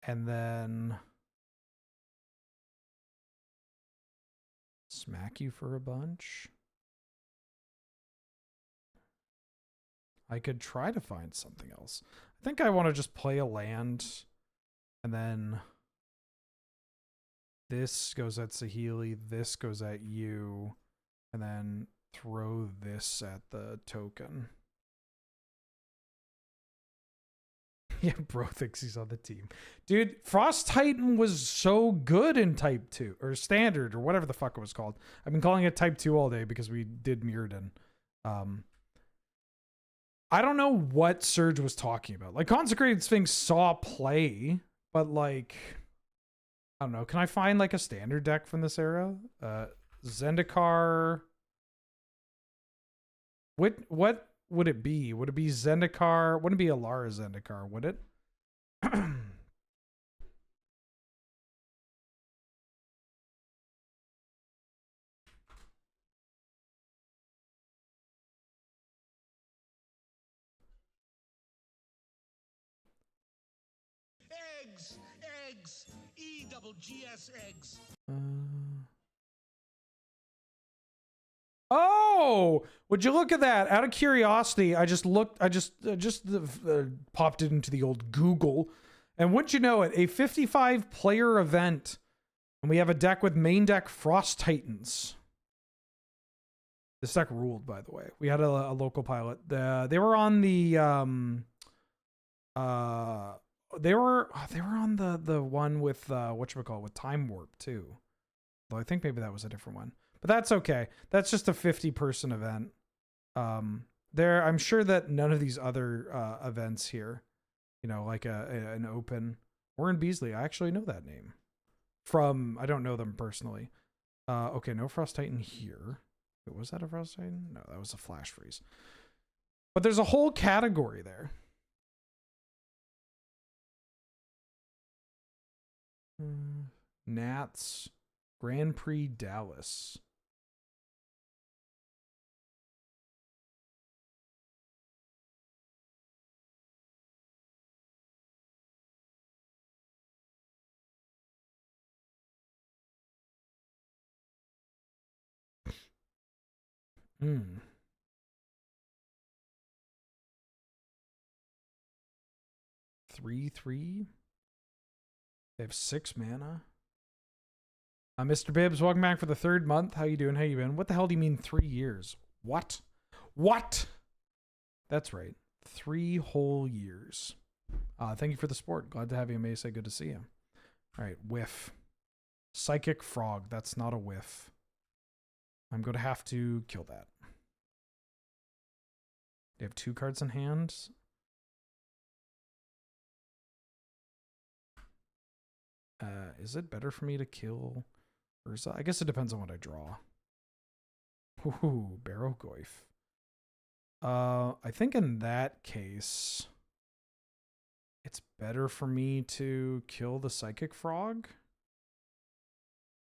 and then smack you for a bunch. I could try to find something else. I think I want to just play a land and then this goes at Saheeli, this goes at you, and then throw this at the token. Yeah, bro thinks he's on the team. Dude, Frost Titan was so good in Type 2, or Standard, or whatever the fuck it was called. I've been calling it Type 2 all day because we did Mirrodin. I don't know what Serge was talking about. Like, Consecrated Sphinx saw play, but like, I don't know. Can I find like a standard deck from this era? Zendikar. What would it be? Would it be Zendikar? Wouldn't it be Alara Zendikar, would it? Eggs! Eggs! E-double-G-S eggs! Oh, would you look at that? Out of curiosity, I just popped it into the old Google, and wouldn't you know it, a 55 player event, and we have a deck with main deck Frost Titans. This deck ruled, by the way. We had a local pilot. They were on the they were on the one with whatchamacallit, with Time Warp too. Though I think maybe that was a different one. But that's okay. That's just a 50-person event. I'm sure that none of these other events here, you know, like an open, Warren Beasley, I actually know that name. I don't know them personally. Okay, no Frost Titan here. Wait, was that a Frost Titan? No, that was a Flash Freeze. But there's a whole category there. Nats, Grand Prix Dallas. Hmm. Three. They have 6 mana. Mr. Bibbs, welcome back for the 3rd month. How you doing? How you been? What the hell do you mean 3 years? What? That's right. 3 whole years. Thank you for the support. Glad to have you, Mesa. Good to see you. All right, whiff. Psychic Frog. That's not a whiff. I'm going to have to kill that. They have 2 cards in hand. Is it better for me to kill Urza? I guess it depends on what I draw. Ooh, Barrow Goyf. I think in that case, it's better for me to kill the Psychic Frog.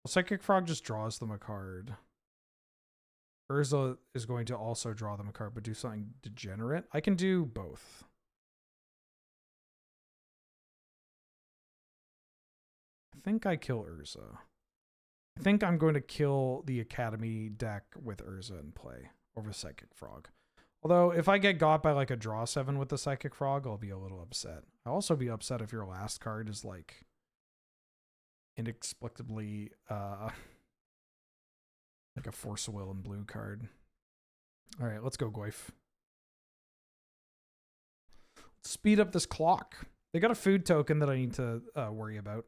Well, Psychic Frog just draws them a card. Urza is going to also draw them a card, but do something degenerate. I can do both. I think I kill Urza. I think I'm going to kill the Academy deck with Urza in play over Psychic Frog. Although, if I get got by like a draw 7 with the Psychic Frog, I'll be a little upset. I'll also be upset if your last card is like inexplicably like a Force of Will and blue card. All right, let's go, Goyf. Let's speed up this clock. They got a food token that I need to worry about.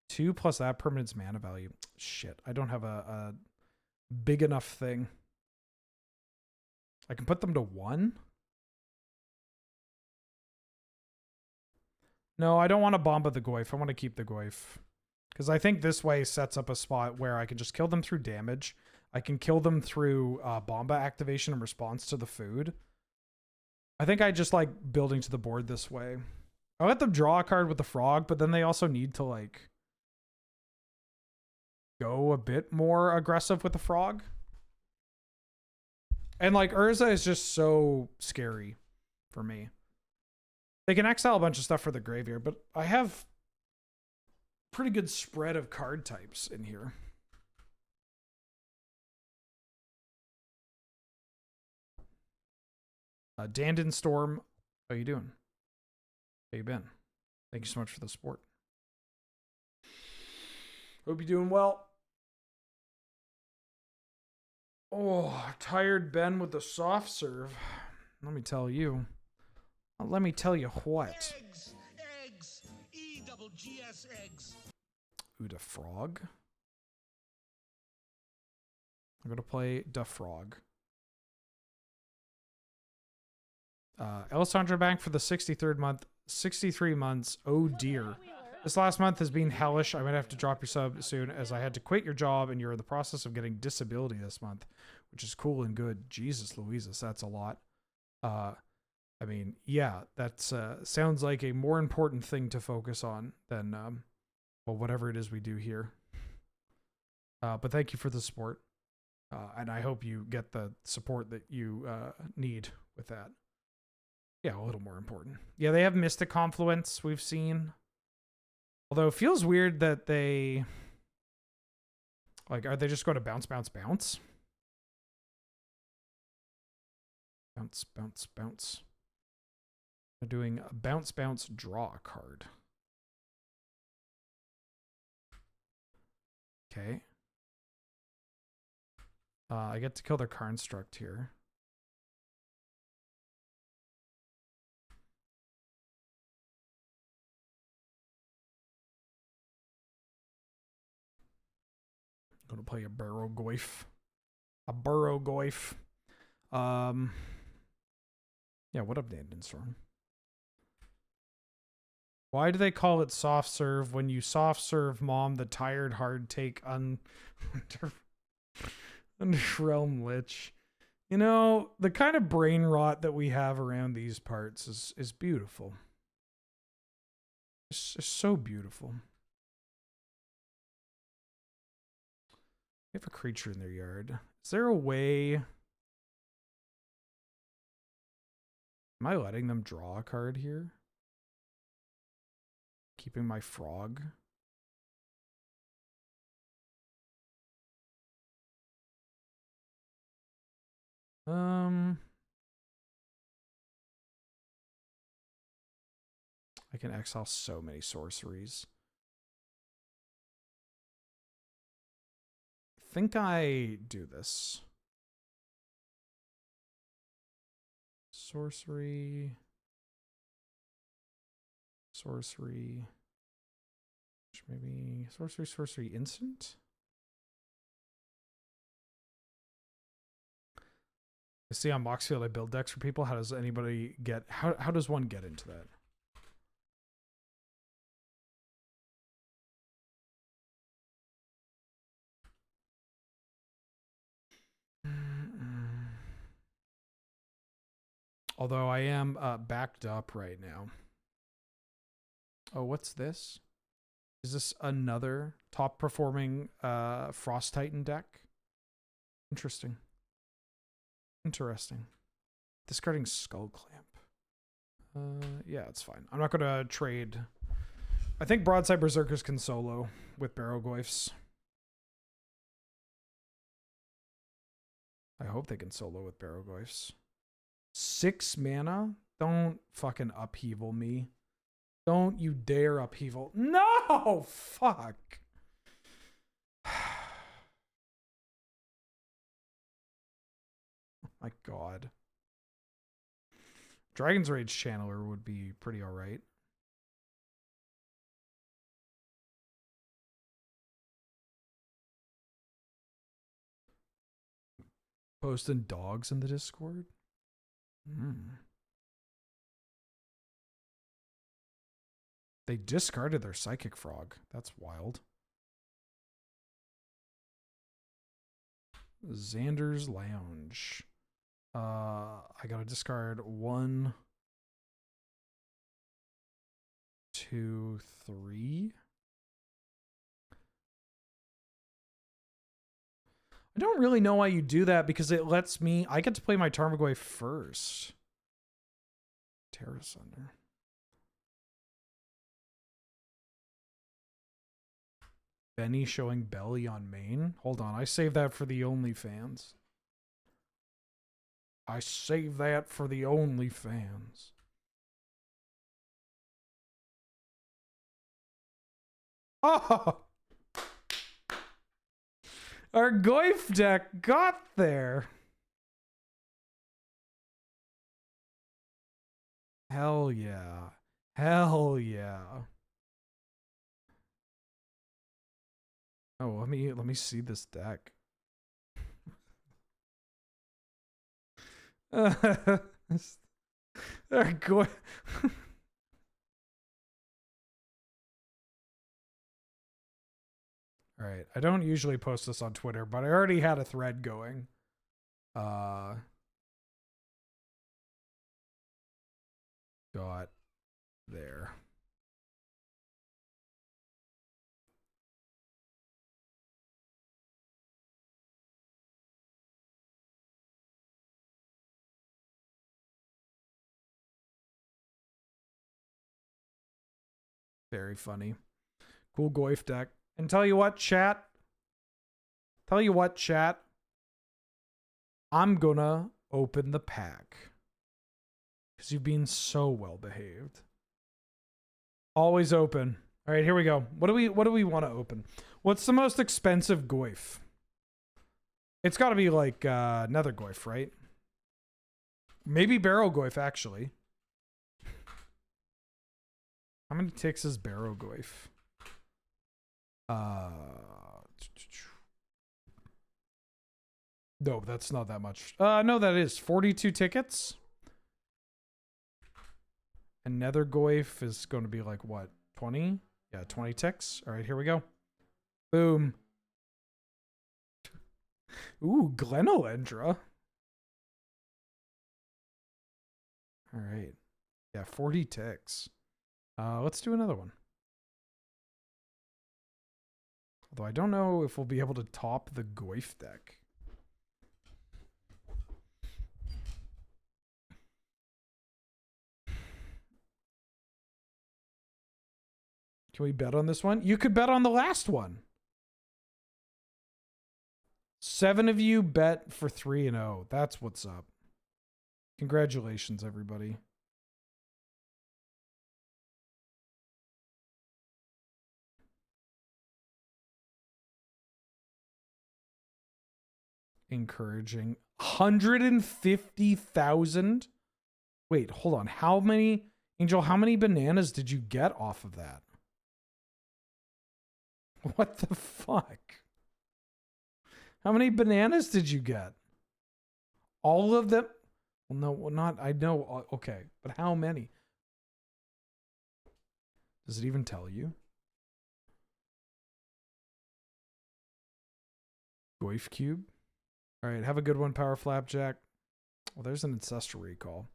2 plus that permanent's mana value. Shit, I don't have a big enough thing. I can put them to 1. No, I don't want to Bomba the Goyf. I want to keep the Goyf. Because I think this way sets up a spot where I can just kill them through damage. I can kill them through Bomba activation in response to the food. I think I just like building to the board this way. I'll let them draw a card with the frog, but then they also need to like go a bit more aggressive with the frog. And like Urza is just so scary for me. They can exile a bunch of stuff for the graveyard, but I have pretty good spread of card types in here. Dandin Storm, how you doing? How you been? Thank you so much for the support. Hope you're doing well. Oh, tired Ben with the soft serve. Let me tell you. Let me tell you what. Eggs, eggs, EGGS eggs. Ooh, the frog. I'm gonna play the frog. Alessandra Bank for the 63rd month. 63 months. Oh dear. This last month has been hellish. I might have to drop your sub soon as I had to quit your job and you're in the process of getting disability this month, which is cool and good. Jesus Louises, that's a lot. I mean, yeah, that's sounds like a more important thing to focus on than well, whatever it is we do here. But thank you for the support. And I hope you get the support that you need with that. Yeah, a little more important. Yeah, they have Mystic Confluence, we've seen. Although it feels weird that they... Like, are they just going to bounce, bounce, bounce? Bounce, bounce, bounce. They're doing a bounce, bounce, draw a card. Okay. I get to kill their Construct here. I'm gonna play a Barrow Goyf. A Burrow Goyf. Yeah, what up, Dandin Storm? Why do they call it soft serve when you soft serve mom the tired hard take under Realm Lich? You know, the kind of brain rot that we have around these parts is beautiful. It's so beautiful. They have a creature in their yard. Is there a way? Am I letting them draw a card here? Keeping my frog? I can exile so many sorceries. I think I do this. Sorcery. Sorcery. Maybe sorcery instant. I see on Moxfield I build decks for people. How does anybody get how does one get into that? Although I am backed up right now. Oh, what's this? Is this another top performing Frost Titan deck? Interesting. Interesting. Discarding Skull Clamp. Yeah, it's fine. I'm not gonna trade. I think Broadside Berserkers can solo with Barrow Goyfs. I hope they can solo with Barrow Goyfs. 6 mana? Don't fucking upheaval me. Don't you dare upheaval. No! Fuck. Oh my god. Dragon's Rage Channeler would be pretty alright. Posting dogs in the Discord? They discarded their Psychic Frog. That's wild. Xander's Lounge. I gotta discard 1, 2, 3. I don't really know why you do that because it lets me. I get to play my Tarmogoyf first. Terra Sunder. Benny showing belly on main. Hold on, I save that for the OnlyFans. I save that for the OnlyFans. Oh! Our Goyf deck got there. Hell yeah. Hell yeah. Oh, let me see this deck. Our Goyf. All right, I don't usually post this on Twitter, but I already had a thread going. Got there. Very funny. Cool Goyf deck. And tell you what, chat. I'm gonna open the pack. Because you've been so well behaved. Always open. All right, here we go. What do we want to open? What's the most expensive Goyf? It's got to be like Nether Goyf, right? Maybe Barrow Goyf, actually. How many ticks is Barrow Goyf? No, that's not that much. No, that is 42 tickets. And Nether Goyf is going to be like what? 20? Yeah, 20 ticks. All right, here we go. Boom. Ooh, Glenolendra. All right. Yeah, 40 ticks. Let's do another one. Although I don't know if we'll be able to top the Goyf deck. Can we bet on this one? You could bet on the last one. 7 of you bet for 3-0. That's what's up. Congratulations, everybody. Encouraging. 150,000? Wait, hold on. How many Angel, how many bananas did you get off of that? What the fuck? How many bananas did you get? All of them? Well, no, well, not, I know, okay, but how many? Does it even tell you? Goyf cube. All right, have a good one, Power Flapjack. Well, there's an Ancestor Recall.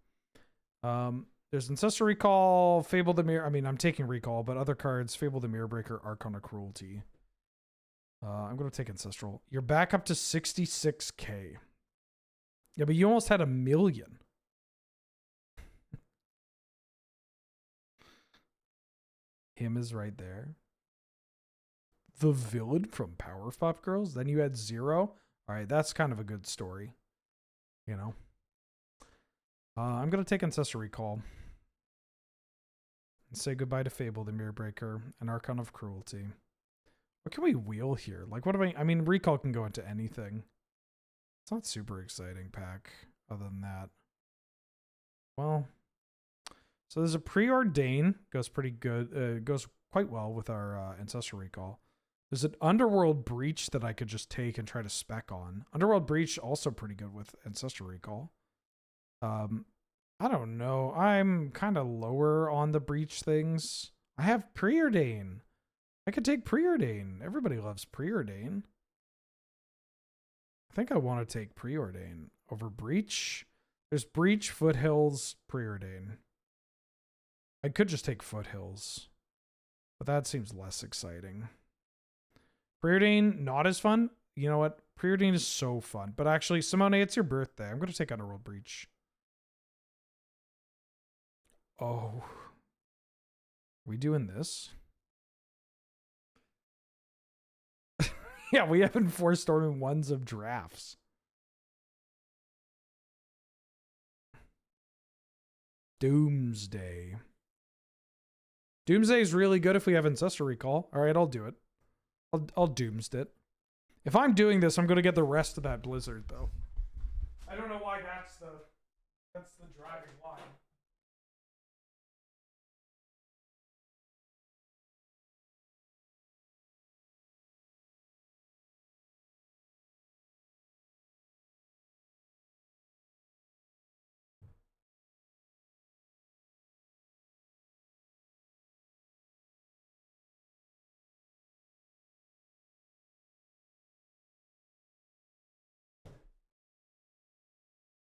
There's Ancestor Recall, Fable the Mirror. I mean, I'm taking Recall, but other cards, Fable the Mirror Breaker, Archon of Cruelty. I'm going to take Ancestral. You're back up to 66k. Yeah, but you almost had 1 million. Him is right there. The villain from Powerpuff Girls. Then you had 0. All right, that's kind of a good story. You know. I'm going to take Ancestor Recall. And say goodbye to Fable the Mirror Breaker and Archon of Cruelty. What can we wheel here? Like, what do I mean, Recall can go into anything. It's not super exciting pack other than that. Well, so there's a Preordain. Goes pretty good. Goes quite well with our Ancestor Recall. There's an Underworld Breach that I could just take and try to spec on. Underworld Breach also pretty good with Ancestor Recall. I don't know. I'm kind of lower on the Breach things. I have Preordain. I could take Preordain. Everybody loves Preordain. I think I want to take Preordain over Breach. There's Breach, Foothills, Preordain. I could just take Foothills, but that seems less exciting. Preordain, not as fun. You know what? Preordain is so fun. But actually, Simone, it's your birthday. I'm going to take Underworld Breach. Oh. Are we doing this? Yeah, we haven't four-storming ones of drafts. Doomsday. Doomsday is really good if we have Ancestor Recall. All right, I'll do it. I'll Doomsday it. If I'm doing this, I'm going to get the rest of that Blizzard, though. I don't know why that's the driving line.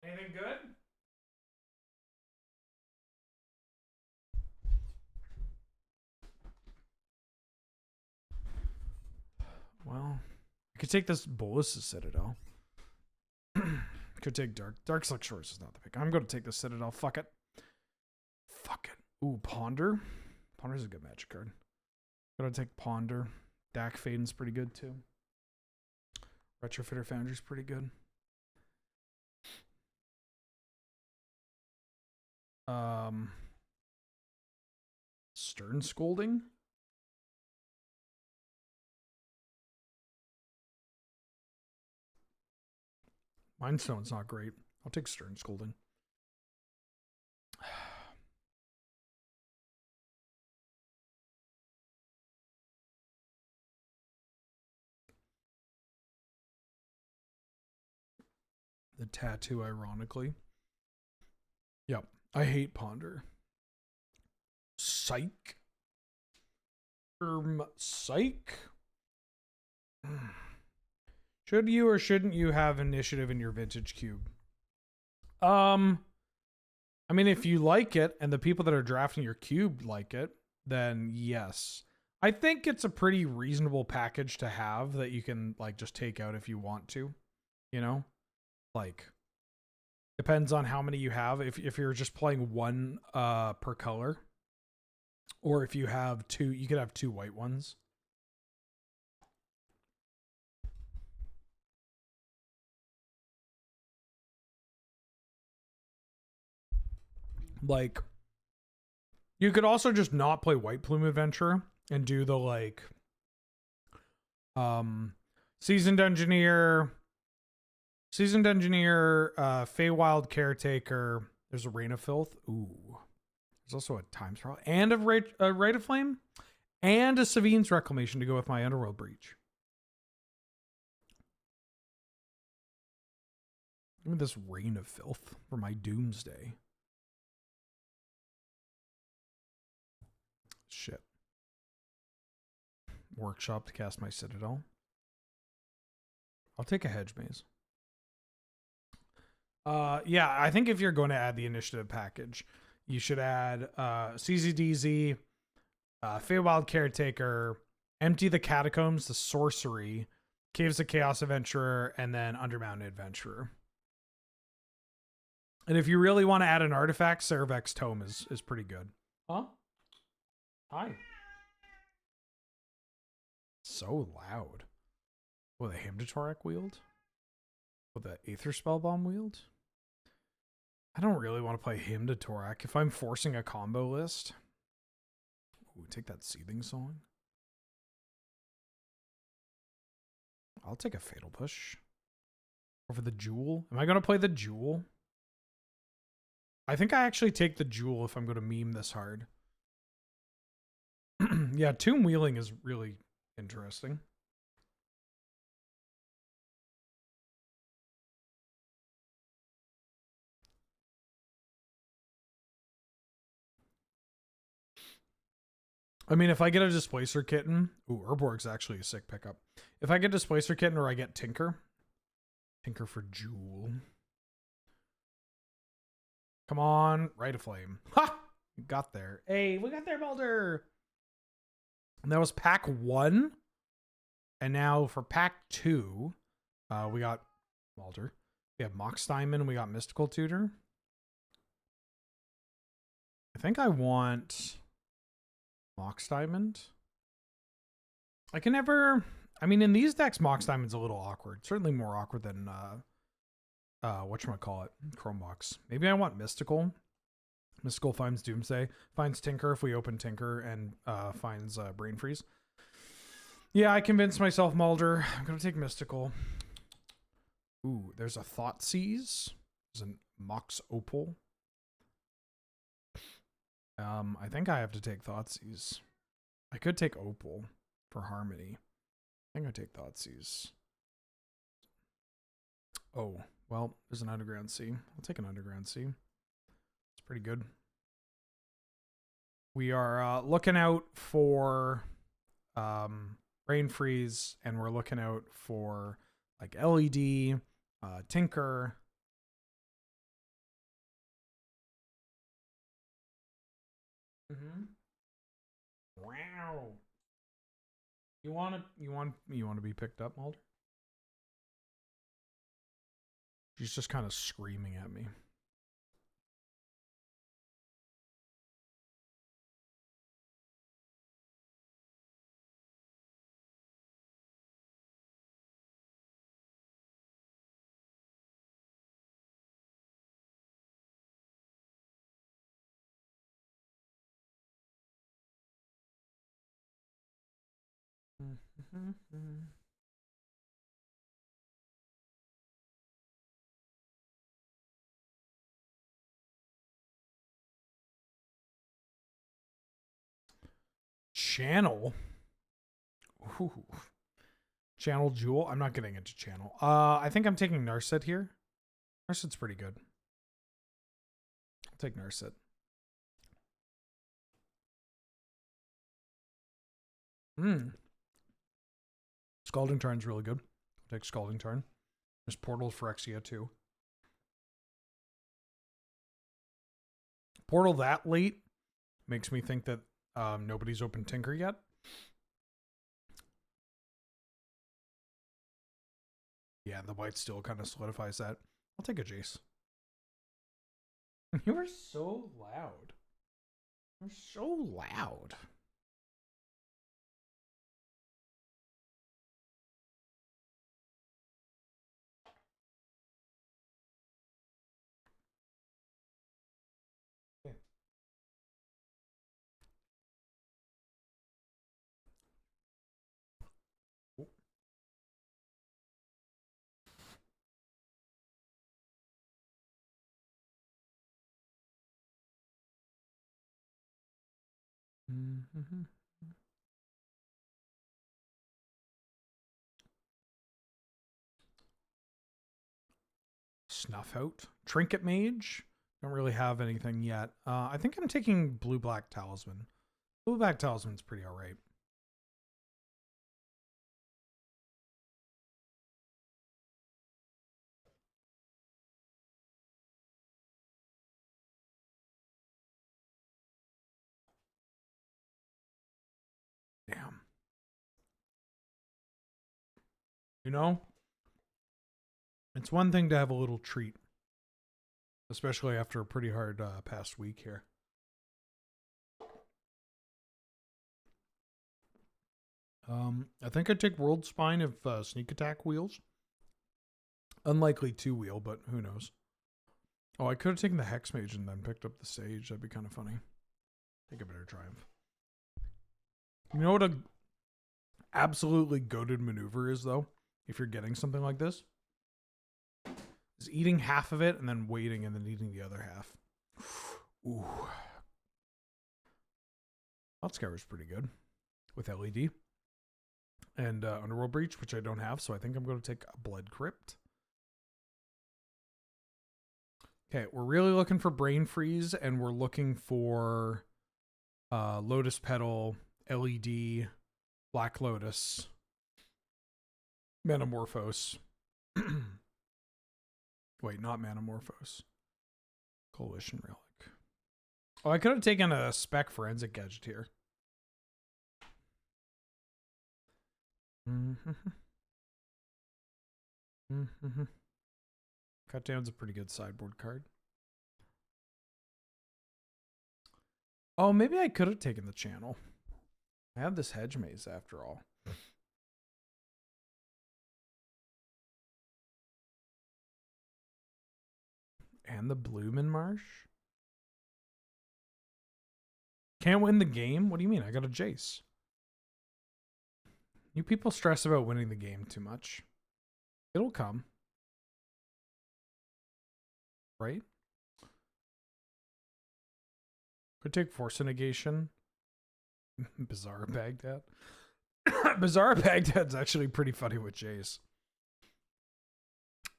Anything good? Well, I could take this Bolus's Citadel. Could take Dark Slick Shores is not the pick. I'm going to take the Citadel. Fuck it. Fuck it. Ooh, Ponder. Ponder's a good Magic card. Gotta take Ponder. Dak Faden's pretty good too. Retrofitter Foundry's pretty good. Stern Scolding. Mindstone's not great. I'll take Stern Scolding. The tattoo, ironically. Yep. I hate Ponder. Psych. Psych. Should you or shouldn't you have initiative in your vintage cube? I mean, if you like it and the people that are drafting your cube like it, then yes. I think it's a pretty reasonable package to have that you can like just take out if you want to, you know? Like, depends on how many you have. If you're just playing one per color, or if you have two, you could have 2 white ones. Like, you could also just not play White Plume Adventurer and do the like Seasoned Engineer, Feywild Caretaker. There's a Reign of Filth. Ooh. There's also a time spiral and a Rite of Flame and a Savine's Reclamation to go with my Underworld Breach. Give me this Rain of Filth for my Doomsday. Shit. Workshop to cast my Citadel. I'll take a Hedge Maze. Yeah, I think if you're going to add the initiative package, you should add CZDZ, Feywild Caretaker, Empty the Catacombs, the Sorcery, Caves of Chaos Adventurer, and then Undermountain Adventurer. And if you really want to add an artifact, Cerevex Tome is pretty good. Huh? Hi. So loud. With a Hymn to Torak wield? With a Aether Spellbomb wield? I don't really want to play Hymn to Torak. If I'm forcing a combo list... Ooh, take that Seething Song. I'll take a Fatal Push. Over the Jewel. Am I going to play the Jewel? I think I actually take the Jewel if I'm going to meme this hard. Yeah, Tomb Wheeling is really interesting. I mean, if I get a Displacer Kitten... Ooh, Urborg's actually a sick pickup. If I get Displacer Kitten or I get Tinker... Tinker for Jewel... Come on, Rite of Flame. Ha! We got there. Hey, we got there, Mulder. And that was pack 1. And now for pack 2, we got Mulder. We have Mox Diamond and we got Mystical Tutor. I think I want Mox Diamond. I can never... I mean, in these decks, Mox Diamond's a little awkward. Certainly more awkward than... whatchamacallit? Chromebox. Maybe I want Mystical. Mystical finds Doomsday. Finds Tinker if we open Tinker, and finds Brain Freeze. Yeah, I convinced myself, Mulder. I'm going to take Mystical. Ooh, there's a Thoughtseize. There's a Mox Opal. I think I have to take Thoughtseize. I could take Opal for Harmony. I think I take Thoughtseize. Oh. Well, there's an Underground Sea. I'll take an Underground Sea. It's pretty good. We are looking out for Brain Freeze, and we're looking out for like LED, Tinker. Wow. You want to be picked up, Mulder? She's just kind of screaming at me. Channel. Ooh. Channel Jewel. I'm not getting into Channel. I think I'm taking Narset here. Narset's pretty good. I'll take Narset. Scalding Tarn's really good. I'll take Scalding Tarn. There's Portal Phyrexia too. Portal that late makes me think that nobody's opened Tinker yet. Yeah, the white still kind of solidifies that. I'll take a Jace. You are so loud. You're so loud. Mm-hmm. Snuff out. Trinket Mage. Don't really have anything yet. I think I'm taking Blue-Black Talisman. Blue-Black Talisman's pretty alright. Damn. You know, it's one thing to have a little treat, especially after a pretty hard past week here. I think I'd take World Spine if Sneak Attack wheels. Unlikely to wheel, but who knows. Oh, I could have taken the Hex Mage and then picked up the Sage. That'd be kind of funny. I think I better Triumph. You know what a absolutely goated maneuver is, though? If you're getting something like this? Is eating half of it and then waiting and then eating the other half. Ooh. Outscour is pretty good with LED. And Underworld Breach, which I don't have, so I think I'm going to take a Blood Crypt. Okay, we're really looking for Brain Freeze, and we're looking for Lotus Petal, LED, Black Lotus, Metamorphose. Wait, not Metamorphose. Coalition Relic. Oh, I could have taken a Spec Forensic Gadget here. Cut Down's a pretty good sideboard card. Oh, maybe I could have taken the Channel. I have this Hedge Maze after all. And the Bloomin' Marsh? Can't win the game? What do you mean? I got a Jace. You people stress about winning the game too much. It'll come. Right? Could take Force Negation. Bizarre Baghdad. Bizarre Baghdad's actually pretty funny with Jace.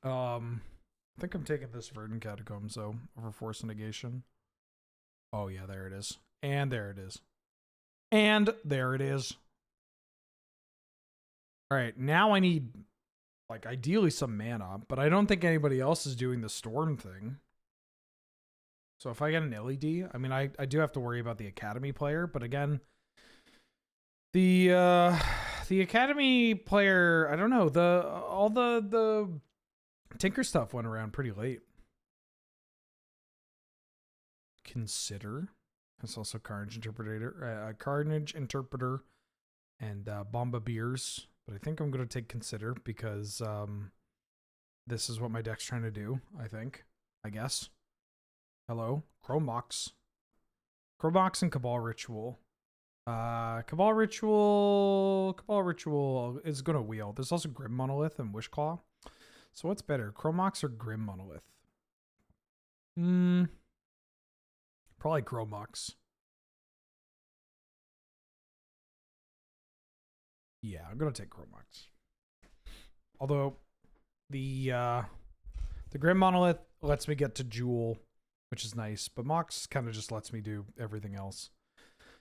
I think I'm taking this Verdant Catacombs though over Force Negation. Oh yeah, there it is. And there it is. And there it is. Alright, now I need, like, ideally some mana, but I don't think anybody else is doing the Storm thing. So if I get an LED, I mean, I do have to worry about the Academy player, but again, the Academy player, I don't know, all the Tinker stuff went around pretty late. Consider. That's also Carnage Interpreter, and Bomba Beers. But I think I'm going to take Consider because this is what my deck's trying to do, I guess. Hello? Chromox. Chromox and Cabal Ritual. Cabal Ritual is going to wheel. There's also Grim Monolith and Wishclaw. So what's better, Chromox or Grim Monolith? Probably Chromox. Yeah, I'm gonna take Chromox. Although the Grim Monolith lets me get to Jewel, which is nice, but Mox kind of just lets me do everything else.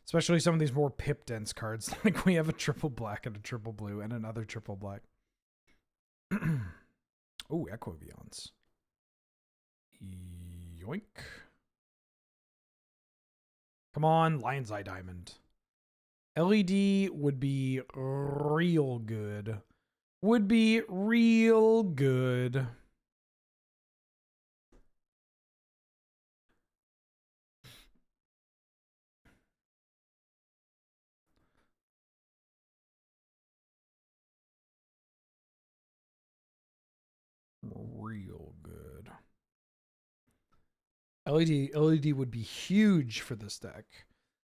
Especially some of these more pip dense cards. Like we have a triple black and a triple blue and another triple black. Oh, Equiviance. Yoink. Come on, Lion's Eye Diamond. LED would be real good. Would be real good. Real good. LED would be huge for this deck.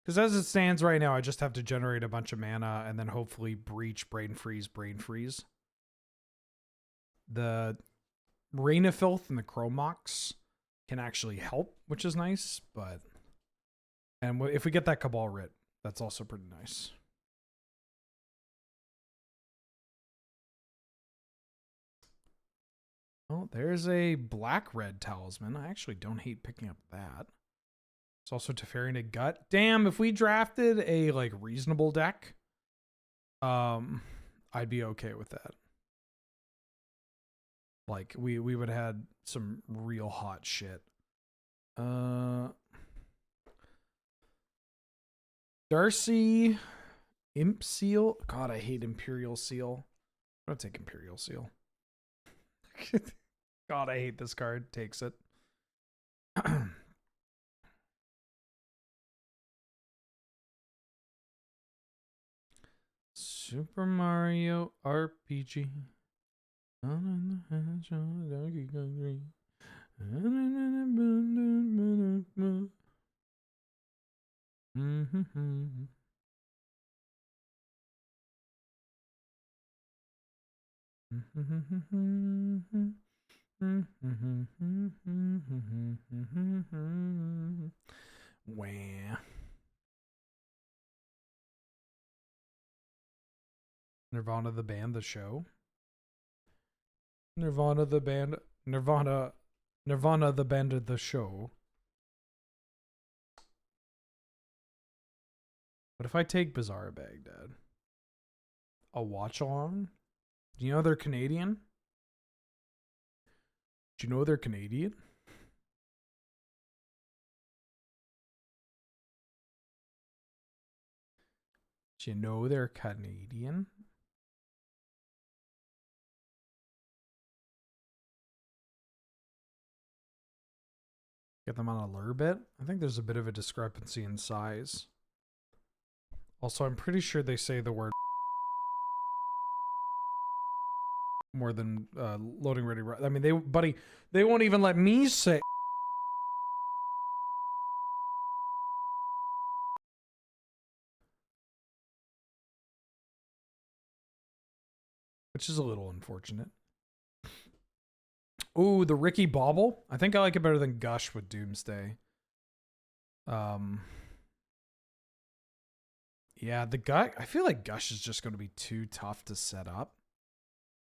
Because as it stands right now, I just have to generate a bunch of mana and then hopefully Breach, Brain Freeze, Brain Freeze. The Rain of Filth and the Chromox can actually help, which is nice, but... And if we get that Cabal Writ, That's also pretty nice. Oh, there's a black-red talisman. I actually don't hate picking up that. It's also Teferian a Gut. Damn, if we drafted a like reasonable deck, I'd be okay with that. Like we would have had some real hot shit. Darcy, Imp Seal. God, I hate Imperial Seal. I'm gonna take Imperial Seal. God, I hate this card. Takes it. Super Mario RPG. Wah. Nirvana the band, the show. Nirvana the band, Nirvana the band of the show. What if I take Bizarre Baghdad? A watch along? Do you know they're Canadian? Do you know they're Canadian? Do you know they're Canadian? Get them on a lure bit? I think there's a bit of a discrepancy in size. Also, I'm pretty sure they say the word more than loading ready. I mean, they won't even let me say. Which is a little unfortunate. Ooh, the Ricky Bauble. I think I like it better than Gush with Doomsday. Yeah, the Gush. I feel like Gush is just going to be too tough to set up.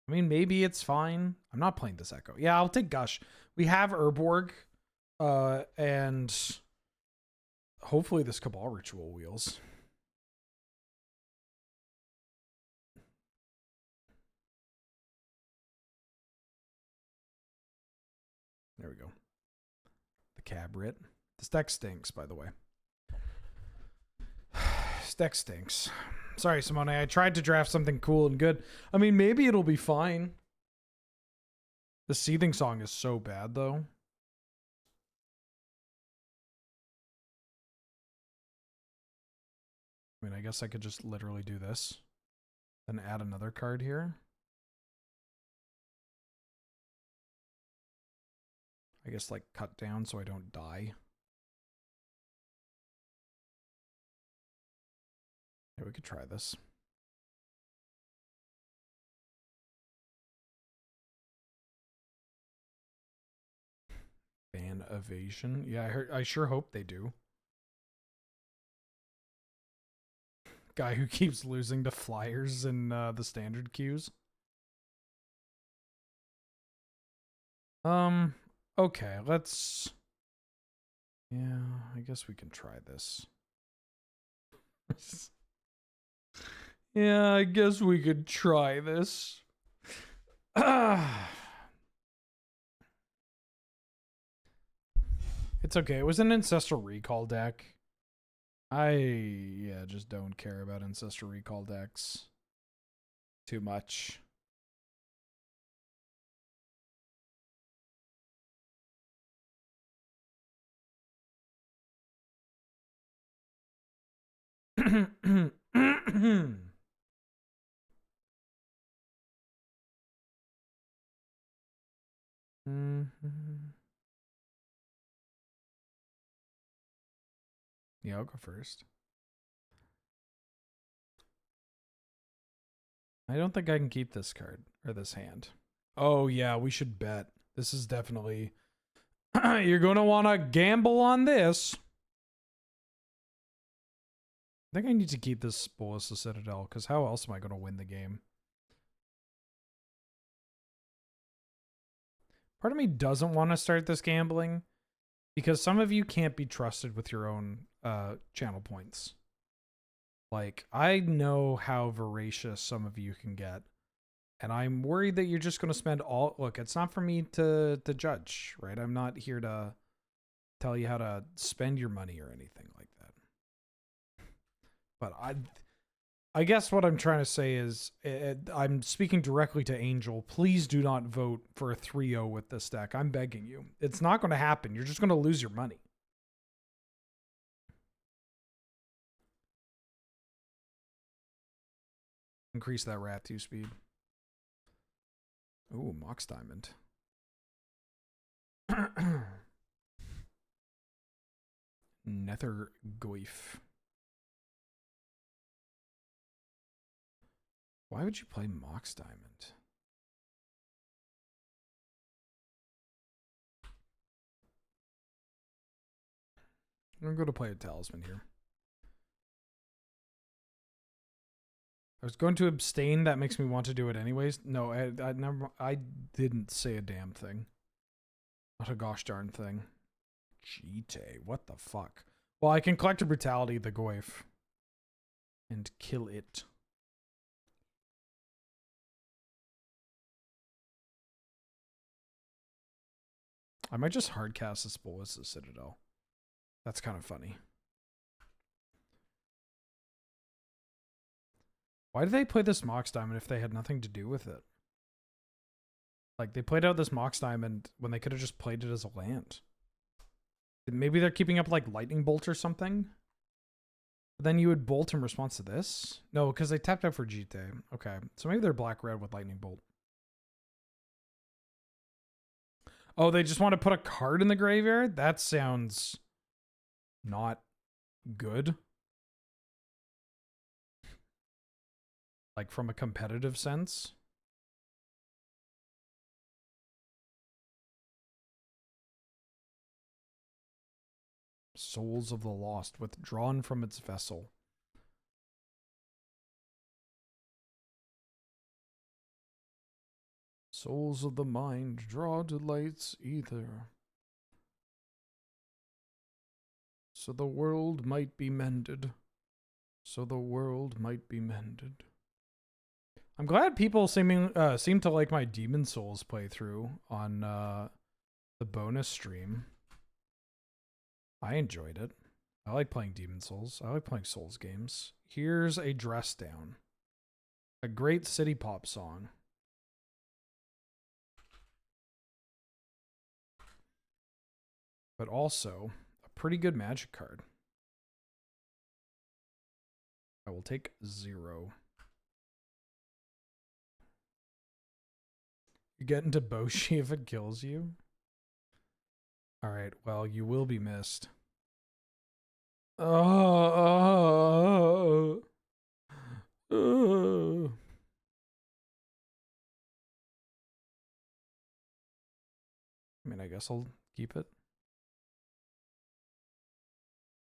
I mean, maybe it's fine. I'm not playing this Echo. Yeah, I'll take Gush. We have Urborg, and hopefully this Cabal Ritual wheels. There we go. The Cabrit. This deck stinks, by the way. This deck stinks. Sorry, Simone. I tried to draft something cool and good. I mean, maybe it'll be fine. The Seething Song is so bad, though. I mean, I guess I could just literally do this. Then add another card here. I guess, like, cut down so I don't die. Yeah, we could try this. Ban evasion. Yeah, I sure hope they do. Guy who keeps losing to flyers in the standard queues. Okay, let's... Yeah, I guess we can try this. Yeah, I guess we could try this. It's okay. It was an Ancestral Recall deck. I just don't care about Ancestral Recall decks too much. Yeah, I'll go first. I don't think I can keep this card or this hand. Oh yeah, we should bet. This is definitely you're going to want to gamble on this. I think I need to keep this Bolus the Citadel, because how else am I going to win the game? Part of me doesn't want to start this gambling, because some of you can't be trusted with your own channel points. Like, I know how voracious some of you can get, and I'm worried that you're just going to spend all... Look, it's not for me to judge, right? I'm not here to tell you how to spend your money or anything like that. But I guess what I'm trying to say is, I'm speaking directly to Angel. Please do not vote for a 3-0 with this deck. I'm begging you. It's not going to happen. You're just going to lose your money. Increase that rat 2 speed. Ooh, Mox Diamond. Nether Goyf. Why would you play Mox Diamond? I'm going to go to play a Talisman here. I was going to abstain. That makes me want to do it anyways. No, I didn't say a damn thing. Not a gosh darn thing. Cheat, what the fuck? Well, I can collect a Brutality, the Goyf, and kill it. I might just hardcast this Bolus the Citadel. That's kind of funny. Why did they play this Mox Diamond if they had nothing to do with it? Like, they played out this Mox Diamond when they could have just played it as a land. Maybe they're keeping up, like, Lightning Bolt or something? But then you would bolt in response to this? No, because they tapped out for GT. Okay, so maybe they're black-red with Lightning Bolt. Oh, they just want to put a card in the graveyard? That sounds not good. Like, from a competitive sense. Souls of the Lost, withdrawn from its vessel. Souls of the mind, draw delight's ether. So the world might be mended. So the world might be mended. I'm glad people seem to like my Demon Souls playthrough on the bonus stream. I enjoyed it. I like playing Demon Souls. I like playing Souls games. Here's a Dress Down. A great city pop song. But also a pretty good Magic card. I will take 0. You get into Boshi if it kills you? Alright, well, you will be missed. I mean, I guess I'll keep it.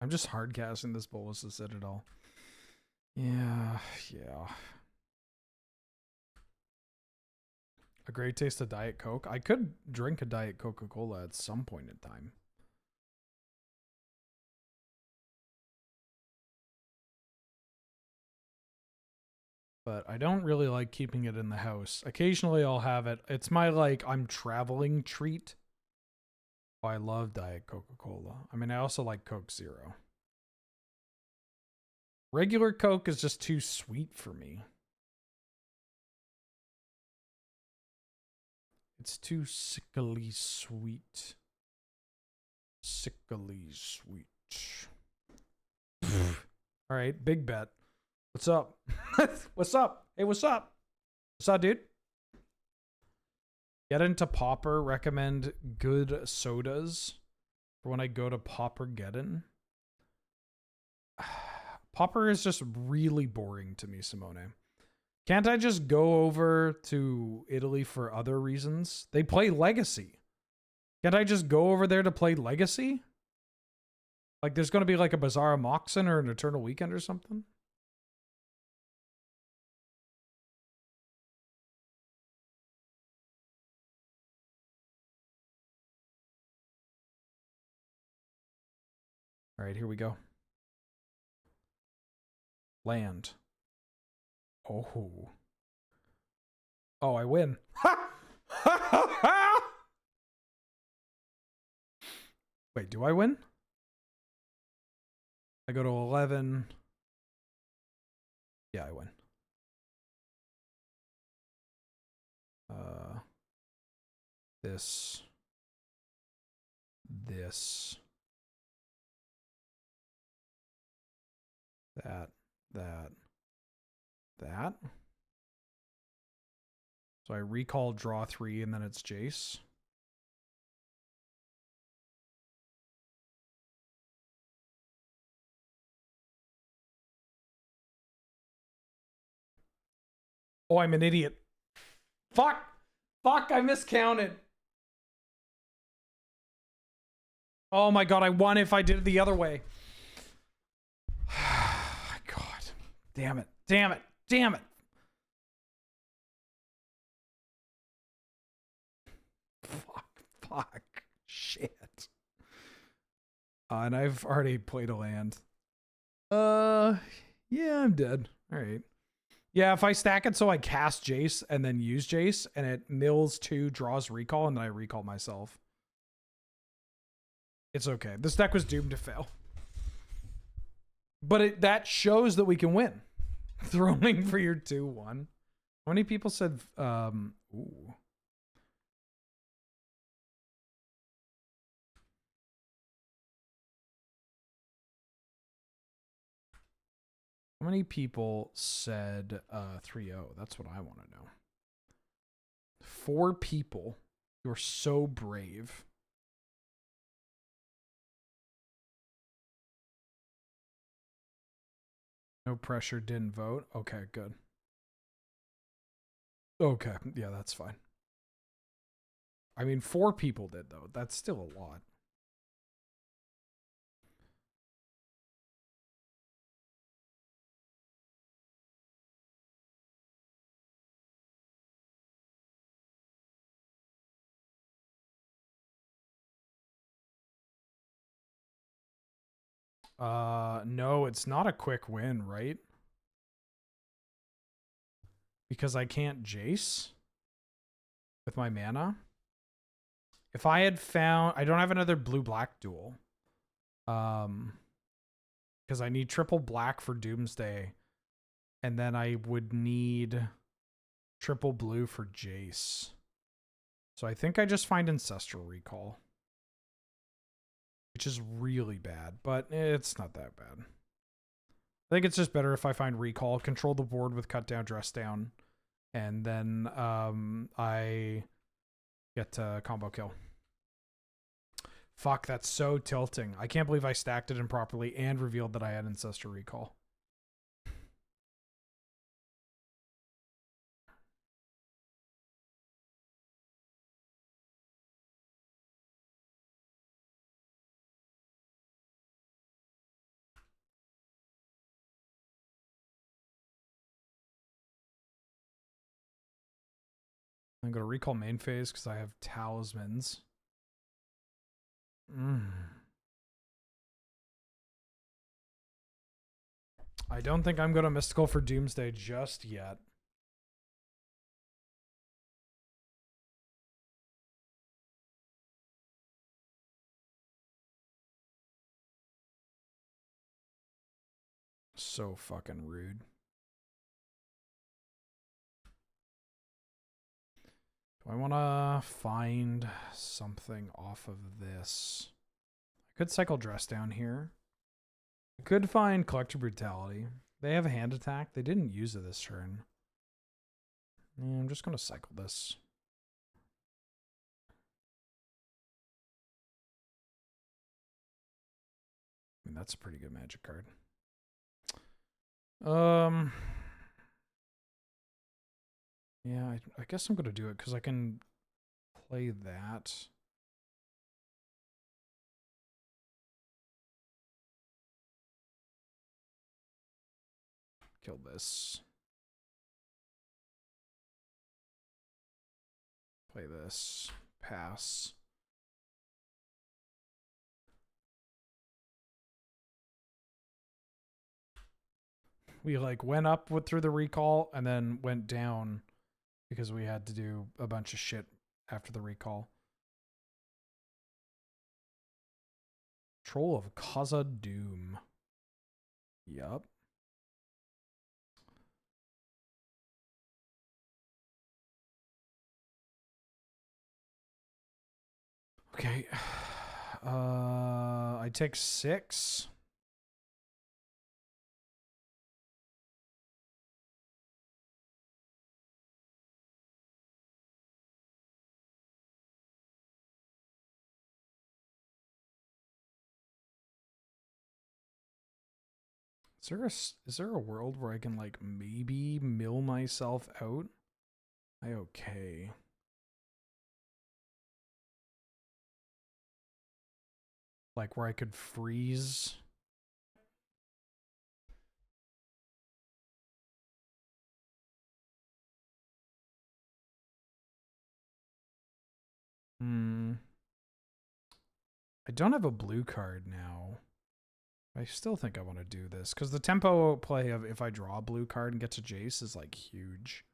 I'm just hardcasting this Bolus the Citadel. Yeah. A great taste of Diet Coke. I could drink a Diet Coca-Cola at some point in time. But I don't really like keeping it in the house. Occasionally I'll have it. It's my, like, I'm traveling treat. Oh, I love Diet Coca-Cola. I mean, I also like Coke Zero. Regular Coke is just too sweet for me. It's too sickly sweet. Sickly sweet. All right, big bet. What's up? What's up? Hey, what's up? What's up, dude? Get into Pauper. Recommend good sodas for when I go to Paupergeddon. Pauper is just really boring to me, Simone. Can't I just go over to Italy for other reasons? They play Legacy. Can't I just go over there to play Legacy? Like there's going to be like a Bazaar Moxen or an Eternal Weekend or something. All right, here we go. Land. Oh. Oh, I win. Wait, do I win? I go to 11. Yeah, I win. This. That. So I recall, draw 3, and then it's Jace. Oh, I'm an idiot. Fuck! Fuck, I miscounted. Oh my god, I won if I did it the other way. God. Damn it. Damn it. Damn it. Fuck. Shit. And I've already played a land. Yeah, I'm dead. All right. Yeah, if I stack it so I cast Jace and then use Jace and it mills 2, draws recall, and then I recall myself. It's okay. This deck was doomed to fail. But that shows that we can win. Throwing for your 2-1. How many people said ooh. How many people said 3-0? That's what I want to know. 4 people. You're so brave. No pressure, didn't vote. Okay, good. Okay, yeah, that's fine. I mean, 4 people did, though. That's still a lot. No, it's not a quick win, right? Because I can't Jace with my mana. If I had found, I don't have another blue-black duel. Because I need triple black for Doomsday. And then I would need triple blue for Jace. So I think I just find Ancestral Recall. Which is really bad, but it's not that bad. I think it's just better if I find Recall, control the board with Cut Down, Dress Down, and then I get combo kill. Fuck, that's so tilting. I can't believe I stacked it improperly and revealed that I had Ancestral Recall. I'm going to recall main phase because I have talismans. I don't think I'm going to mystical for Doomsday just yet. So fucking rude. Do I want to find something off of this? I could cycle Dress Down here. I could find Collector Brutality. They have a hand attack. They didn't use it this turn. Yeah, I'm just going to cycle this. I mean, that's a pretty good Magic card. Yeah, I guess I'm going to do it because I can play that. Kill this. Play this. Pass. We like went up through the recall and then went down because we had to do a bunch of shit after the recall. Troll of Kaza Doom. Yup. Okay. I take 6. Is there a world where I can like maybe mill myself out? Okay. Like where I could freeze. I don't have a blue card now. I still think I want to do this because the tempo play of if I draw a blue card and get to Jace is like huge.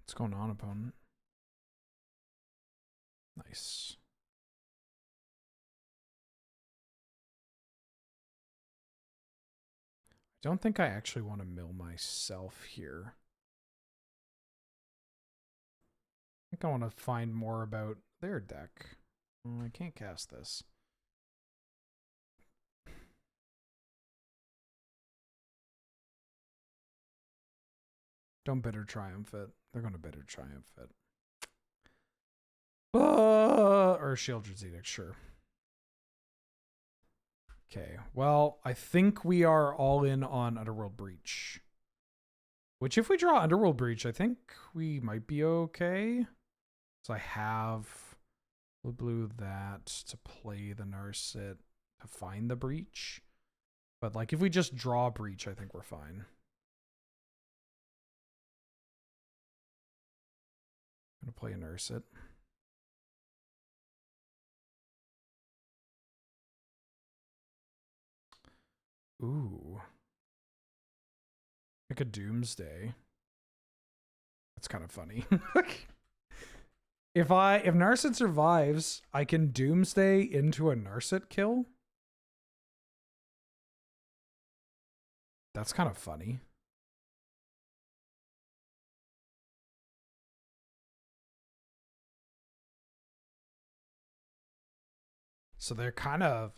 What's going on, opponent? Nice. I don't think I actually want to mill myself here. I think I want to find more about their deck. Oh, I can't cast this. Don't Bitter Triumph it. They're going to Bitter Triumph it. Or Shieldred's Edict, sure. Okay, well, I think we are all in on Underworld Breach. Which, if we draw Underworld Breach, I think we might be okay. So I have blue that to play the Narset to find the Breach. But, like, if we just draw Breach, I think we're fine. I'm going to play a Narset. Ooh. Like a Doomsday. That's kind of funny. If Narset survives, I can Doomsday into a Narset kill. That's kind of funny. So they're kind of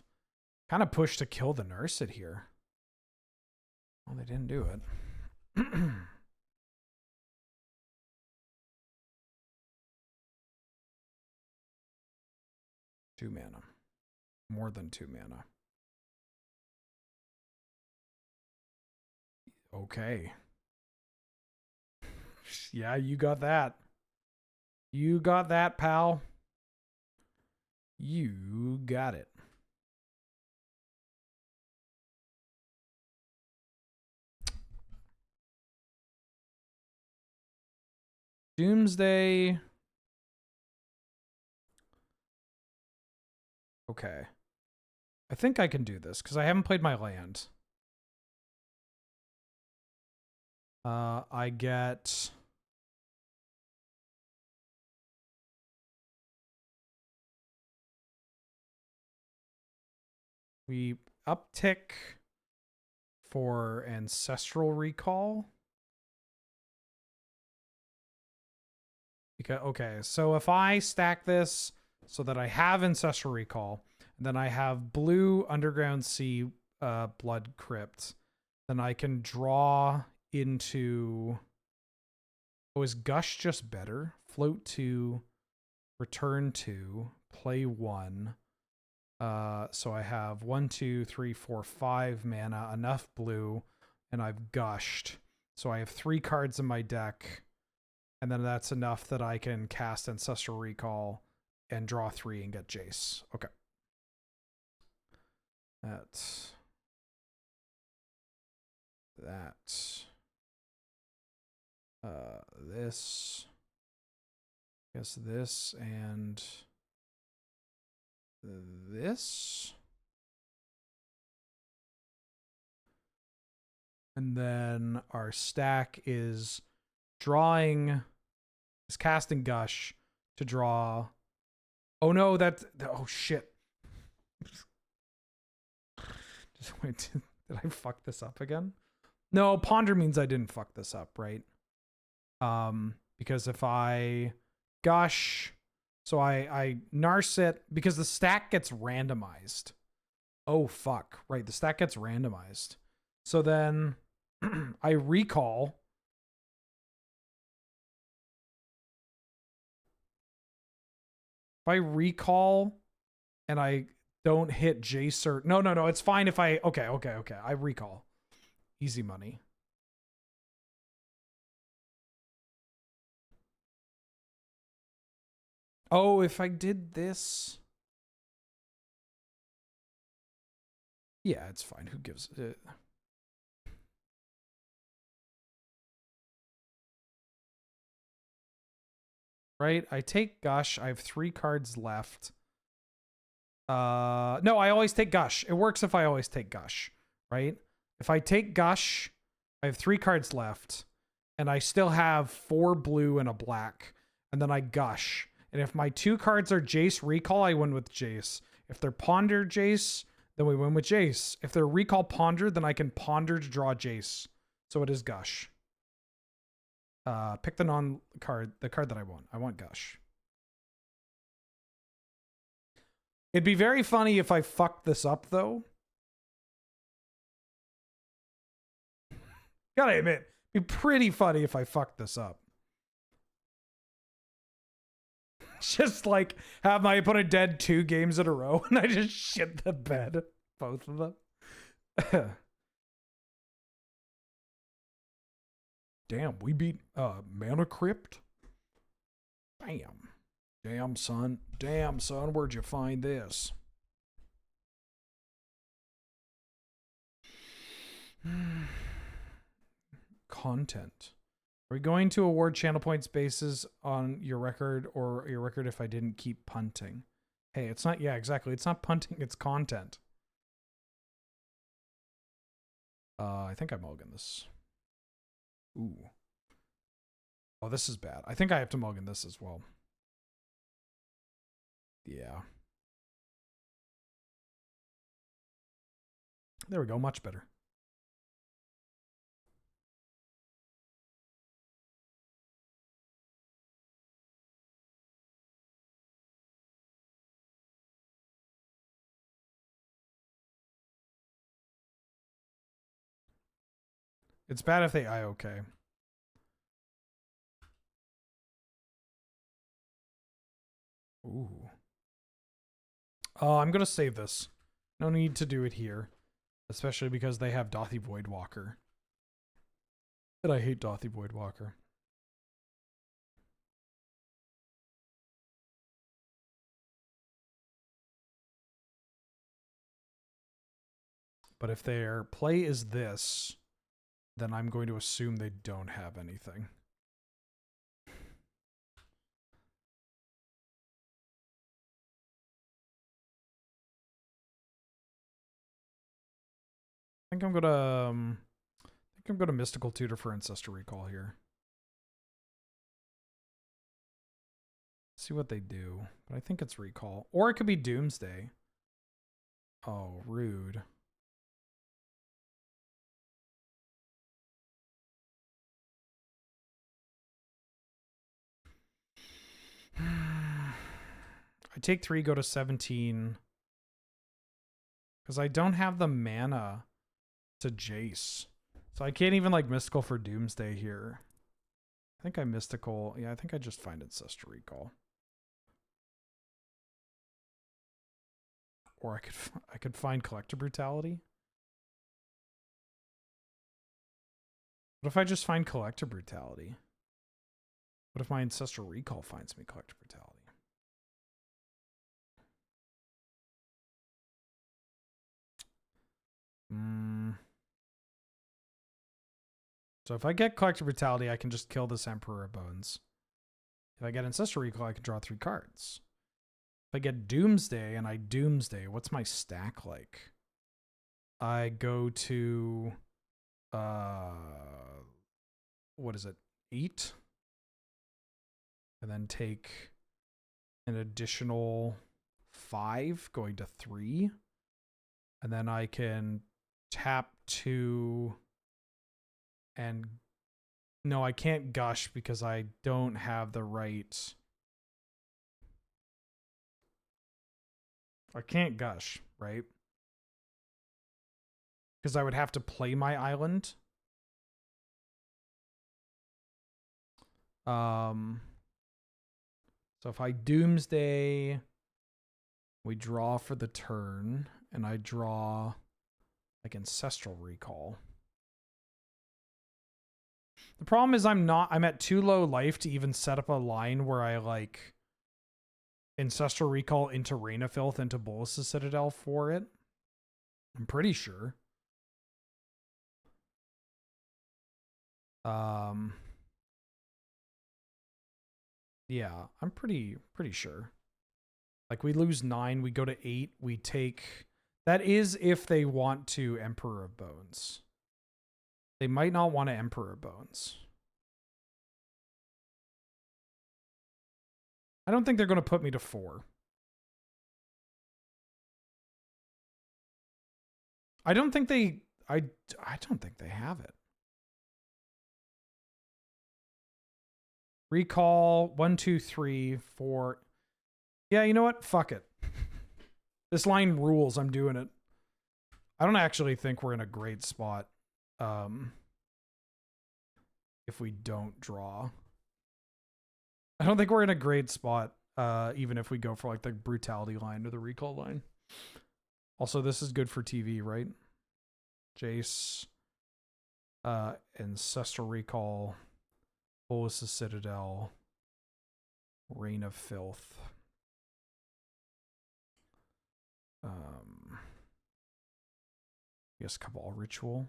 pushed to kill the Narset here. Well, they didn't do it. 2 mana. More than 2 mana. Okay. Yeah, you got that. You got that, pal. You got it. Doomsday. Okay. I think I can do this because I haven't played my land. I get... We uptick for Ancestral Recall. Because okay, so if I stack this so that I have Ancestral Recall, and then I have blue Underground Sea Blood Crypt, then I can draw into... Oh, is Gush just better? Float 2, return 2, play 1. So I have 1, 2, 3, 4, 5 mana, enough blue, and I've gushed. So I have 3 cards in my deck, and then that's enough that I can cast Ancestral Recall and draw 3 and get Jace. Okay. That's that. This. I guess this and this. And then our stack is casting Gush to draw. Oh no, oh shit. Just wait, did I fuck this up again? No, Ponder means I didn't fuck this up, right? Because if I Gush, so I Narset, because the stack gets randomized. Oh fuck, right, the stack gets randomized. So then I recall. If I recall and I don't hit Jace or... No, it's fine if I... Okay. I recall. Easy money. Oh, if I did this... Yeah, it's fine. Who gives it? Right? I take Gush. I have 3 cards left. No, I always take Gush. It works if I always take Gush, right? If I take Gush, I have 3 cards left, and I still have 4 blue and a black, and then I Gush. And if my 2 cards are Jace Recall, I win with Jace. If they're Ponder Jace, then we win with Jace. If they're Recall Ponder, then I can Ponder to draw Jace. So it is Gush. Pick the the card that I want. I want Gush. It'd be very funny if I fucked this up, though. Gotta admit, it'd be pretty funny if I fucked this up. Just like have my opponent dead 2 games in a row and I just shit the bed. Both of them. Damn, we beat Mana Crypt. Damn, son. Where'd you find this? Content. Are we going to award channel points bases on your record or your record if I didn't keep punting? Hey, it's not... Yeah, exactly. It's not punting, it's content. I think I mulligan this. Ooh. Oh, this is bad. I think I have to mulligan this as well. Yeah. There we go. Much better. It's bad if they IOK. Ooh. Oh, I'm going to save this. No need to do it here. Especially because they have Dothy Voidwalker. And I hate Dothy Voidwalker. But if their play is this, then I'm going to assume they don't have anything. I think I'm gonna Mystical Tutor for Ancestor Recall here. See what they do, but I think it's Recall, or it could be Doomsday. Oh, rude. I take 3, go to 17. Because I don't have the mana to Jace. So I can't even like Mystical for Doomsday here. I think I Mystical. Yeah, I think I just find Ancestral Recall. Or I could find Collector Brutality. What if I just find Collector Brutality? What if my Ancestral Recall finds me Collector Brutality? So if I get Collector Brutality, I can just kill this Emperor of Bones. If I get Ancestral Recall, I can draw 3 cards. If I get Doomsday and I Doomsday, what's my stack like? I go to what is it? 8? And then take an additional 5 going to 3. And then I can tap 2 and no, I can't gush because I don't have the right. I can't gush, right? Because I would have to play my island. So if I Doomsday, we draw for the turn, and I draw like Ancestral Recall. The problem is I'm at too low life to even set up a line where I like Ancestral Recall into Reign of Filth into Bolas's Citadel for it. I'm pretty sure. Yeah, I'm pretty sure. Like we lose 9, we go to 8, we take. That is if they want to Emperor of Bones. They might not want to Emperor of Bones. I don't think they're going to put me to 4. I don't think they. I don't think they have it. Recall 1, 2, 3, 4. Yeah, you know what? Fuck it. This line rules. I'm doing it. I don't actually think we're in a great spot. If we don't draw. I don't think we're in a great spot. Even if we go for like the brutality line or the recall line. Also, this is good for TV, right? Jace. Ancestral Recall. Bolas's Citadel. Reign of Filth. Yes, Cabal Ritual.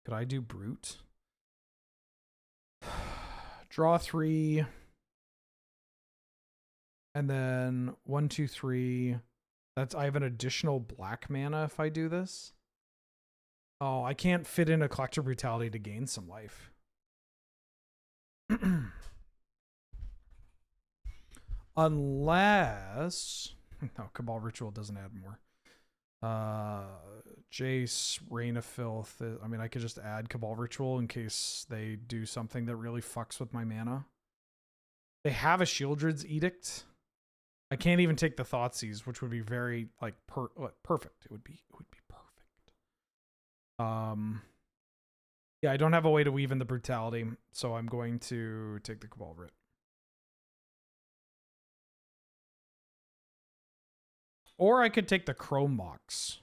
Could I do Brute? Draw 3. And then 1, 2, 3. I have an additional black mana if I do this. Oh, I can't fit in a Collector Brutality to gain some life. Unless... No, Cabal Ritual doesn't add more. Jace, Reign of Filth. I mean, I could just add Cabal Ritual in case they do something that really fucks with my mana. They have a Shieldred's Edict. I can't even take the Thoughtseize, which would be very like perfect. It would be perfect. Yeah, I don't have a way to weave in the brutality, so I'm going to take the Cabal Writ. Or I could take the Chrome Mox.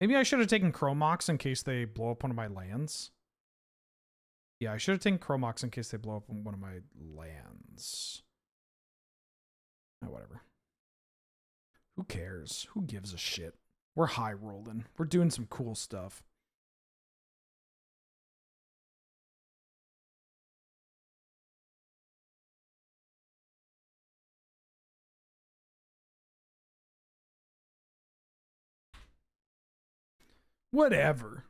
Maybe I should have taken Chrome Mox in case they blow up one of my lands. Yeah, I should have taken Chrome Mox in case they blow up one of my lands. Oh, whatever. Who cares? Who gives a shit? We're high rolling. We're doing some cool stuff. Whatever.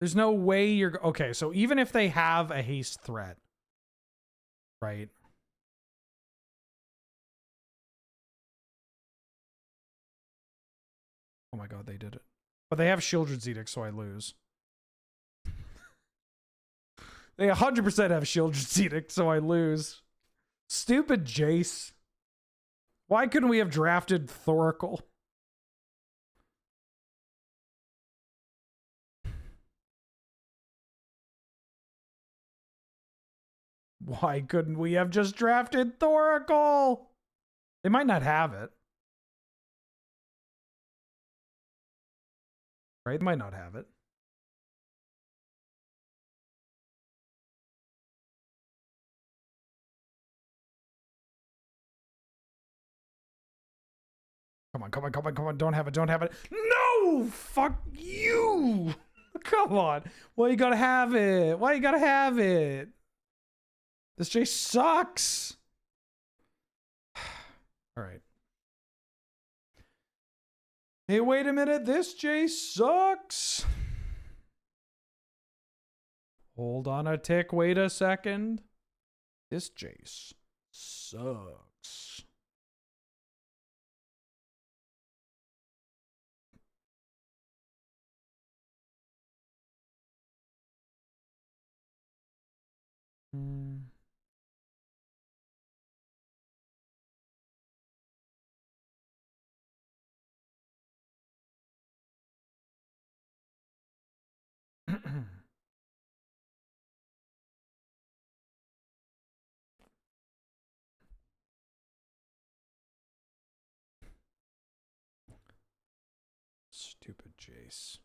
There's no way you're... Okay, so even if they have a haste threat, right? Oh my god, they did it. But they have Shieldred's Edict, so I lose. They 100% have Shieldred's Edict, so I lose. Stupid Jace. Why couldn't we have drafted Thoracle? Why couldn't we have just drafted Thoracle? They might not have it. Right? They might not have it. Come on, come on, come on, come on. Don't have it, don't have it. No! Fuck you! Come on. Why you gotta have it? Why you gotta have it? This J sucks. All right. Hey, wait a minute. This J sucks. Hold on a tick. Wait a second. This Jace sucks. Stupid Jace.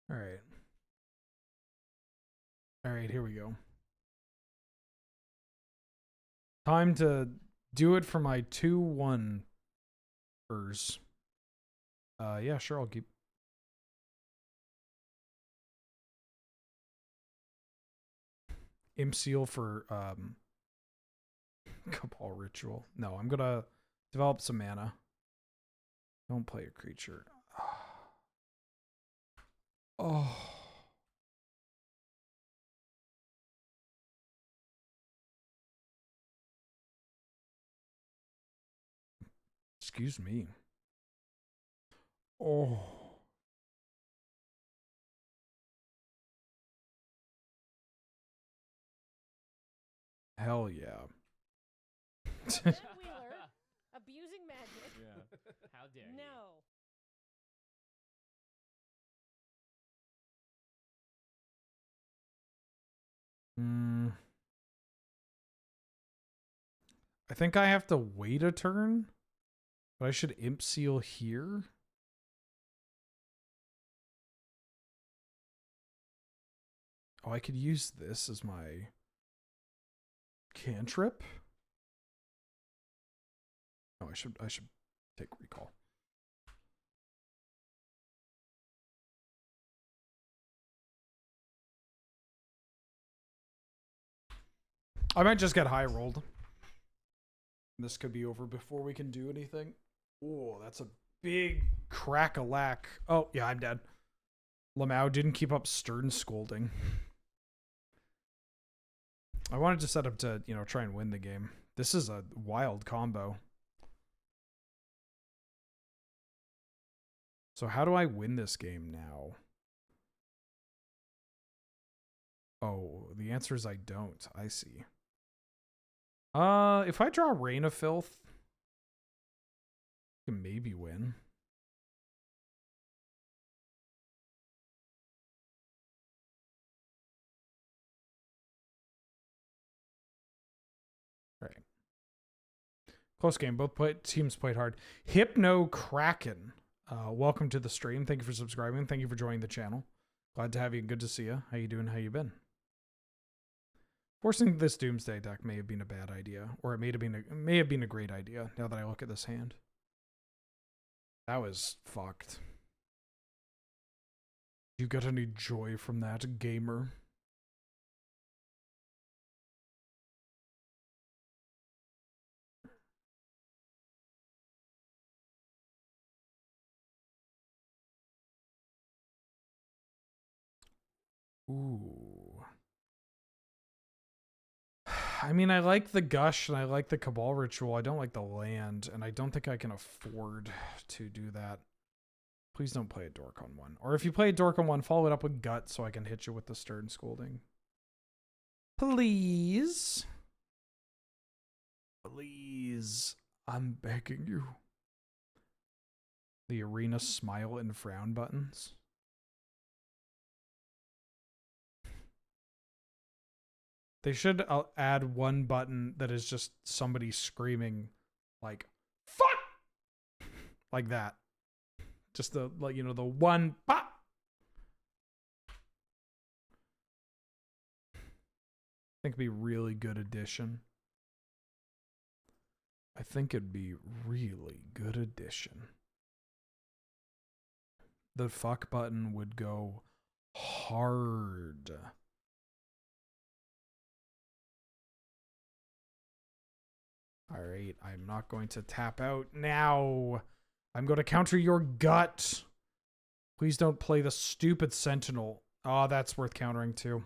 All right. All right, here we go. Time to do it for my 2-1ers. Yeah, sure, I'll keep. Imp Seal for Cabal Ritual. No, I'm gonna develop some mana. Don't play a creature. Oh. Excuse me. Oh. Hell yeah. Wheeler, abusing magic. Yeah. How dare you? No. I think I have to wait a turn, but I should Imp Seal here. Oh, I could use this as my cantrip. Oh, I should take recall. I might just get high rolled. This could be over before we can do anything. Oh, that's a big crack-a-lack. Oh, yeah, I'm dead. Lamau didn't keep up Stern Scolding. I wanted to set up to, you know, try and win the game. This is a wild combo. So how do I win this game now? Oh, the answer is I don't. I see. If I draw Rain of Filth, I can maybe win. All right. Close game. Both teams played hard. Hypno Kraken. Welcome to the stream. Thank you for subscribing. Thank you for joining the channel. Glad to have you. Good to see you. How you doing? How you been? Forcing this Doomsday deck may have been a bad idea, or it may have been a great idea. Now that I look at this hand, that was fucked. You got any joy from that, gamer? Ooh. I mean, I like the Gush and I like the Cabal Ritual. I don't like the land, and I don't think I can afford to do that. Please don't play a Dork on 1. Or if you play a Dork on 1, follow it up with Gut so I can hit you with the Stern Scolding. Please. Please. I'm begging you. The Arena Smile and Frown buttons. They should add one button that is just somebody screaming like, fuck! Like that. Just the, like, you know, the one pop. I think it'd be really good addition. I think it'd be really good addition. The fuck button would go hard. All right, I'm not going to tap out now. I'm going to counter your Gut. Please don't play the stupid Sentinel. Oh, that's worth countering too.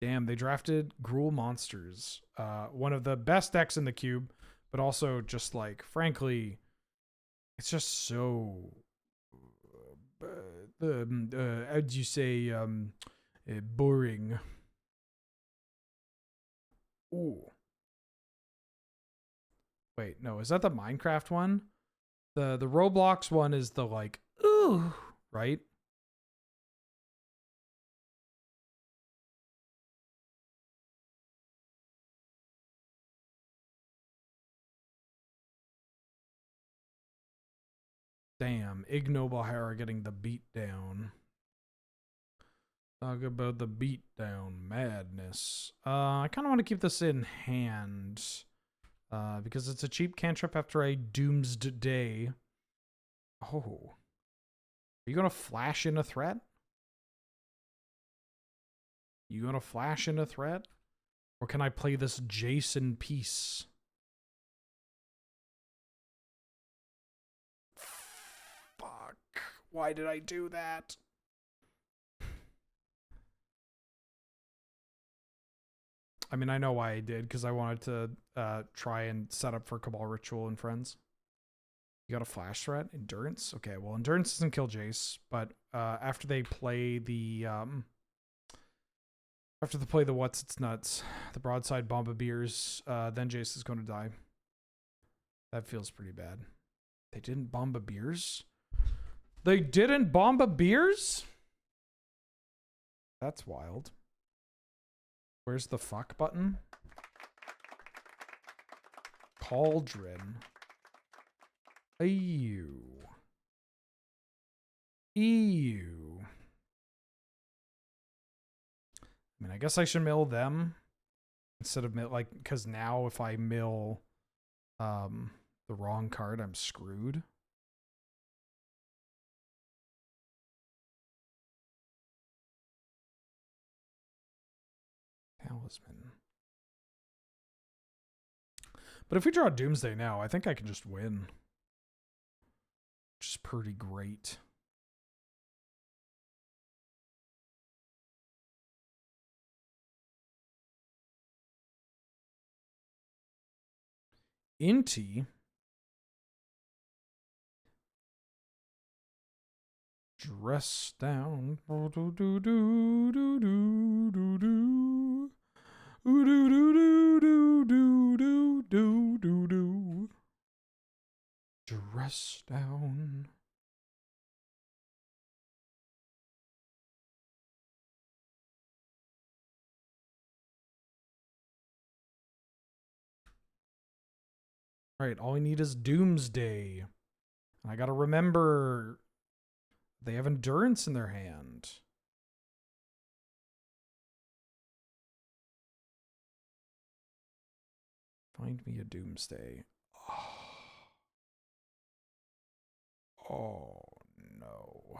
Damn, they drafted Gruul Monsters. One of the best decks in the cube, but also just like, frankly, it's just so... how'd you say? Boring. Ooh. Wait, no, is that the Minecraft one? The Roblox one is the like, ooh, right? Damn, Ignoble Hera getting the beat down. Talk about the beatdown madness. I kind of want to keep this in hand. Because it's a cheap cantrip after a Doomsday. Oh. Are you going to flash in a threat? You going to flash in a threat? Or can I play this Jason piece? Fuck. Why did I do that? I mean, I know why I did, because I wanted to try and set up for Cabal Ritual and Friends. You got a flash threat? Endurance? Okay, well, Endurance doesn't kill Jace, but after they play the... after they play the What's Its Nuts, the Broadside Bombardiers, then Jace is going to die. That feels pretty bad. They didn't Bombardiers? They didn't Bombardiers? That's wild. Where's the fuck button? Cauldron. Ew. Ew. I mean, I guess I should mill them instead of like, because now if I mill the wrong card, I'm screwed. Talisman. But if we draw Doomsday now, I think I can just win. Which is pretty great. Inti. Dress down. Do do do do do do do. Do do do do do do do do do. Dress down. Right, all we need is Doomsday. I gotta remember they have Endurance in their hand. Find me a Doomsday. Oh no.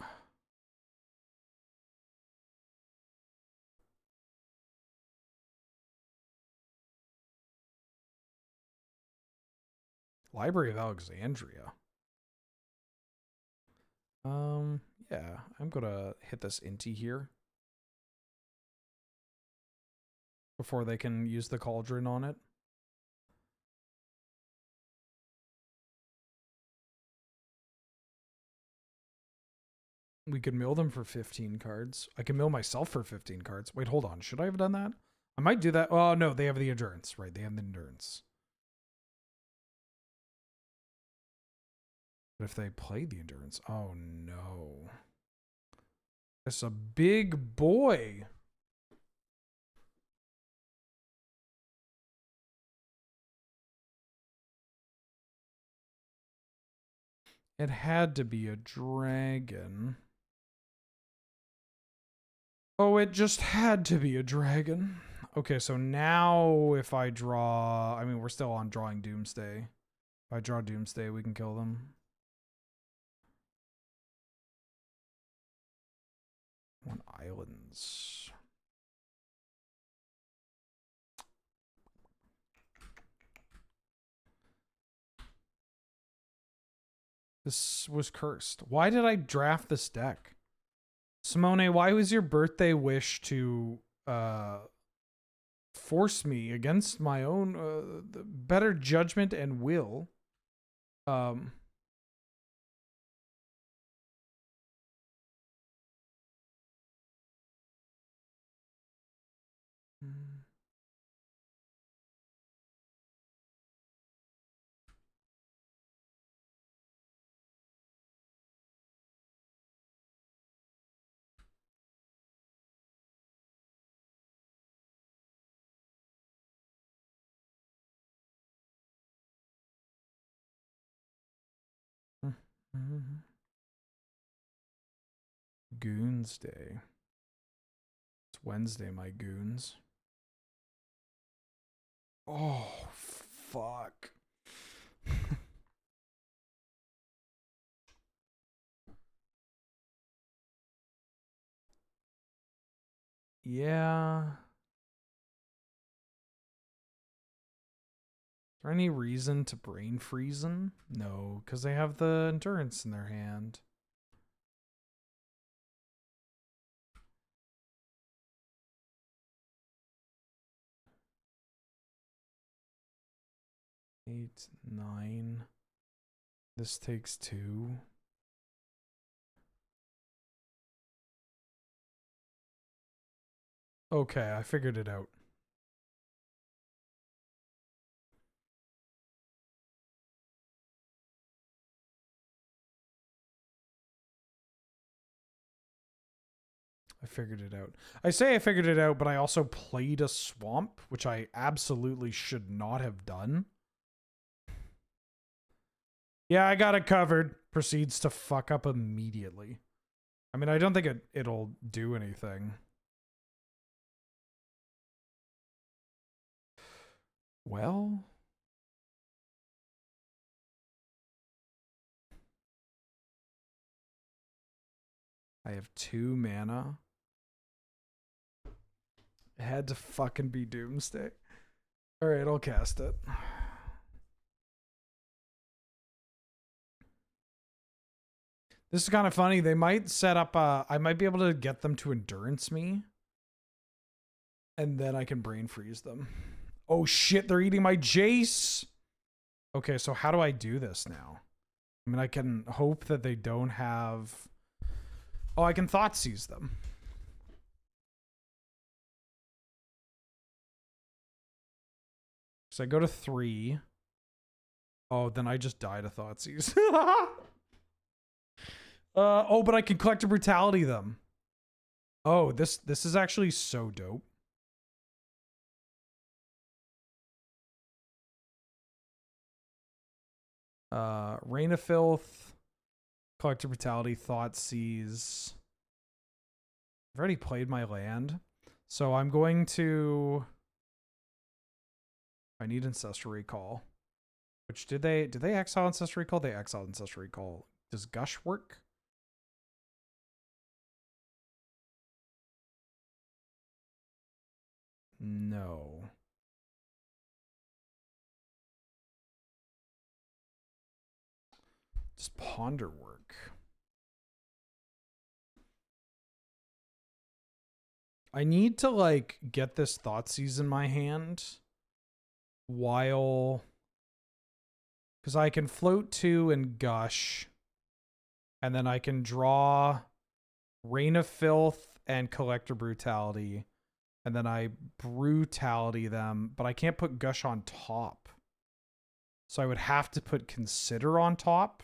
Library of Alexandria. Yeah, I'm gonna hit this Inti here. before they can use the cauldron on it. We could mill them for 15 cards. I can mill myself for 15 cards. Wait, hold on. Should I have done that? I might do that. Oh, no, they have the endurance. Right, they have the endurance. But if they play the endurance, oh no. It's a big boy. It had to be a dragon. Oh, it just had to be a dragon. Okay, so now if I draw... I mean, we're still on drawing Doomsday. If I draw Doomsday, we can kill them. One islands. This was cursed. Why did I draft this deck? Simone, why was your birthday wish to force me against my own better judgment and will? Goons Day. It's Wednesday, my goons. Oh, fuck. Yeah. Is there any reason to brain freeze them? No, because they have the endurance in their hand. Eight, 9. This takes 2. Okay, I figured it out. I figured it out. I say I figured it out, but I also played a swamp, which I absolutely should not have done. Yeah, I got it covered. Proceeds to fuck up immediately. I mean, I don't think it'll do anything. Well... I have 2 mana. It had to fucking be Doomsday. Alright, I'll cast it. This is kind of funny. They might set up I might be able to get them to endurance me. And then I can brain freeze them. Oh shit, they're eating my Jace! Okay, so how do I do this now? I mean, I can hope that they don't have... Oh, I can Thoughtseize them. So I go to 3. Oh, then I just die to Thoughtseize. Oh, but I can Collective Brutality them. Oh, this is actually so dope. Rain of Filth, Collective Brutality, Thoughtseize. I've already played my land, so I'm going to... I need Ancestral Recall. Which did they exile Ancestral Recall? They exiled Ancestral Recall. Does Gush work? No. Does Ponder work? I need to like get this Thoughtseize in my hand while, because I can float 2 and gush, and then I can draw Rain of Filth and Collector Brutality, and then I Brutality them, but I can't put gush on top. So I would have to put Consider on top,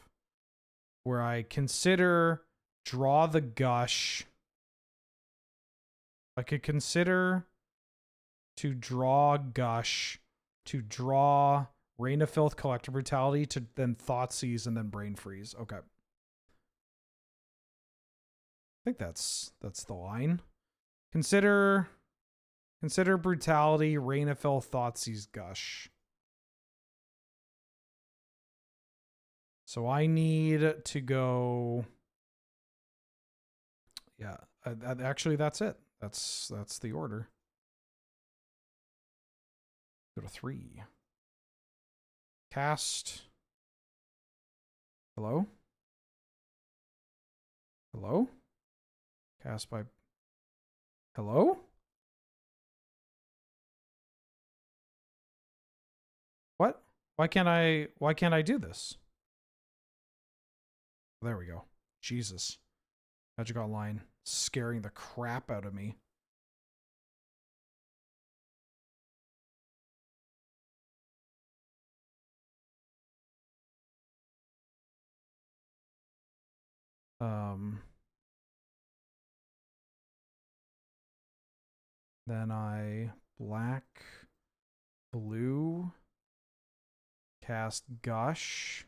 where I consider, draw the gush. I could consider to draw gush, to draw Rain of Filth, Collector Brutality, to then Thoughtseize, and then Brain Freeze. Okay. I think that's the line. Consider Brutality, Rain of Filth, Thoughtseize, Gush. So I need to go. Yeah, actually that's it. That's the order. Go to 3. Cast. Hello? Hello? Cast by. Hello? What? Why can't I do this? There we go. Jesus. Magic Online scaring the crap out of me. Then I black, blue, cast Gush,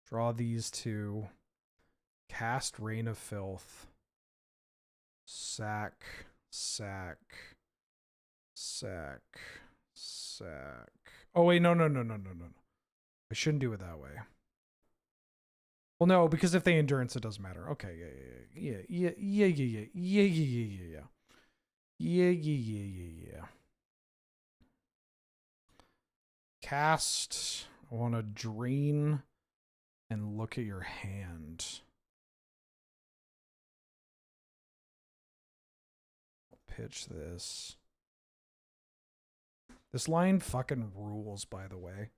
draw these 2, cast Rain of Filth, sack. Oh wait, no. I shouldn't do it that way. Well, no, because if they endurance, it doesn't matter. Okay, yeah. Cast. I want to drain and look at your hand. Pitch this. This line fucking rules, by the way.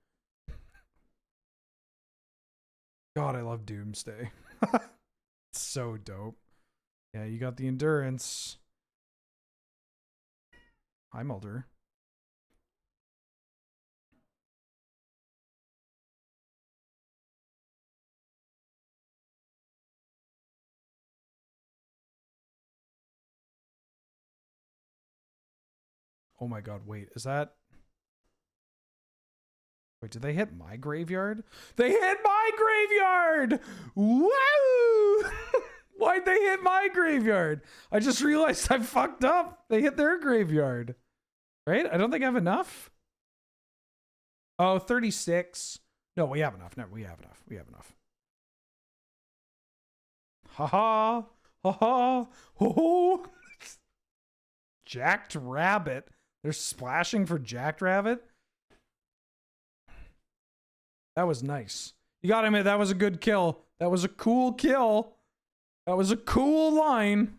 God, I love Doomsday. So dope. Yeah, you got the endurance. Hi, Mulder. Oh my god, wait, is that... Wait, did they hit my graveyard? They hit my graveyard! Woo! Why'd they hit my graveyard? I just realized I fucked up. They hit their graveyard. Right? I don't think I have enough. Oh, 36. No, we have enough. No, we have enough. We have enough. Ha-ha. Ha-ha. Ho-ho. Jacked Rabbit. They're splashing for Jacked Rabbit. That was nice. You gotta admit, that was a good kill. That was a cool kill. That was a cool line.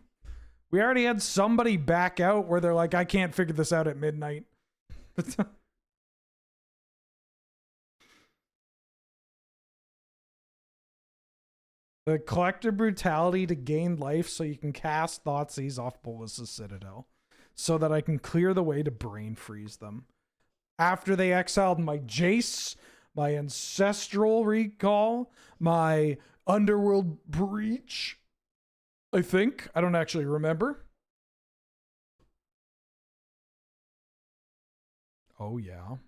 We already had somebody back out where they're like, I can't figure this out at midnight. The Collector Brutality to gain life so you can cast Thoughtseize off Bolus's Citadel so that I can clear the way to Brain Freeze them. After they exiled my Jace, my Ancestral Recall, my Underworld Breach, I think. I don't actually remember. Oh, yeah.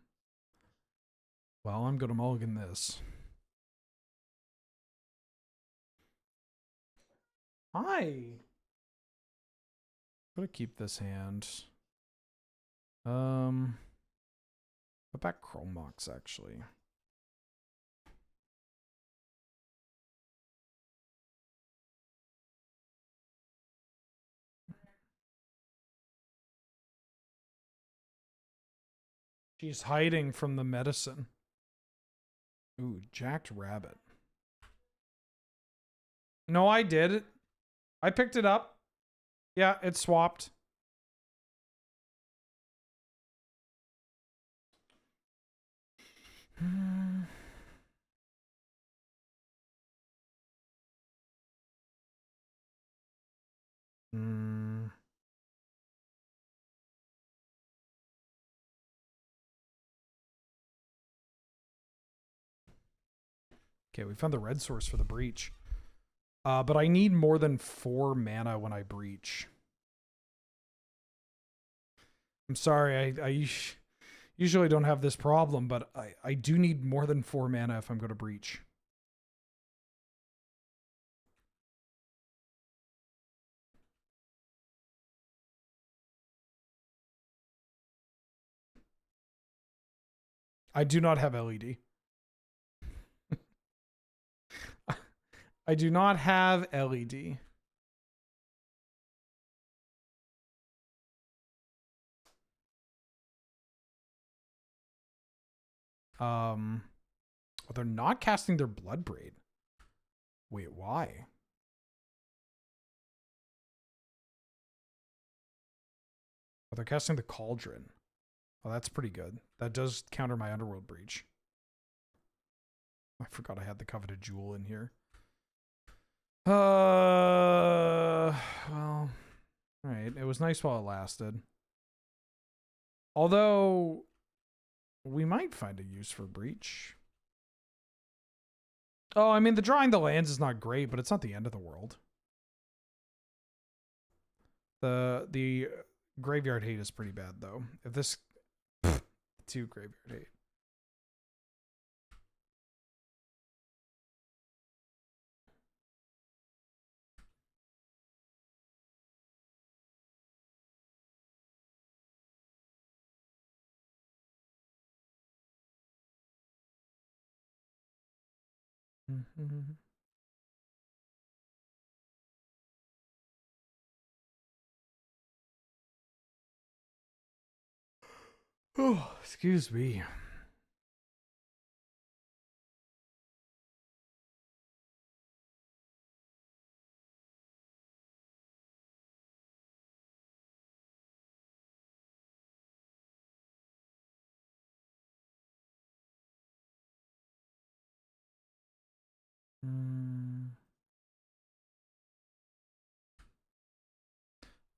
Well, I'm going to mulligan this. Hi. I'm going to keep this hand. Put back Chromox, actually. She's hiding from the medicine. Ooh, Jacked Rabbit. No, I did. I picked it up. Yeah, it's swapped. Hmm. Okay, we found the red source for the breach. But I need more than 4 mana when I breach. I'm sorry, I usually don't have this problem, but I do need more than 4 mana if I'm going to breach. I do not have LED. I do not have LED. Well, they're not casting their Bloodbraid. Wait, why? Oh, they're casting the Cauldron. Oh, that's pretty good. That does counter my Underworld Breach. I forgot I had the Coveted Jewel in here. Well, alright. It was nice while it lasted. Although, we might find a use for Breach. Oh, I mean, the drawing the lands is not great, but it's not the end of the world. The Graveyard Hate is pretty bad, though. If this... 2 Graveyard Hate. Oh, excuse me.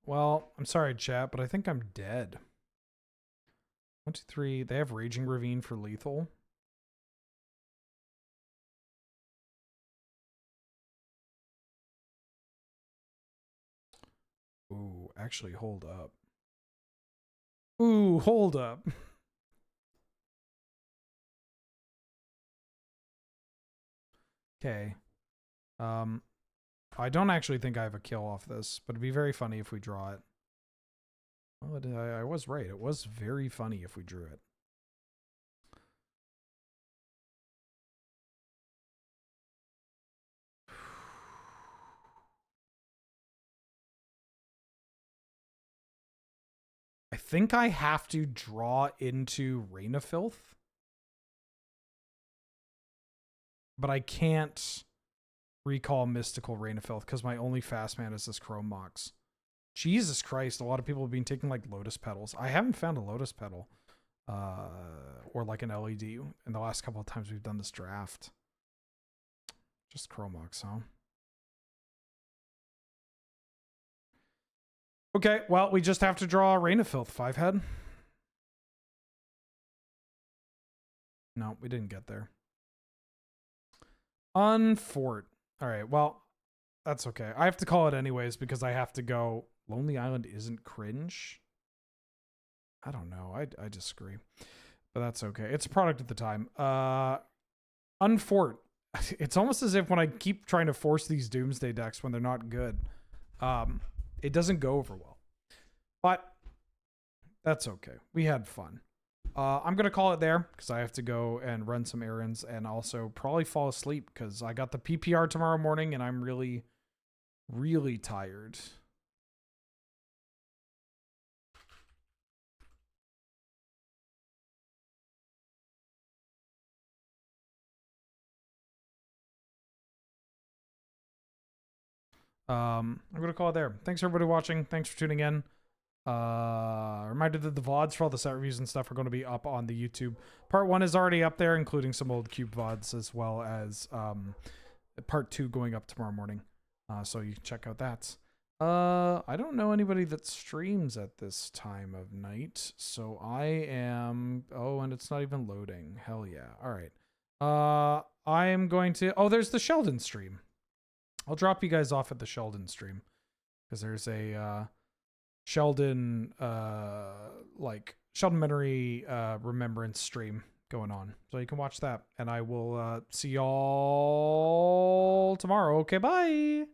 Well, I'm sorry, chat, but I think I'm dead. 1, 2, 3. They have Raging Ravine for lethal. Ooh, actually, hold up. Ooh, hold up. Okay. I don't actually think I have a kill off this, but it'd be very funny if we draw it. Well, I was right. It was very funny if we drew it. I think I have to draw into Rain of Filth. But I can't recall Mystical Rain of Filth because my only fast mana is this Chrome Mox. Jesus Christ, a lot of people have been taking like Lotus Petals. I haven't found a Lotus Petal or like an LED in the last couple of times we've done this draft. Just Chrome Mox, huh? Okay, well, we just have to draw a Rain of Filth 5-head. No, we didn't get there. Unfort. All right, well, that's okay. I have to call it anyways because I have to go. Lonely Island isn't cringe. I don't know. I disagree. But that's okay. It's a product at the time. Unfort. It's almost as if when I keep trying to force these Doomsday decks when they're not good, it doesn't go over well. But that's okay. We had fun. I'm going to call it there because I have to go and run some errands and also probably fall asleep because I got the PPR tomorrow morning and I'm really, really tired. I'm gonna call it there. Thanks everybody watching. Thanks for tuning in. Reminder that the VODs for all the set reviews and stuff are going to be up on the YouTube. Part 1 is already up there, including some old Cube VODs, as well as part 2 going up tomorrow morning. So you can check out that. I don't know anybody that streams at this time of night, so I am... Oh, and it's not even loading. Hell yeah. All right. I am going to... Oh, there's the Sheldon stream. I'll drop you guys off at the Sheldon stream, because there's a Sheldon Sheldon-mentary remembrance stream going on, so you can watch that. And I will see y'all tomorrow. Okay, bye.